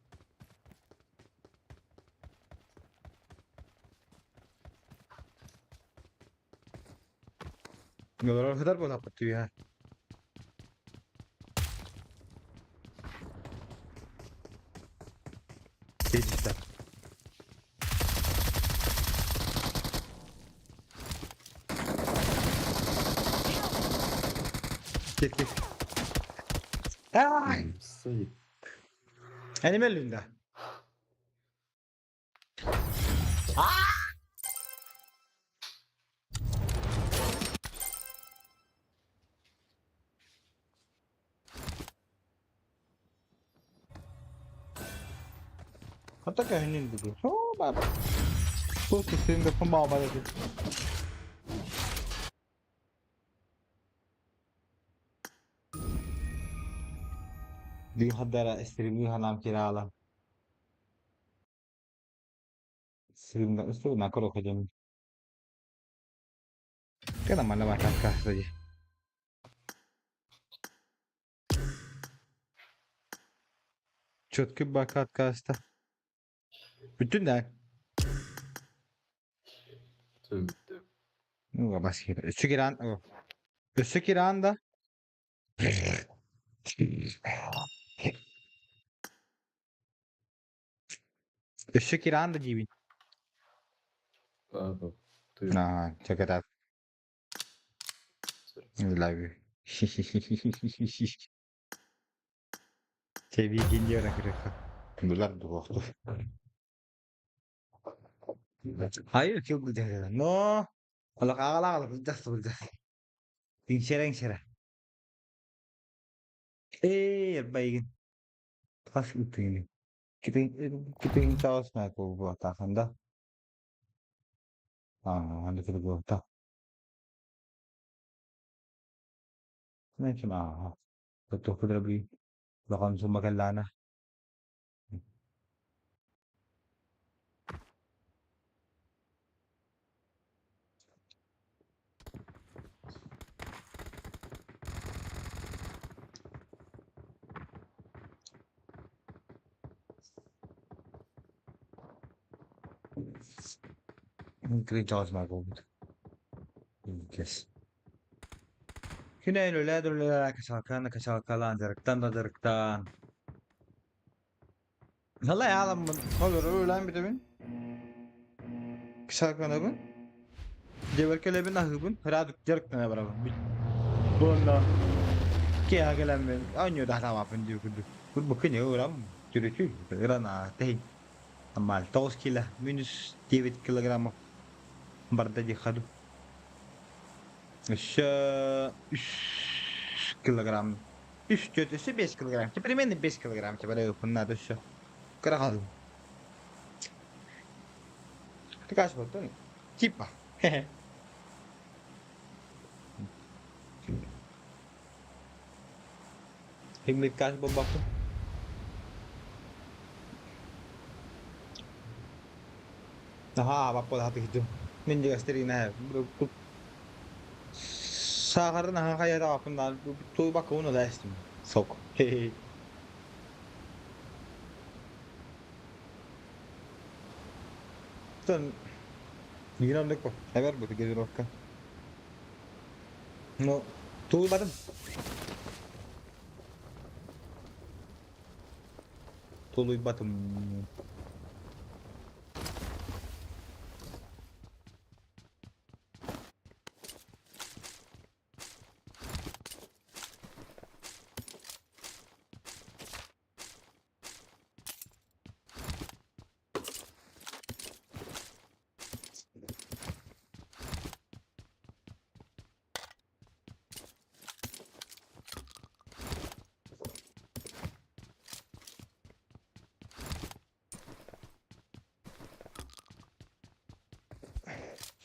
Nggak kadar pun apa tuh ya? Işte. Git git. Ay! Sayı. Anime Linda. Kata kainin dulu. Oh, baba. Bu sistemde pembawa itu. Di hadara stream di halam kiralam. Stream na gusto na ko kajem. Kaya naman kakak saja. Çötkü bakat kasta. Bütün de. Tövbe tövbe. Nuga baskira. Üstü kiran. Üstü kiran da. Üstü kiran da cibin. Pardon. Tövbe. Ha, check it out. Live. Seviye ikinci olarak kırıklı. Dolar da korktu. Hayır çok güzel. No. Kalau kalah kalau güzel. Pingsere. Baik. Pas itu ini. Kita ingin tahu sebenarnya aku buat akan dah. Anda kita buat tak. Nah cuma betul betul lebih bahkan semua kelana. Kita tahu sebenarnya aku buat. Yes. Kina lula kasalkalan direktan. Hala ya adam olur öyle bir de ben. Kasalkan abın. Ceberkele ben ahıbın. Hıradık direktan beraber. Bunda. Ki agalan ben. Anyo dah lama pun dia kudu. Kudu bukan ya orang. Curi. Kerana teh. Amal tos kila minus 9 kilogram. Barda khadu. İş 3 kilogram. 3 kötüsü 5 kilogram. Primendo 5 kilogram. Böyle bunlar da şu. Kırık Kaç baktın? Cipa. Himmet kaç baktın? Aha, apa lah itu. Ninja steri na. Sakar na kaya ta apun tu bak onu da istim. Sok. Sen giran dek ko. Ever bu gezi rokka. No. Tu badam. Tuluy batım.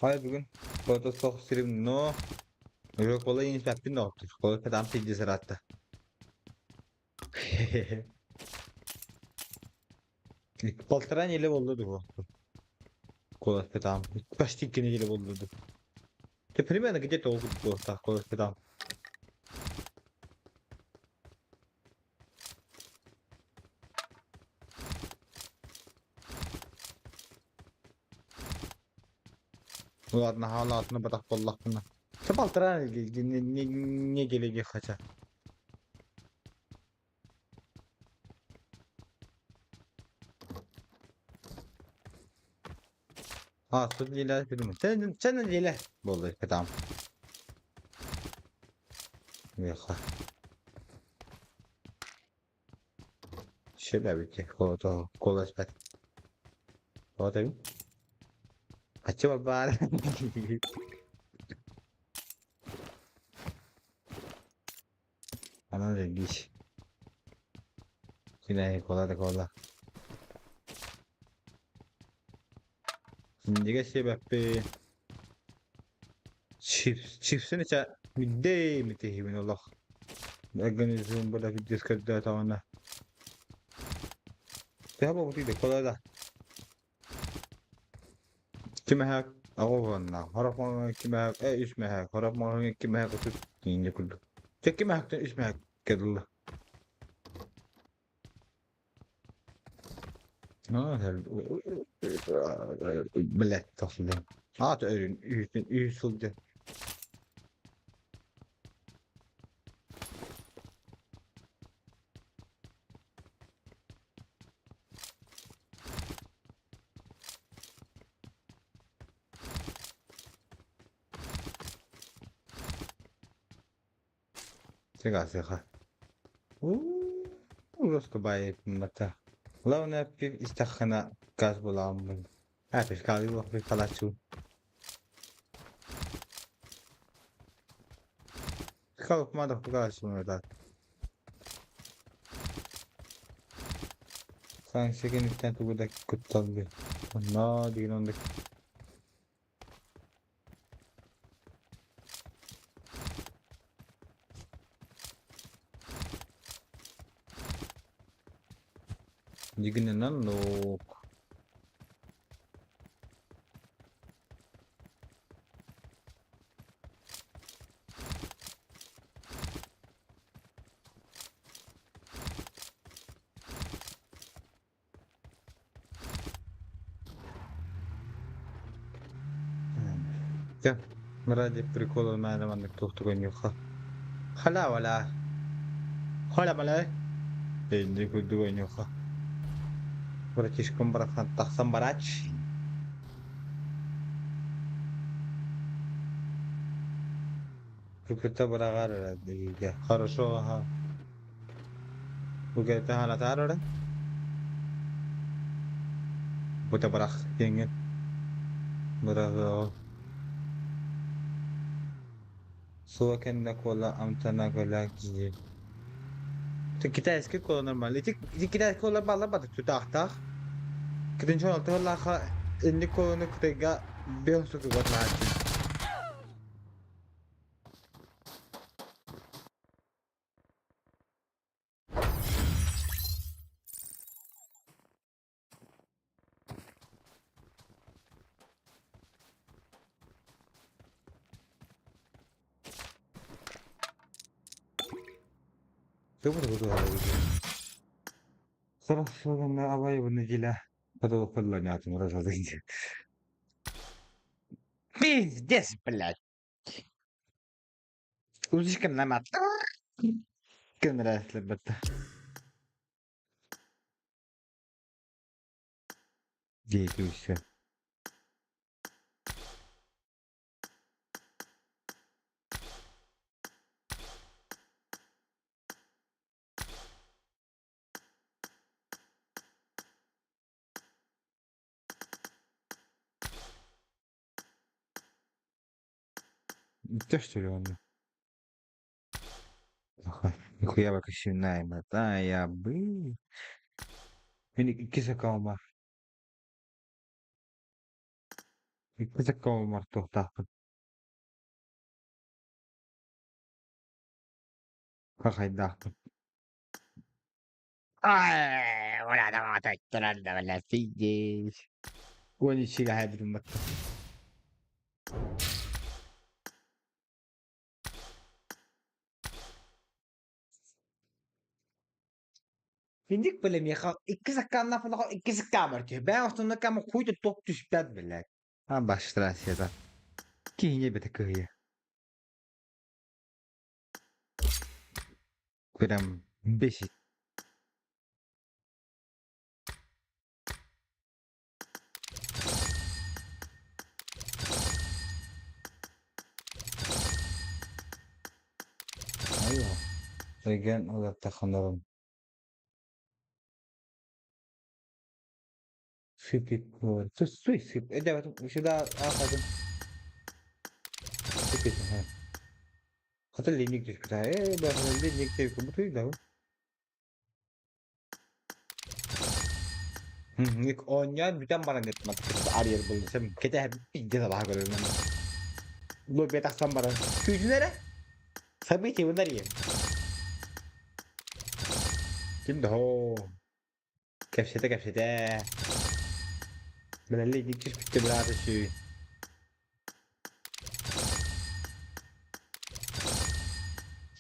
Hayır bugün Photoshop stream no. Yok olay inspektin de oldu. Kolay pedam piddi seratta. Poltran ile oldu bu. Kolay pedam. Почти kini ile oldu. Ты примерно где-то около так, колay pedam. Ладно, hala batak Allah buna. Poltran ne gelecek kaça. Ha, su dile film. Sen de dile. Boldu pedam. Yok. Şöyle bir ki. Kolay pet. O tabii. Açma bari. Ana rengiş. Yine kola. Şimdi sebep çift. Çiftsin içe midde mitehimin Allah. Organizasyon böyle bir Discord data ona. Ya bu değil de kolay da. Kime hak? Ağovanna. Harapma kime hak? İsme hak. Harapma kime hak? Tut. Yine kullu. Tek kime hak? İsme hak. Kedullah. Her bilet taslı. At örün. Üstün. Sega. Burası bayet mata. لو انا كيف استخنا كاس بالعمر عارف قاعد يروح في خلاص خلاص ما دخل خلاص من هذا كان سكن كانت بدك كنت طلبي والله دي عندك جينا نانو كم مرادي بريكول ما انا عندك تخطو يوخا خلا ولا ملا اللي كدو يوخا ورتيش كم برا تخصم براتش كنت برا غار دقيقة хорошо ها وقلت ها لا تعرف بتبرخ ينجن برا سواء كأنك ولا أمتناك ولا كذي kita eski kola normal. Kita kola bala badık tutak. Kita çoğaltı kola ha indi kolunu kutega bir su kubat lagi. Coba dulu hal itu. Sarah sebenarnya apa ya bener gila. Atau perlu nyatu merasa tinggi. Пиздец, блядь. Слишком наматывал. Кем раз лебата. Действуйся. Ты что ли он? Нихуя бak şimdi mata ya bu. Beni iki sakal var. İki sakal var tohtak. Kakaydak. Ay, ولا ده ما تكترن ده ولا سيجيش. وين الشيء هذا المكتب. Findik böyle mi ya? İki sakalına falan iki sakal var diyor. Ben aslında ama kuytu top düşmez bile. Ha başlar Asya'da. Ki yine bir takı ya. Kuram beşi. Aywa. Regen o da takınırım. Sipit bu. Sip. Evet şu da aferin. Sipit. Ha. Hatta linik düşmüş. Ben linik sevdim. Bu tuydu da. İlk oynayan bütün bana gitmek. Ariyer bulduysam. Kete hep bir de sabah görüyorum. Lu betak sambaran. Küçülere. Sabit bunlar yiyeyim. Şimdi ho. Gevşete gevşete. Böyle dikiş bitti birader şu.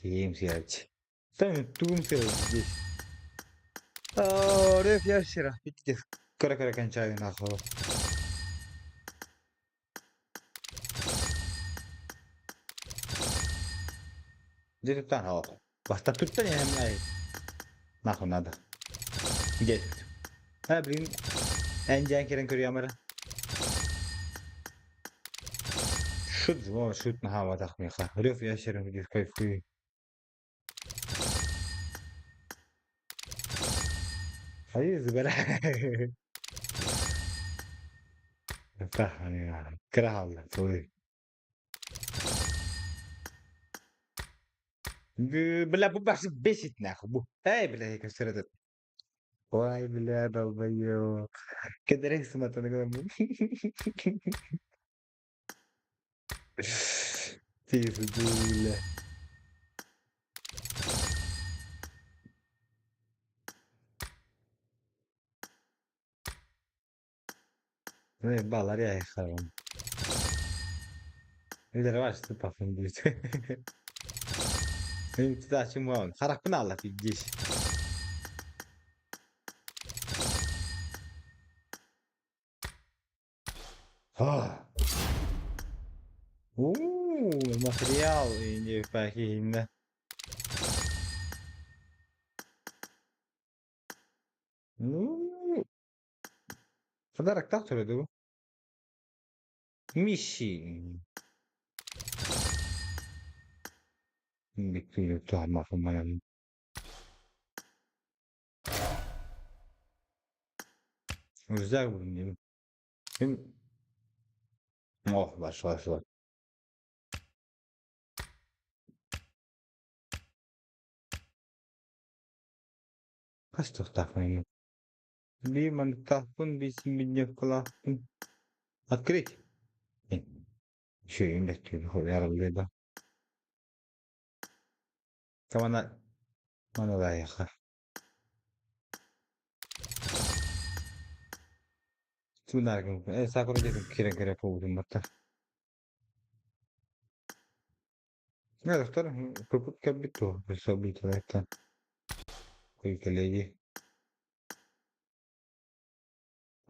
Kim siyaç? Tamam, tuğum siyaç. Ref yaşıra. Bitti. Kara kara kan çayın akıllı. Jadi tuttan ha. Basta tuttan ya hem ay. Nakon nada. Geç. Ha bilin. En keren körüyor amara. Şut mu şut na hava takmıyor. Ref yaşıra bir kayıp kuyu. Hayır zibere. Hani ya. Kıra havla. Soy. Bela bu bahsi besit nak bu. Hey bela heykel sırada. Vay bela babayo. Kedere hizmetini görmüyor. Teyze değil. Ne bağlar ya yakalarım. Bir de var işte parfüm büyüt. Benim tutu açım var. Harapını Allah bir giş. Ah. Material ini belki yine. Kadar tak söyledi bu. Mişi. Bekliyor tuhaf mafım. Güzel bu değil mi? Hem oh var. Kaç takmayın. Bir mantıklı bismillah kulakın. Akrik. Şeyim bekliyor. Herhalde da. Kamana mana da yakar. Sebenarnya, sakura dedim kira-kira buldum hatta. Ne doktor? Pupuk kabito. Sabito zaten. Koyu kaleci.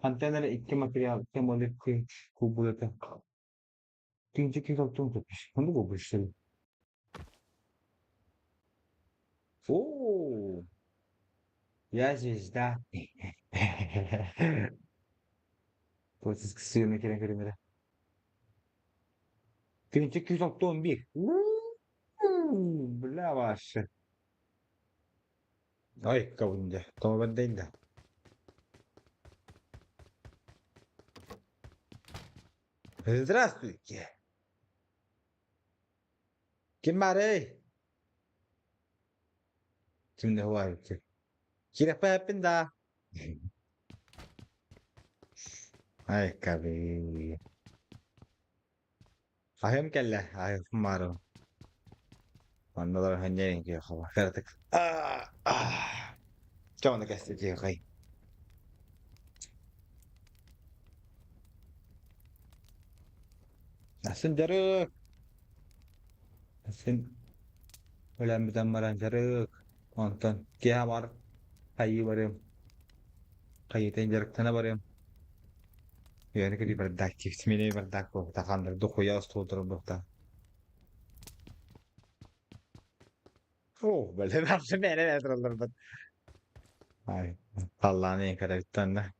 Antenere iki material kemolik kubulete. Tinci ki kalktım tutmuş. Onu bu işte. Oo. Ya da. Pues kısıyor ne kira-kira. Tinci ki kalktım bir. Bravo. Ay kavunca. Toma ben değil de. Здравствуйте. Kim var ey? Kimde var ki? Kira pepinda. Ay kabi. Ahim kelle. Ahim maro. Another hanya ki khawa. Karatak. Çabana gazeteci kay. Nasıl jarık? Nasıl ölen bir maran jarık? Ondan. Ki var. Kayı varım. Kayı tencerek tane varım. Yani ki bir dak çiftmini bir dak bu. Takandır. Dokuya astoldur bu da. Oh, böyle nasıl nereye yatırılır bu? Ay. Allah'ın en kadar bir tane.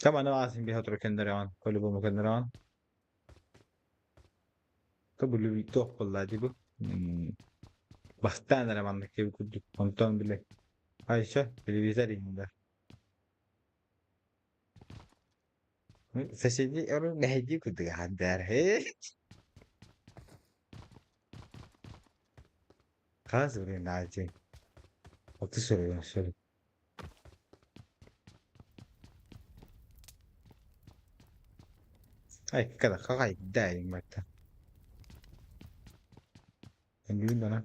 Kama nawasin bi otro kendaraan. Quello come kendaraan. Kabul bir top vallahi bu. Bastante la che konton bile. Ayşe televizyon elinde. Sesini onu neydi kudu haber he. Kaz oraya naci. Otu soruyor şöyle. Ay kadar kakay dayım bakta. Ben gülüm bana.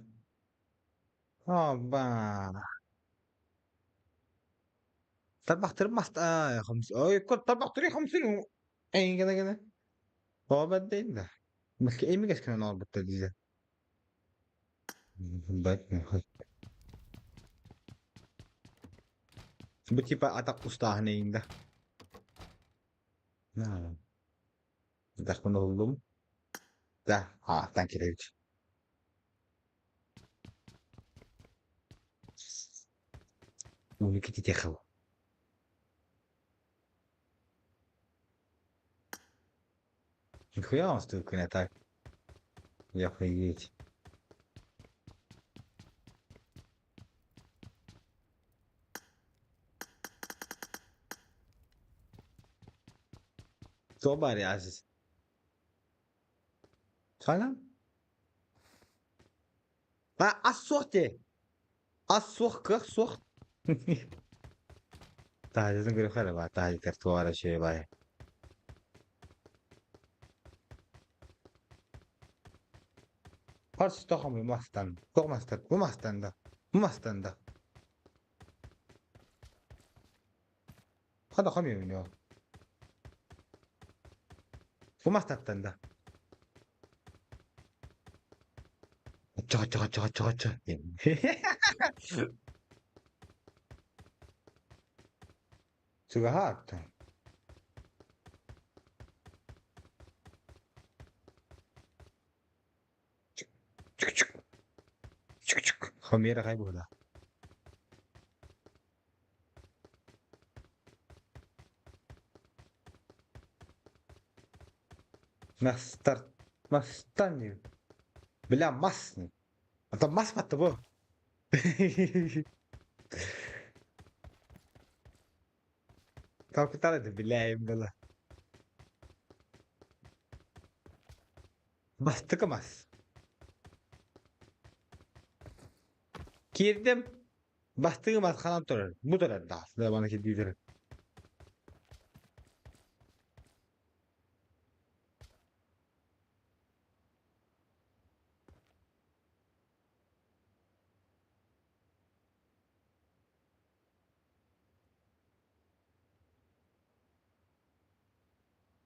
Hoppa. طبختري خمس كنت طبختري 50 أي كده كده هو بدل ده بس إيه ميجاس كنا نقعد بالتدريج ده Seperti Pak Atak Ustah nih dah. Nah, dah penuh belum? Dah, thank you Rich. Mungkin kita cekal. Nikuya mas tu kena tak? Ya Rich. Coba deh Aziz. Sana? Pak asuh deh. Asuh ke asuh. Tahu tu kira kira bah tahu tertua ada sih bah. Harus tahu kami mastan. Kau mastan, kau mastan dah. Mastan dah. Kada kami ni oh. Kau mastan dah. Cok. Sudah hard. Kamera kayak bola. Master, master ni. Bila mas ni. Atau mas mata bo. Tahu kita ada bila yang bila. Mas tu ke mas. Girdim. Bastığım az kalan turar. Bu turar da aslında bana ki değildir.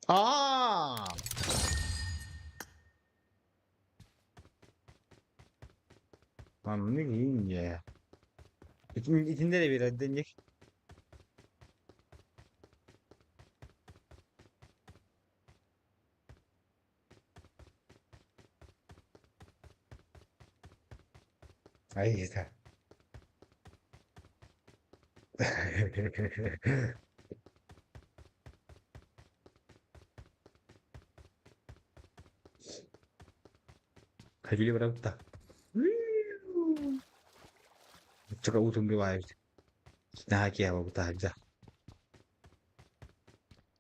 Aa! Lan ne diyeyim ya. İçinde de bir denecek. Ahí está. Hadi bırak da. Çok uzun bir var. Nah, kaya ako tayo.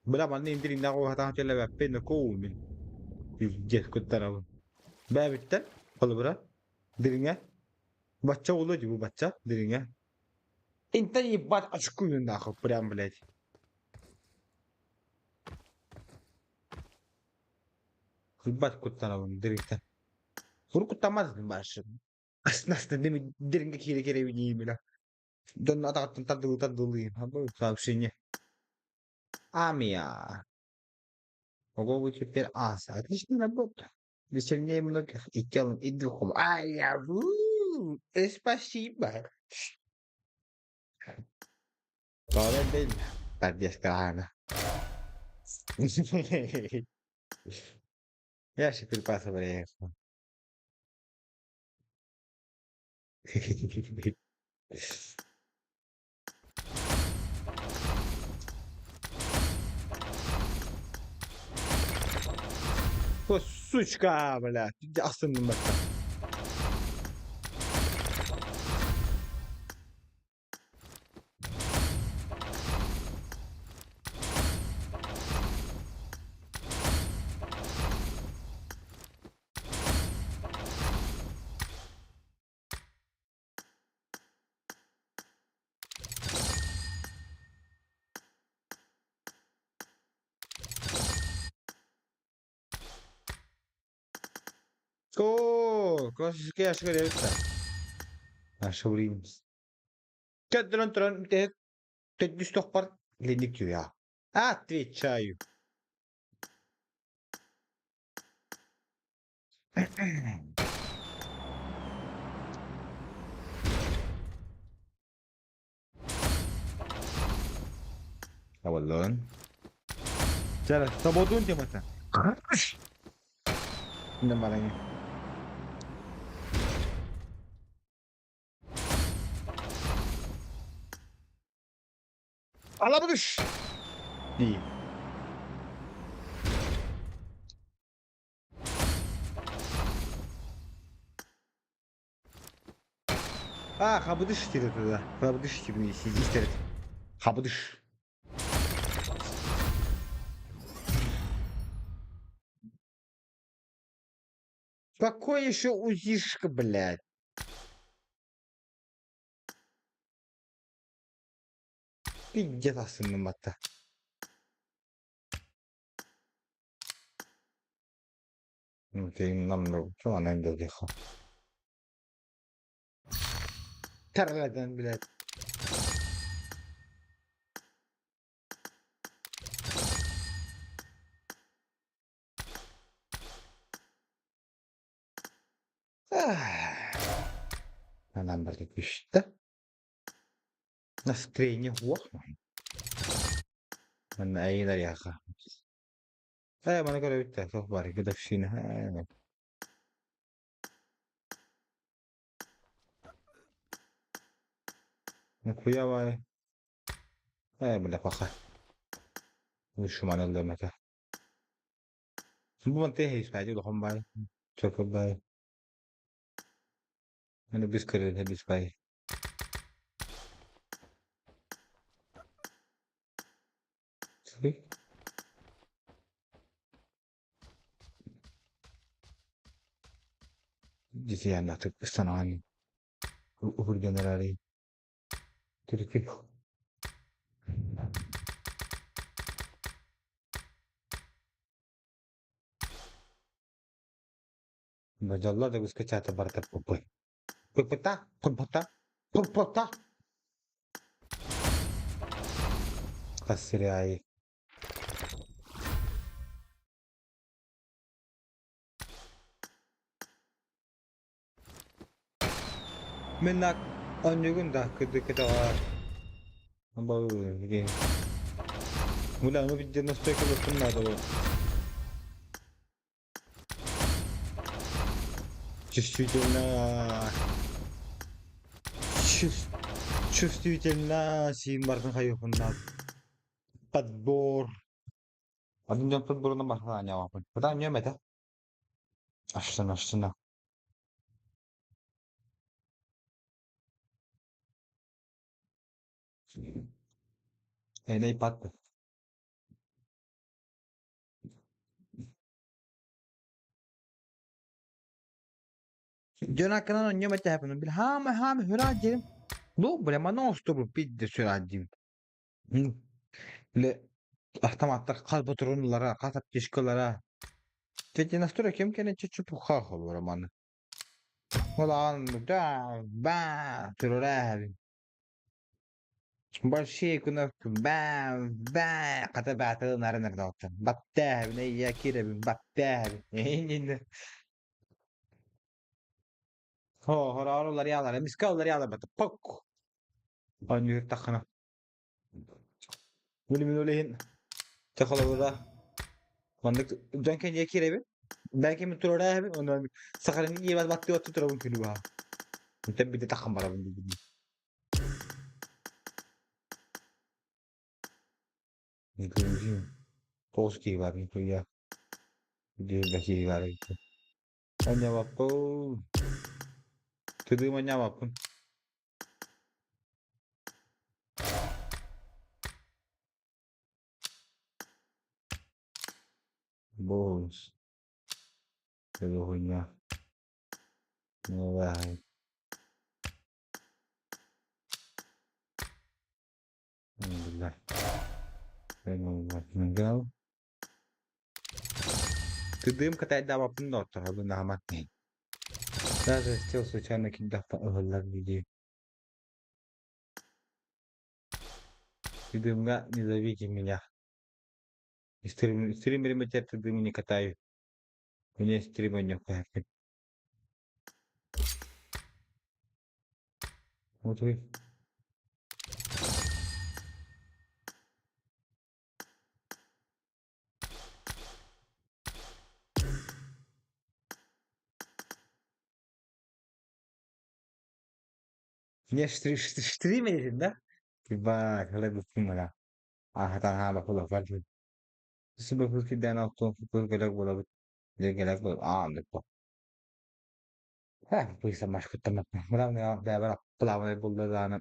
Bala man indirin ako hatang çele ve pen ko min. Yes kutara. Ba bitti. Kolu bura. Diringe. Bacça oluyor bu bacça. Diringe. İnta ibat açık kuyunda ako. Pram bilet. Ibat kutara bu diringte. Bunu kutamaz mı başım? Aslında demi diringe kire bineyim bila. Don atak tadı. Ha bu savşinye. Amia. Ого, теперь аса. Отличная работа. Вы сильнее многих и телом, и духом. Спасибо. Problem değil. Terbiyesiz kahane. Ya şükür pasa buraya. Bu suçka bля. Aslanım bak. Oo, klasik yaşa göre lütfen. Aşağı vurayım. Tron te te stoppar l'inizio ya. Отвечаю. Ya والله. Cara, sabodun dia mata. Ini malahnya. Alamamış. Değil. Kapıdış dedi de. Kapıdış gibi istedim. Kapıdış. Какой еще узишка, блядь? Пиздец асынным ата. Ну, ты нам что она им додиха. Тарладан, блядь. Она, блядь, пишет. Настроение плохо. من أي يا أخي. ما أنا قريت أخباري كده في سينا. نكويا واي. بلا فخر. وشو معنى اللي متى. سبوا انتهي اسمعي لهم باي. شوف باي. أنا بسكر الهبس باي. سوري. جيسي أنا تستناني. وفر جنرالي. تركي. Majallah da उसके चाहता बरतर पुपई पुपता पुपता पुपता कसरे आई منك أنجون ده كده كده أبغى يعني ولا أنا بدي نستيقظ بسنا ده чувствительно чувствительно симбархан хайохунна подбор один день подбор на маханя вапан потом не мета ашна не пат Giorno che non mi tapano bil ham hüracim. Bu bile ma non sto pidde süracim. Le ahtamatlar kalp oturumlara, kasap kişkolara. Teki nastura kim kene çuçup khah olur aman. Ulan da ba türürer. Başşey kuna ba kata batı narın nokta. Battah ne ya kire bin battah. Eyni. Horarolar yağlar. Miskavlar yağlar batı. Pok. Anyu takana. Bunu öyle تاخذ ولا عندك جان كان يكي ربي باكي من ترى راه انا سخرني يبقى بطي وقت ترى ممكن بقى انت بدي تخم برا من دي يمكن توس كي بقى يمكن يا دي بس يبقى انا بابو تدي ما نعم بابو بوس تدي هنا والله الحمد لله من قال تديم كتاع دعوة بنوتر هذا نعمتني Даже хотел случайно когда-то видео. Видимо, не зовите меня. Стримерами теперь дымы не катаю. У меня стрима не хватит. Вот вы. Мне стримерит, да? Ебать, хлеб стримера. А, там надо было фальшивать. Sebab kita nak tu gelak bola dia gelak bola gitu. Bisa masuk ke tempat. Malam ni dia berak pelawai bola sana.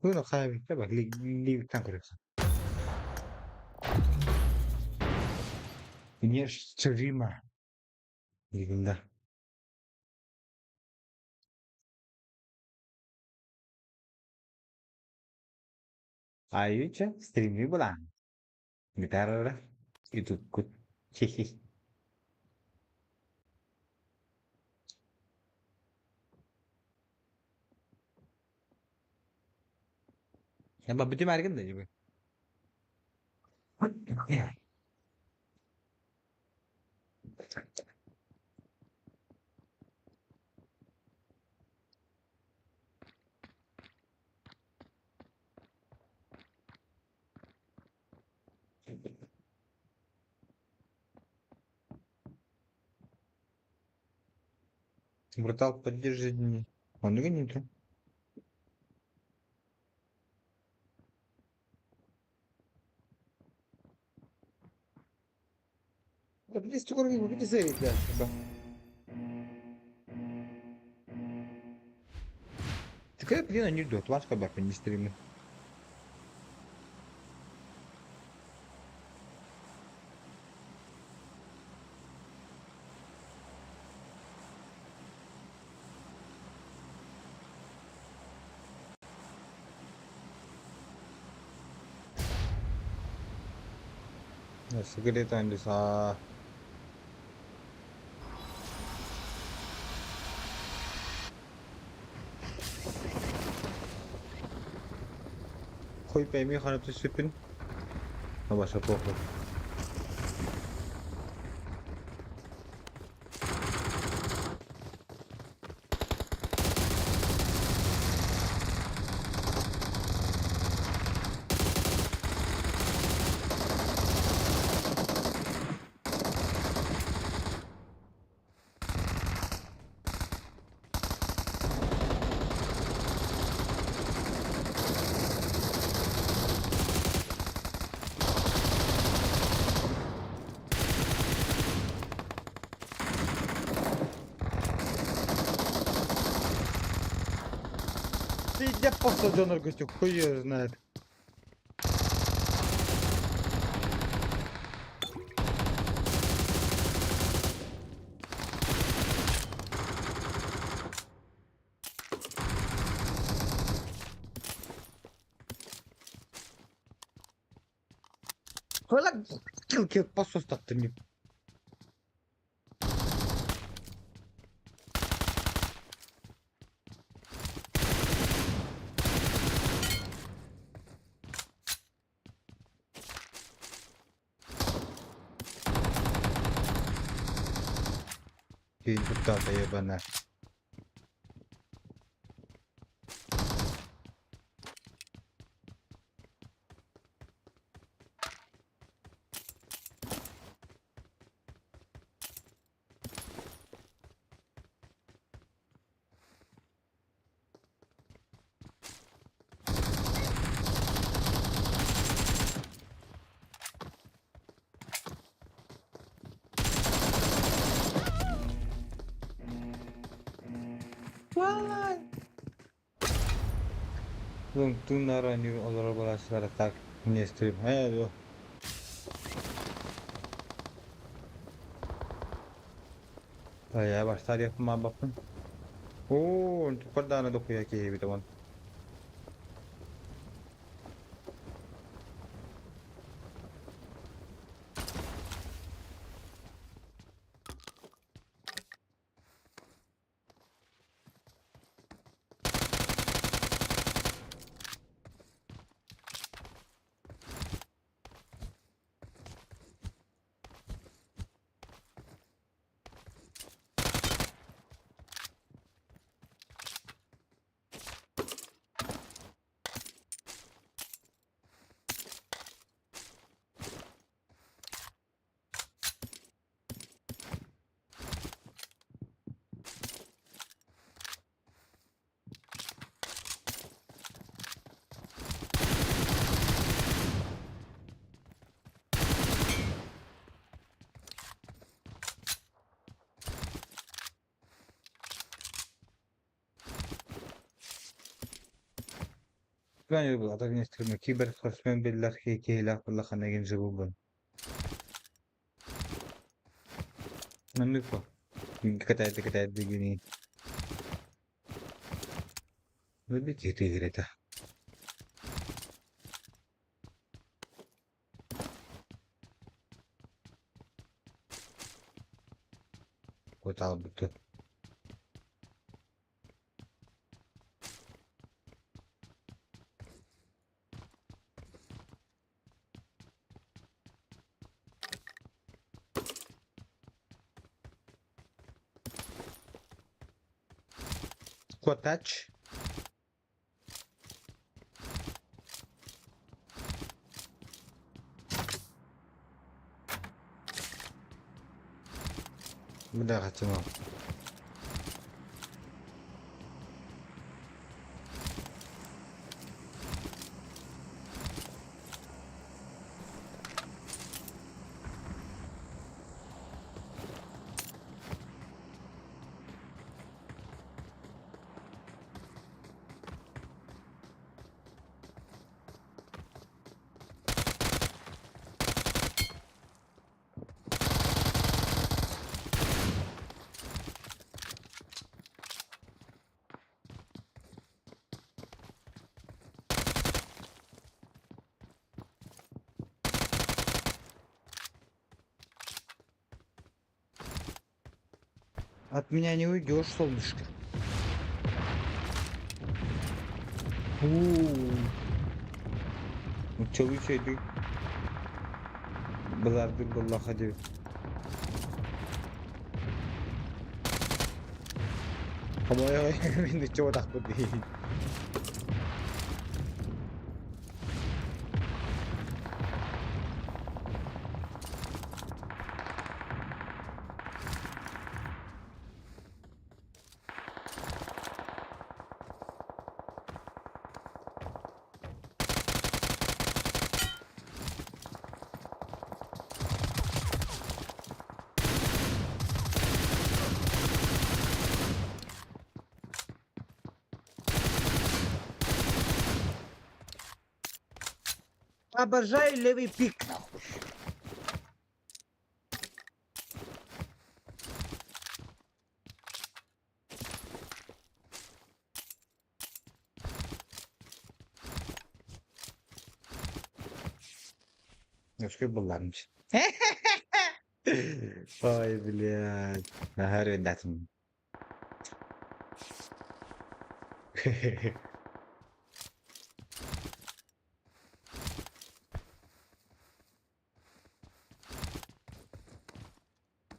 Lu nak kaya coba li kan kerja. Ini streamer. Ligunda. Ayo ce streaming bola. Gitar lah. Itu kut. Hihi. Ya babiti market dah juga. Братал, поддержи меня. Он juga nitro. Здесь только не зерит, да. Какая блин анекдот, ваш кабак не стримит. Segede tadi sa koy pe mi khanap to sipin. Aba sa poko. Ты где просто Джонар Гутюк, хуй её знает. Hala kil pasos tattın ya. Hidup tak saya benar. Untung nara ni orang bola sekarang tak Ne stream? He yok. Ya başlar yapma bakın. Oo, perdana dokuya ki bir zaman. Ben yolu atak ne stream ki bir kısmen billah ki hilaf Allah kana gençu bu. Nandık bu. Kata gini. Lebih gitu gitu. Gue tahu betul. Squad touch. Benar cuma. От меня не уйдешь, солнышко. Uçalı şeydi. Bilardik Allah hadi. Ama ya ben de çok takut değil. Обожаю левый пик. Немножко баланс. Ой, блядь. Нахер датым.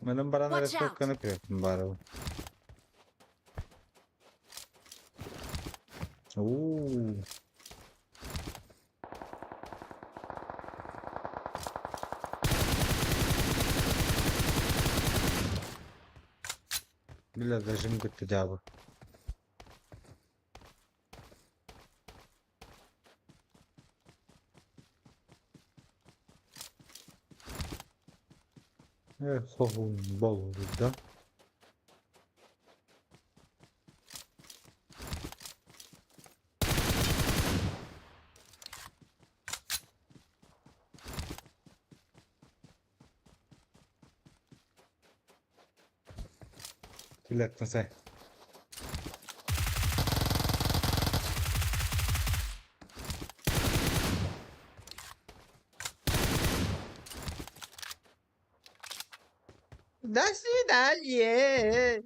Benim bana Watch respekt out. kanıp yaptım bari. Oo. Biraz rejim gitti cevabı. Evet, soğuk bol burada. Bilet nasıl? До свидания.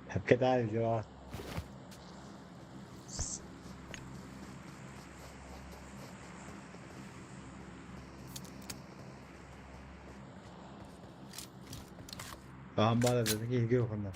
Hakikaten ya. Tamam bana dedik ilgi yok ondan.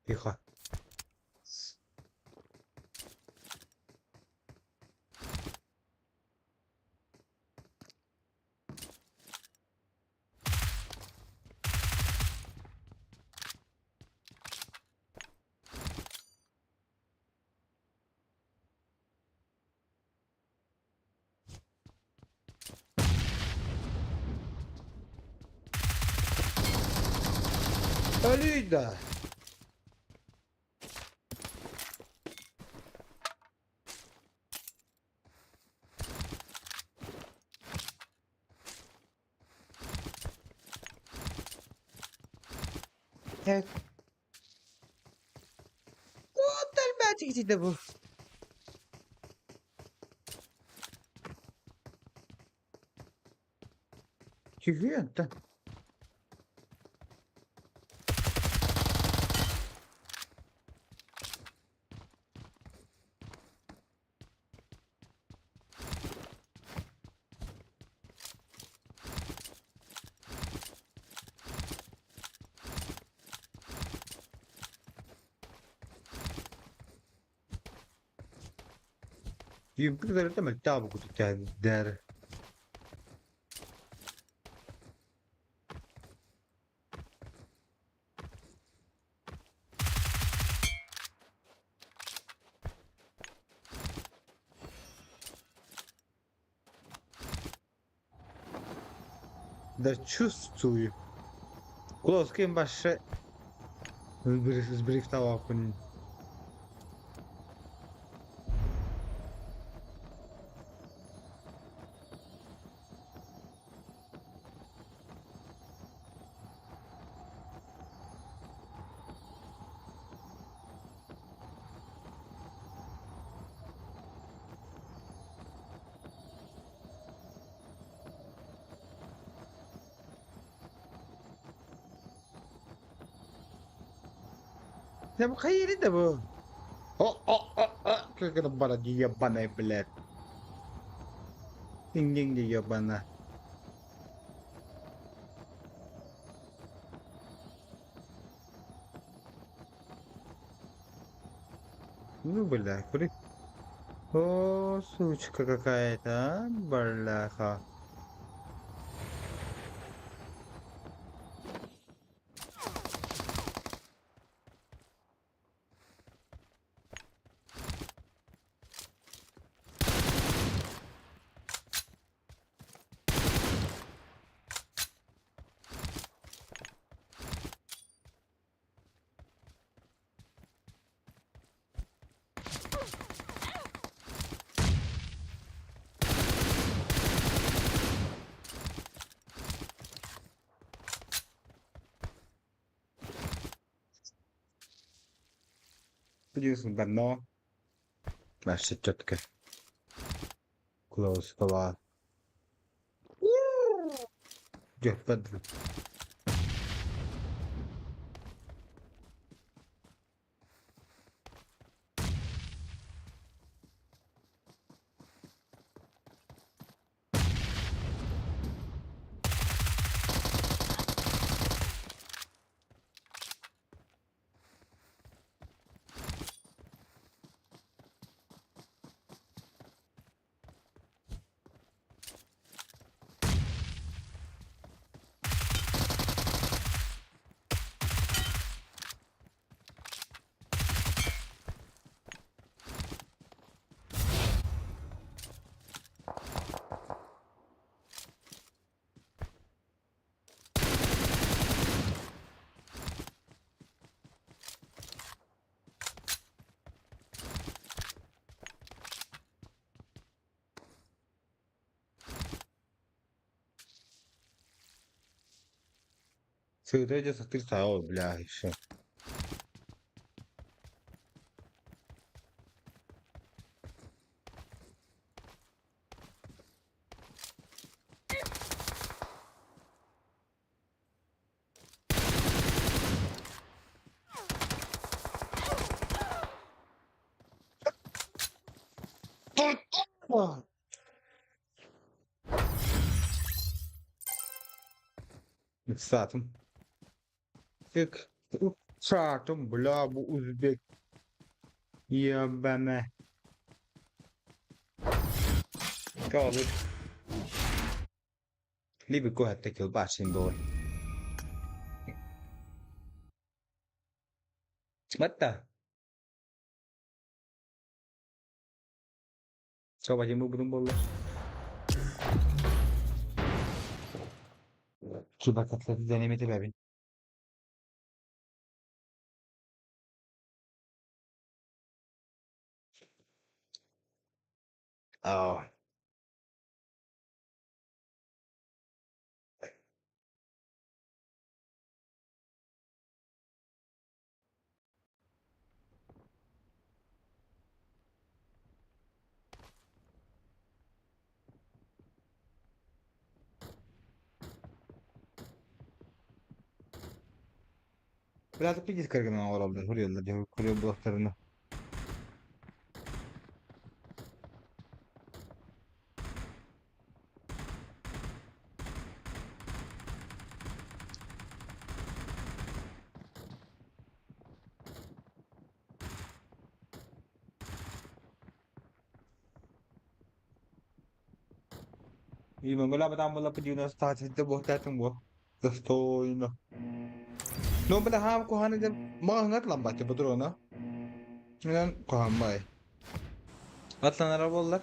Tихо. Ölüydü. Evet. Otel belki de bu. Çıkıyor da. Yumruk verir demek daha bu kutu geldi der. Да чувствую. Клоским баше. Зберіг тавакун. Я бы хотели да bu. Как это бара ебаная, блядь. Динг-динг ебаная. Ну, бля, кури. О, сучка какая-то, а, бляха. Biliyorsun ben no. Başta четко. Close falan. Yapmadım. Sığdırıcı satır sağ ol billahi şu. Ah. Saatim. Tık. Saatim bula bu Uzbek. Ya beme. Kalır. Liebe kohdettek el bácsimból. Mata. Coba aja mau berkumpul. Coba kata denemeti bebin. Oh. Biraz da pigis kırgına olabilir. Hırıyorlar. Cevap kırıyor bloklarını. Iya, wala pa tamo lang pa dito sa taas dito buhat tatong buhat. Gusto yun. No, bala ham ko hanin din mga ngat lambat ya patro na. Yan ko hamay. Atlan arabalar.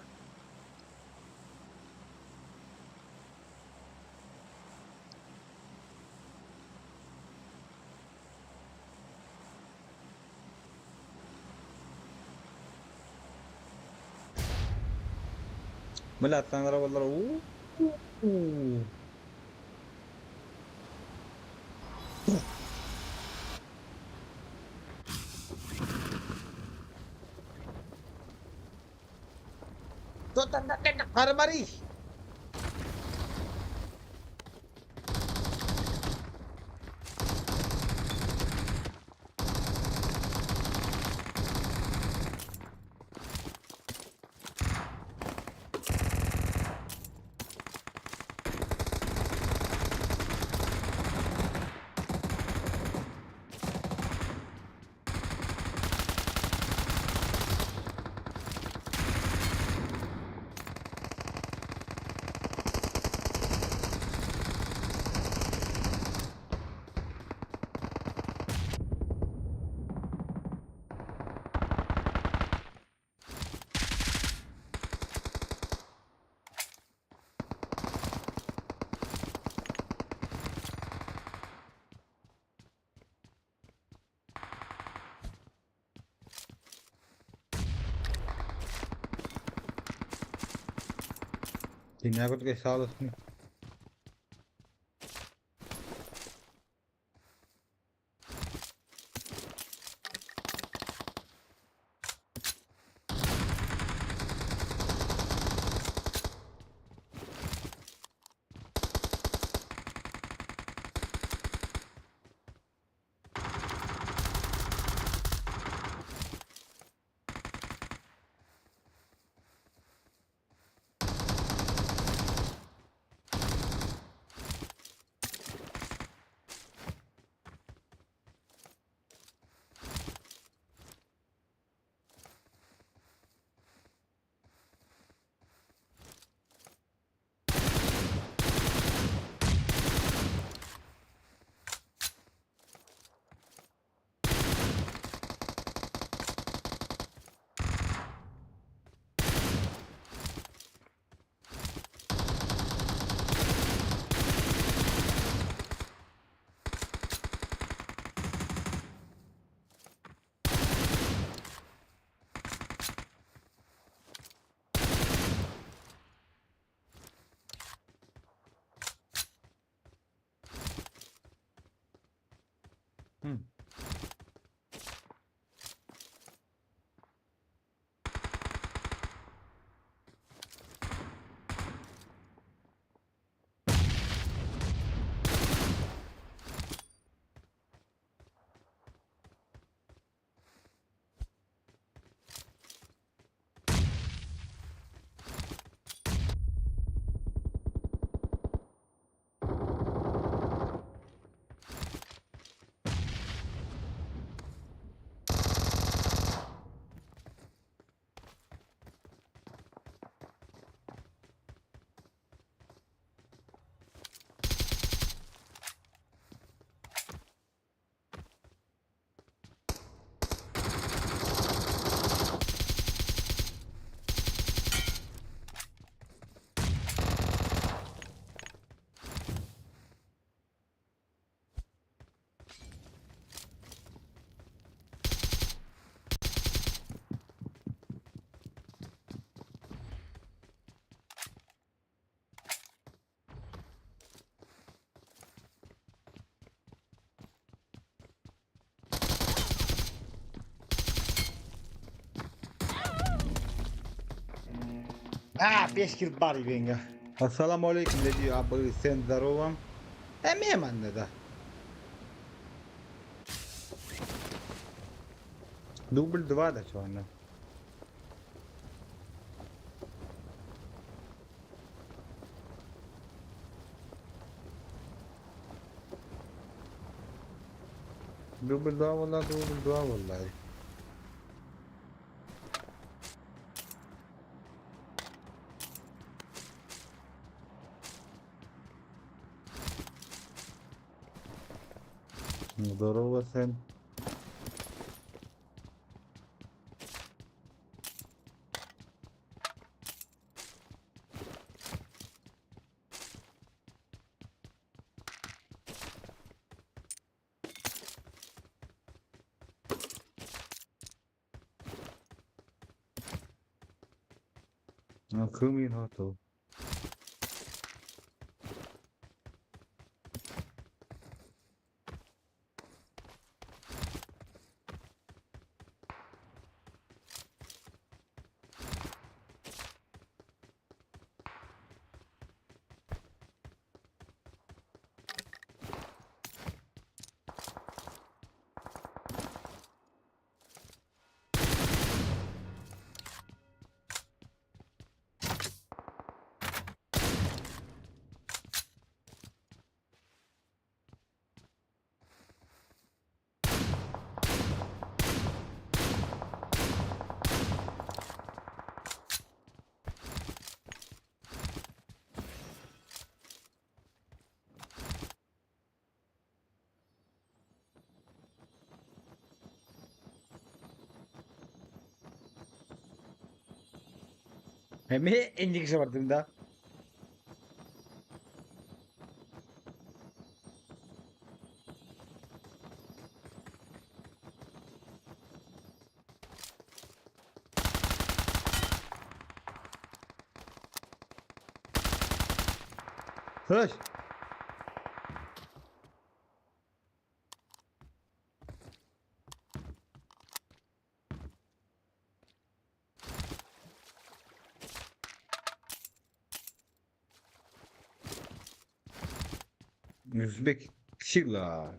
Bala atlan arabalar. Oo. Totan na karamari. Tinakot kay Salos ni. А, 5 kill bari benga. Assalomu alaykum dedi abi sen здоровым. Emeğim dedi. Дубль 2 da şu anda. Дубль 2 vallahi дубль 2 vallahi. Здорово, Сэн. Кым инату. Hem endik şey vardı da. Hıç. Özbek Sila.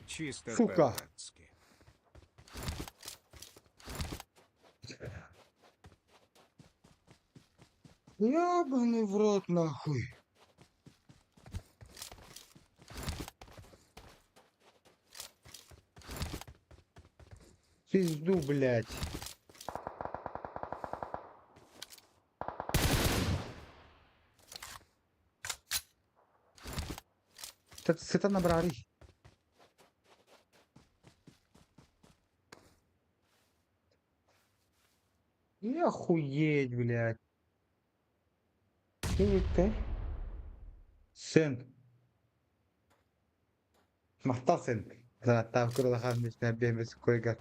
Чисто Сука. по-братски. Ёбаный в рот нахуй. Пизду, блядь. Это набрали. И охуеть, блядь. Ты? Сын. Махтал сын. Да, там куда ханмиш на бемес койгар.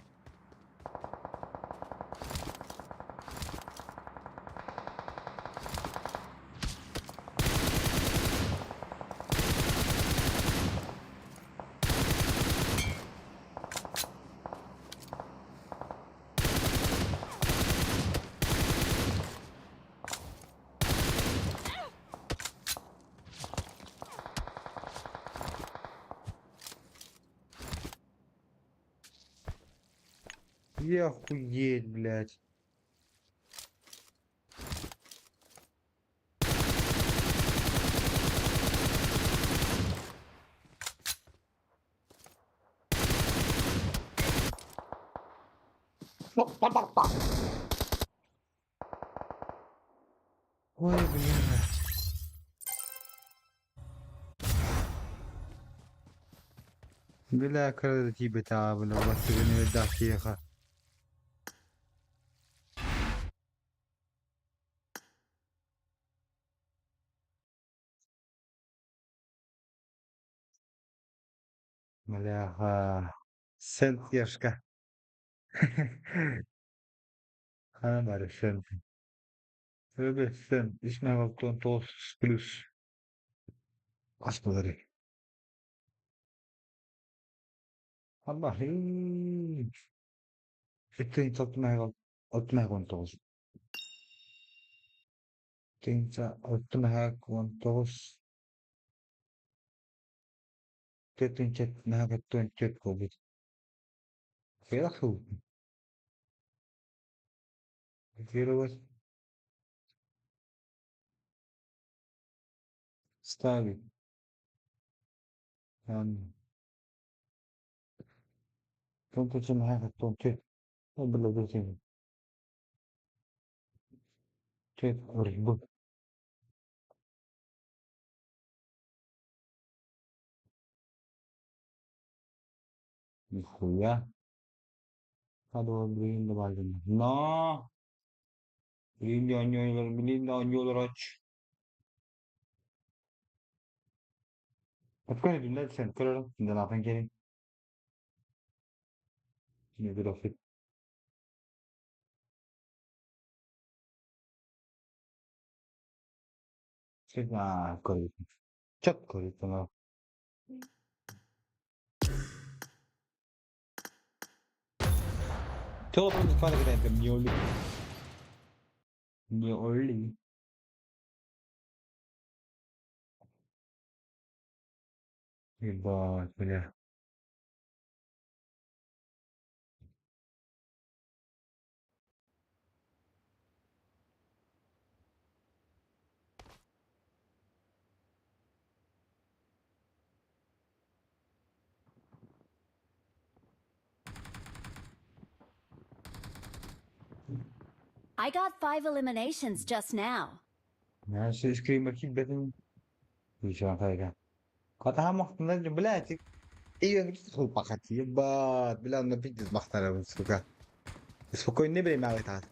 И охуеть, блядь. Ой, блядь. بلا كردتي بتعب لو بس بني الدقيقة ملاها سنت يشكا Ha, bari sen. Tövbe sen. İsme baktın toz plus. Başkaları. Allah'ım. Ito otmaya kontos. Tinsa otmaya kontos. Tetin na katun chat COVID. Kaya ko. Kaya was stabi. Tuntu sa na katun chat. Abala ba siya? Chat or book. Kuya. Hado bilin na balin. No. Bilin na onyolar aç. Bakın dinle sen kırarım. Şimdi ne yapayım gelin. Şimdi bir ofis. Sen na koy. Çok koy sana. Çok ben ifade edeyim. Niye öyle? Niye öyle? Bir bak böyle. I got 5 eliminations just now. Ya şu screen bakayım benim. Bu şu an kaygan. Kata maktana bilecek. Iyo gitu sul pakat ya bat. Bilang na pigis maktana suka. Spokojnie nie będzie miały tak.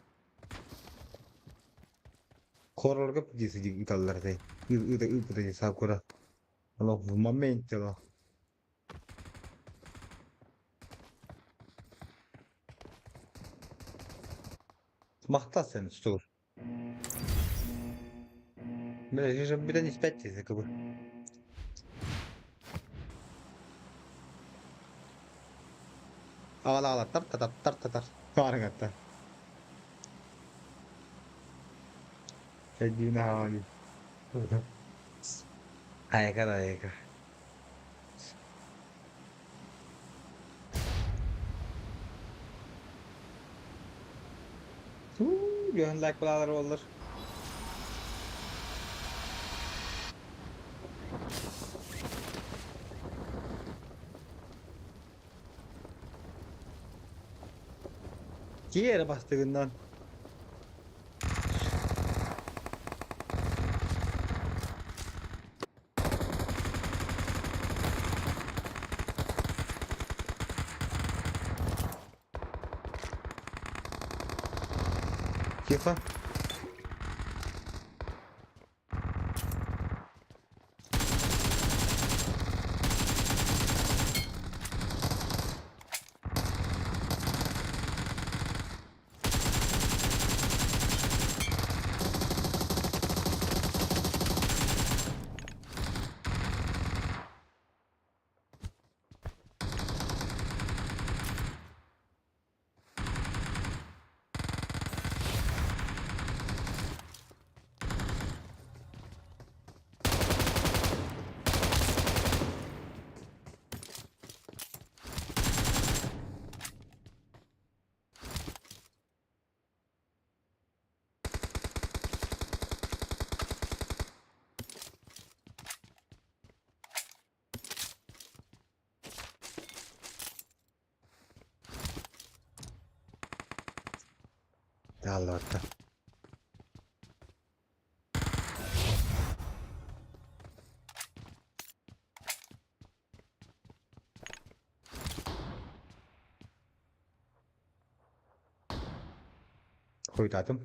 Horror ka pigis itallar tay. Ito sakura. Ano bu momento lo. Mahta sen stur. Bir de nispet teyze kabul. Ağla tar. Var gatta. Kedine hali. Ayaka. Göğün like bulalar olur. Yere bastığından. Kifa. Allah'ta. Cuidado.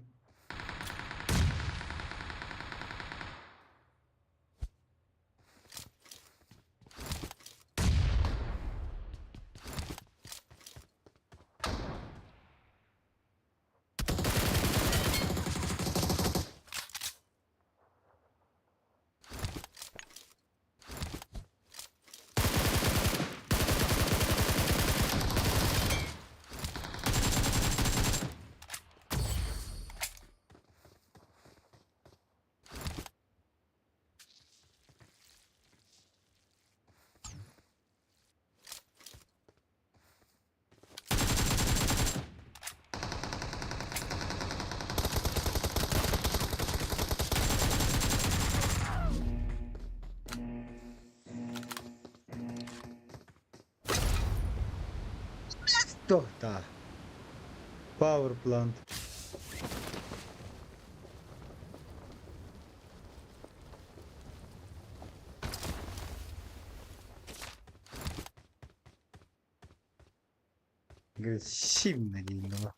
To'xta. Power plant. Şimdi değil ama.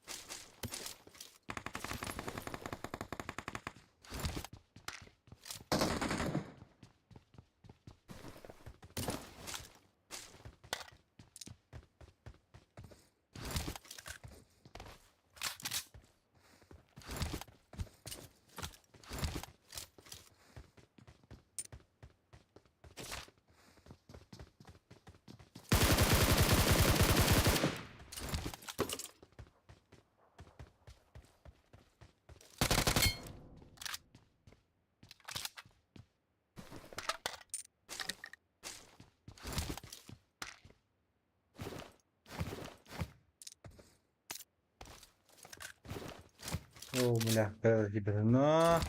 Oh, mula. Pero no.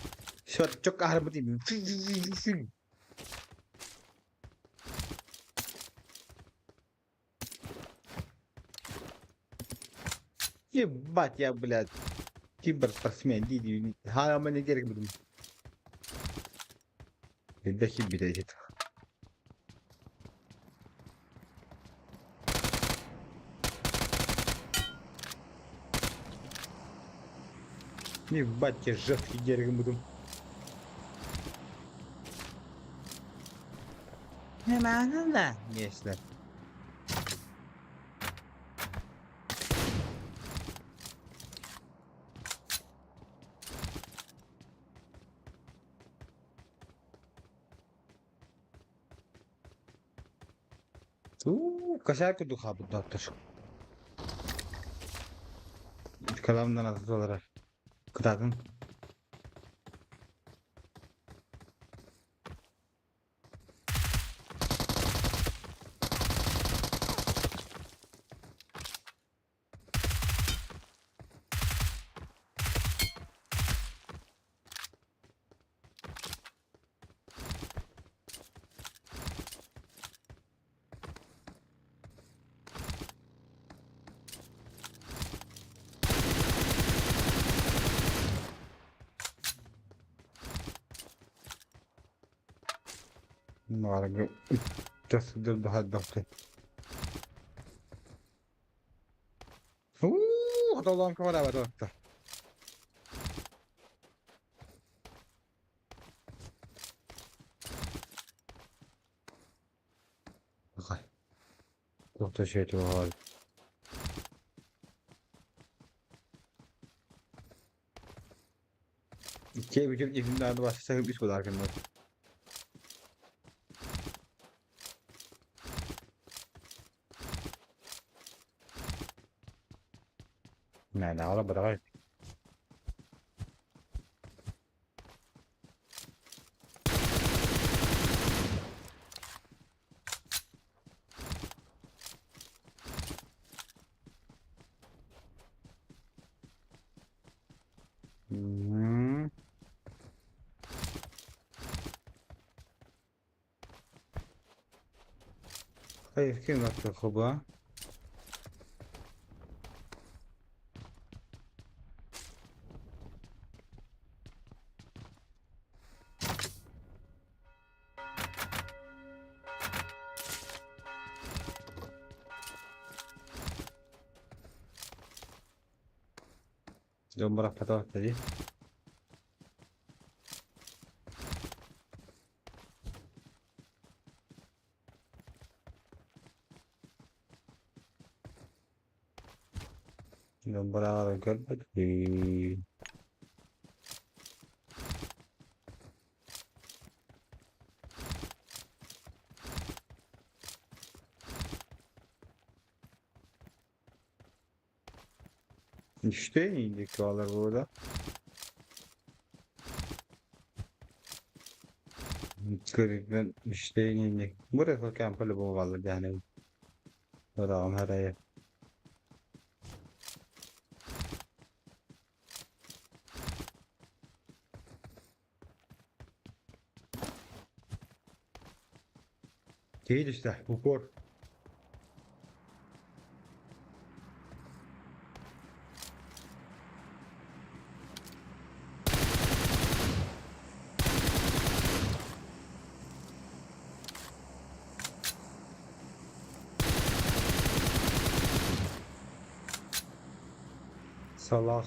Shot çok kahraman değil mi? Ебать, я, блядь, киберспортсмен, Диди. Hala gerek buldum. Daki bir de git. Ебать, я жесткий gerek buldum. Hemen da. Gençler. Косарку духа bu doktor. Kalamdan azız olarak. Kıradın. Var. Tasıdır daha doktor. Hatalan kamera var doktor. Bakay. Doktor şey var. İkiye bütün isimlerde başlasak bir kadar hakkında. Ne ala bırak. Hmm. Hayır kim yaptı kuba? Dombra patah tadi. Dombra görmedi. İşte indik bağlar burada. Kırıktan işte indik. Burası kampalı bu vallahi yani. Ram heraya. Değil işte bu kor. Salak.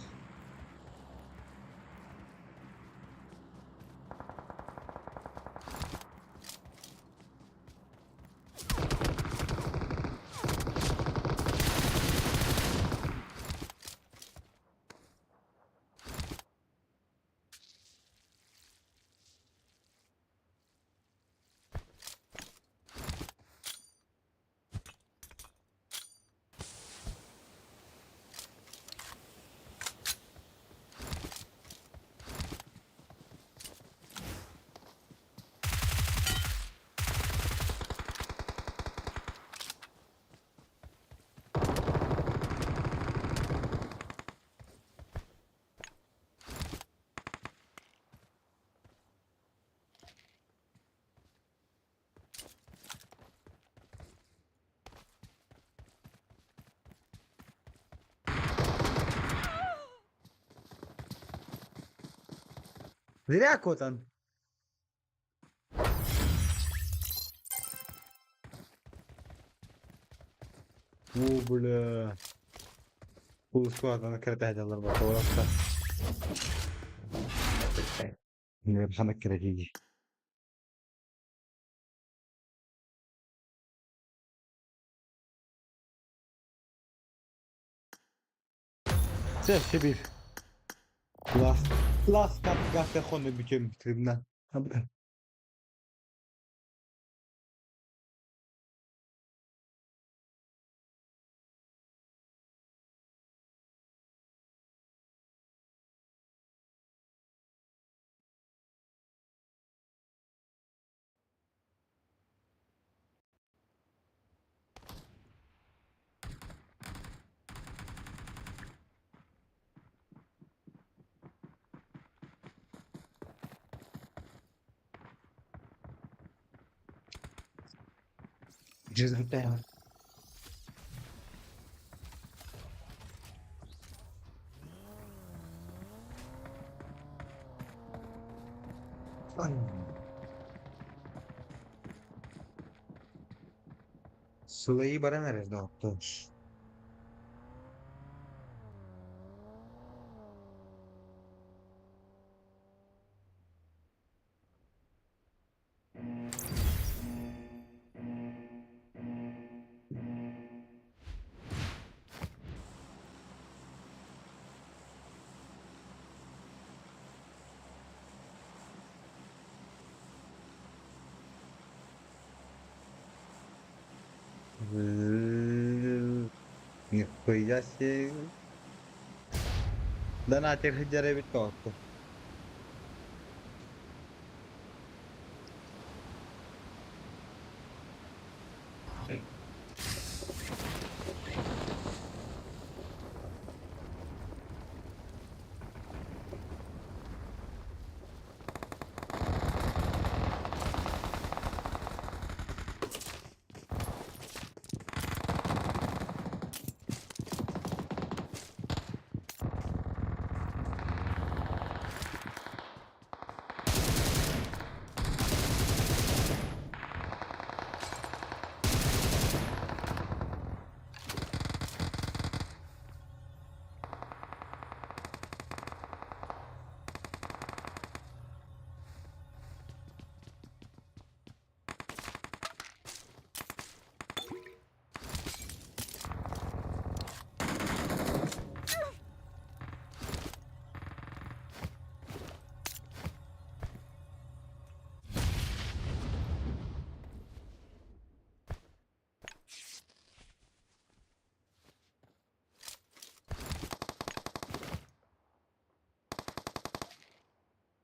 Зря Котан. Бля. Пускай она картает الله بطولة. Не بحنك كده تيجي. Sen şibir. Las kapı konu bütün bitirimden. Cızgıta ya. Ay. Sıla'yı bana nerede attı? Nihpoya şey. Dan atir hijare bir tatlı.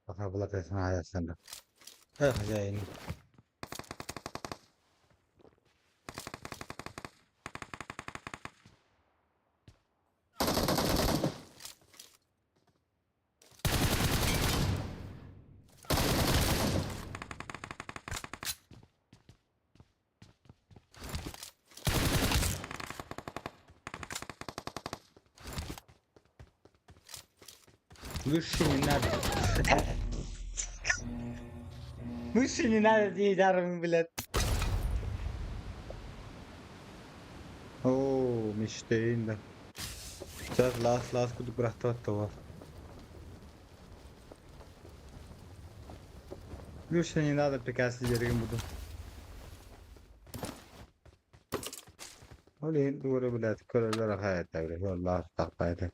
Bakar bula kesin hayat sende. Yani. Müşrinin nerede? Müşrinin nerede diye darım bile. Oo, müşteriyim de. Сейчас last kudu bıraktı hatta var. Bir şey не надо приказывать жерген буду. Öyle doğru bile körler hayat devre. Allah takbaydı.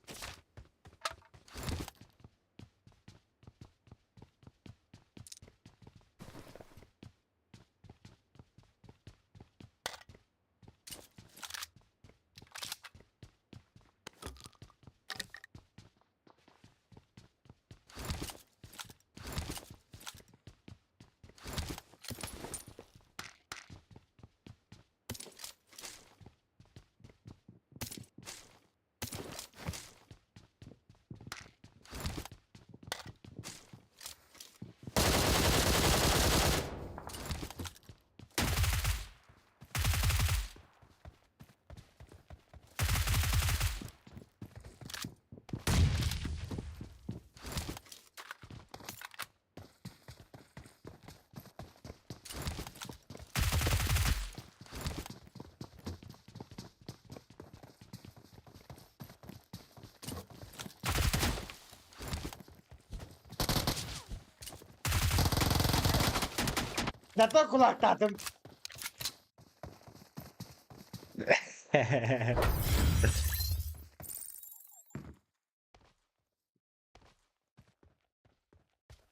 Zaten kulak taktım.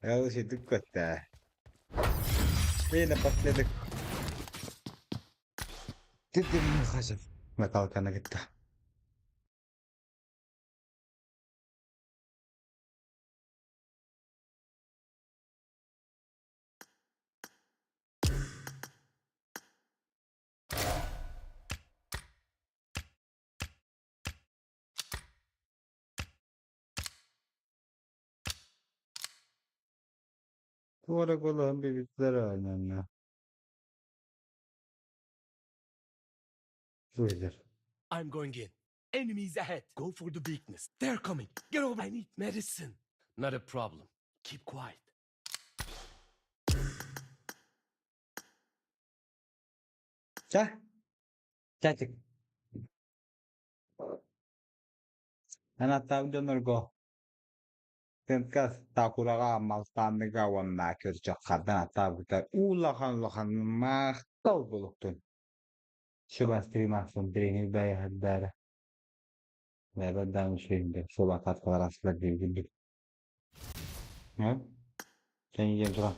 Ya şey dikkat de. Yine patladık. Dedim mi kaçın? Ve kalkana gitti. Duvara kolan bir bitler aynen. Buyurdur. I'm going in. Enemies ahead. Go for the weakness. They're coming. Get over. I need medicine. Not a problem. Keep quiet. Gel. Gel çık. Ben hatta bir döner go. Tenkas takuraga maltan ga wanna kıracak kadın hatta bir de ulakan mahtal buluktun. Şu bastırayım aslında birini bey haddara. Ve ben şeyinde şu vakat kadar aslında bir gibi. Ha? Sen yiyeceğim sonra.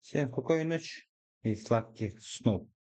Sen kokoyun uç. İslak ki snow.